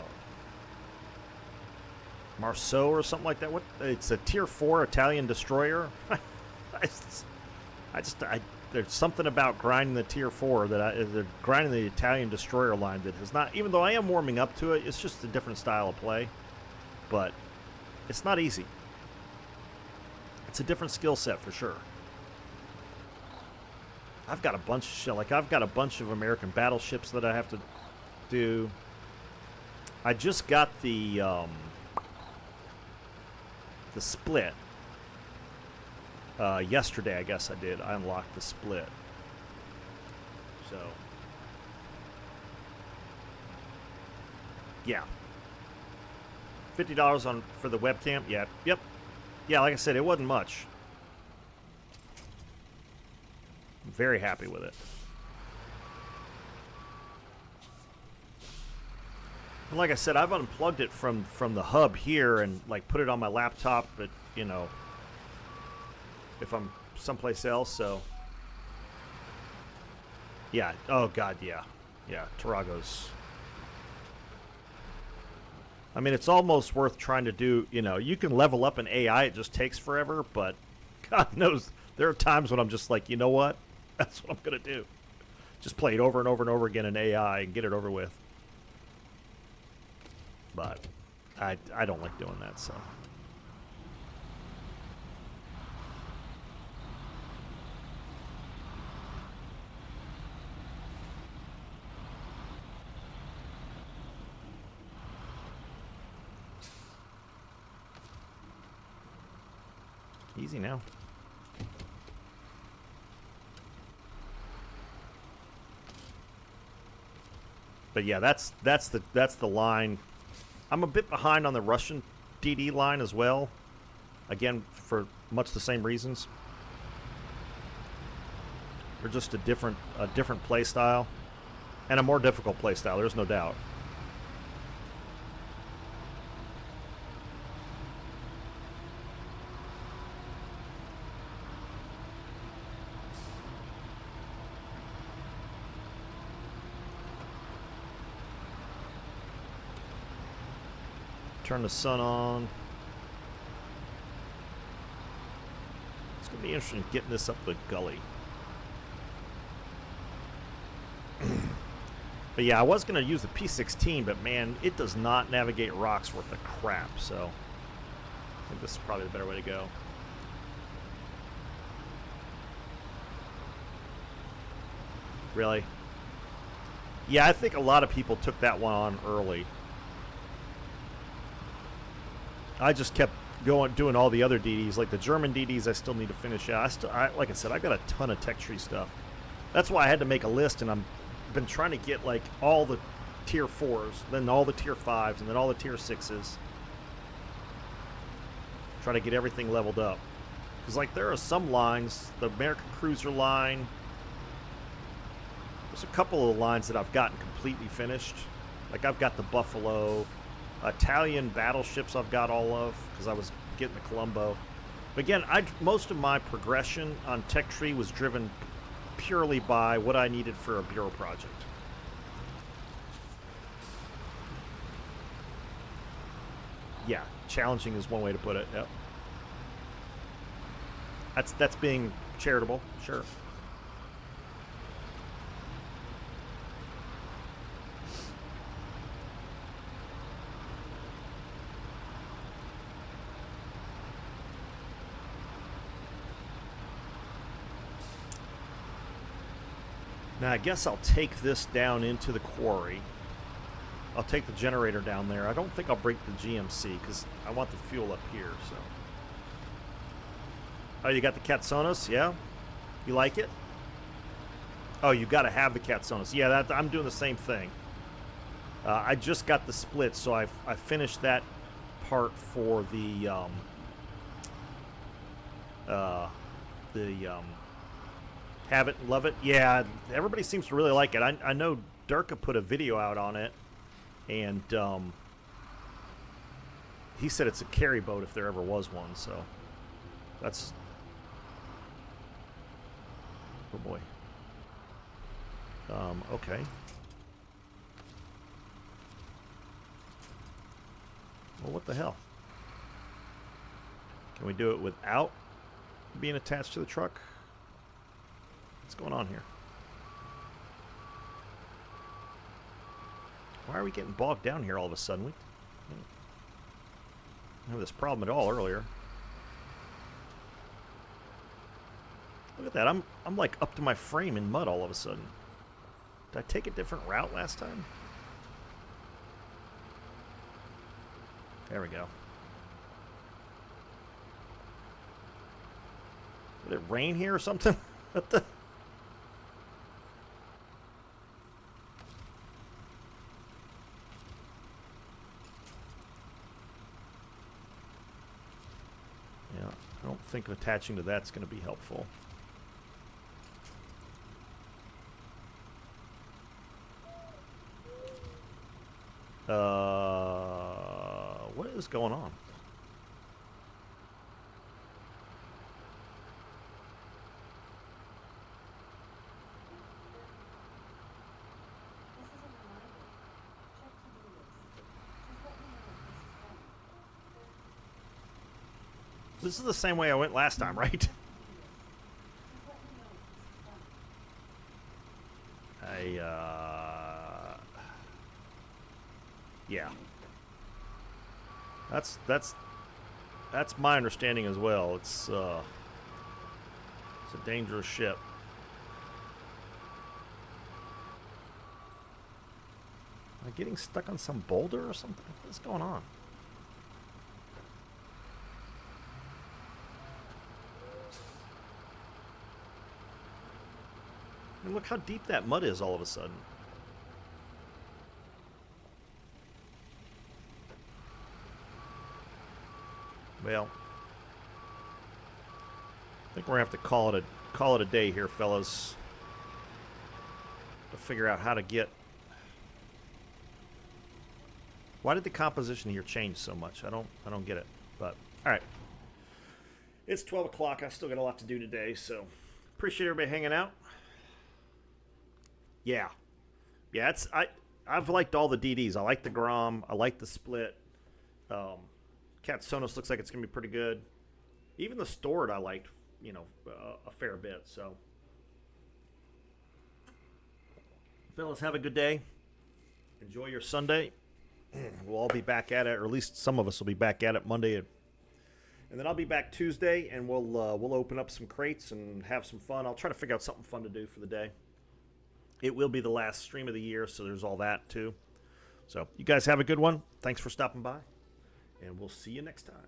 Marceau or something like that. What? It's a tier 4 Italian destroyer. There's something about grinding the tier 4 that grinding the Italian destroyer line that has not. Even though I am warming up to it, it's just a different style of play. But it's not easy. It's a different skill set for sure. I've got a bunch of shit. Like, I've got a bunch of American battleships that I have to do. I just got the split. Yesterday, I guess I did. I unlocked the split. So, yeah. $50 for the webcam? Yeah. Yep. Yeah, like I said, it wasn't much. I'm very happy with it. And like I said, I've unplugged it from the hub here and like put it on my laptop, but you know, if I'm someplace else, so yeah. Oh god, yeah. Yeah, Tarago's I mean, it's almost worth trying to do, you know, you can level up an AI, it just takes forever, but God knows there are times when I'm just like, you know what? That's what I'm going to do. Just play it over and over and over again in AI and get it over with. But I don't like doing that, so. Easy now. But yeah, that's the line. I'm a bit behind on the Russian DD line as well. Again, for much the same reasons. They're just a different play style, and a more difficult play style. There's no doubt. Turn the sun on. It's going to be interesting getting this up the gully. But yeah, I was going to use the P16, but man, it does not navigate rocks worth of crap, so I think this is probably the better way to go. Really? Yeah, I think a lot of people took that one on early. I just kept doing all the other DDs, like the German DDs. I still need to finish out. Like I said, I got a ton of tech tree stuff. That's why I had to make a list, and I've been trying to get like all the tier 4s, then all the tier 5s, and then all the tier 6s. Try to get everything leveled up, because like there are some lines, the American Cruiser line. There's a couple of lines that I've gotten completely finished. Like I've got the Buffalo. Italian battleships I've got all of, because I was getting the Colombo. But again, most of my progression on Tech Tree was driven purely by what I needed for a bureau project. Yeah, challenging is one way to put it. Yep. That's being charitable, sure. Now, I guess I'll take this down into the quarry. I'll take the generator down there. I don't think I'll break the GMC because I want the fuel up here, so. Oh, you got the Katsonos? Yeah? You like it? Oh, you got to have the Katsonos. Yeah, I'm doing the same thing. I just got the split, so I finished that part for the have it and love it. Yeah, everybody seems to really like it. I know Durka put a video out on it, and he said it's a carry boat if there ever was one, so that's... Oh boy. Okay. Well, what the hell? Can we do it without being attached to the truck? What's going on here? Why are we getting bogged down here all of a sudden? We didn't have this problem at all earlier. Look at that. I'm like up to my frame in mud all of a sudden. Did I take a different route last time? There we go. Did it rain here or something? What the? Yeah, I don't think attaching to that's going to be helpful. What is going on? This is the same way I went last time, right? Yeah. That's my understanding as well. It's a dangerous ship. Am I getting stuck on some boulder or something? What's going on? And look how deep that mud is all of a sudden. Well, I think we're gonna have to call it a day here, fellas. To figure out how to get. Why did the composition here change so much? I don't get it. But all right, it's 12 o'clock. I still got a lot to do today, so appreciate everybody hanging out. Yeah, I've liked all the DDs. I like the Grom. I like the Split. Cat Sonos looks like it's gonna be pretty good. Even the Stored I liked, a fair bit. So, fellas, have a good day. Enjoy your Sunday. We'll all be back at it, or at least some of us will be back at it Monday, and then I'll be back Tuesday, and we'll open up some crates and have some fun. I'll try to figure out something fun to do for the day. It will be the last stream of the year, so there's all that too. So you guys have a good one. Thanks for stopping by, and we'll see you next time.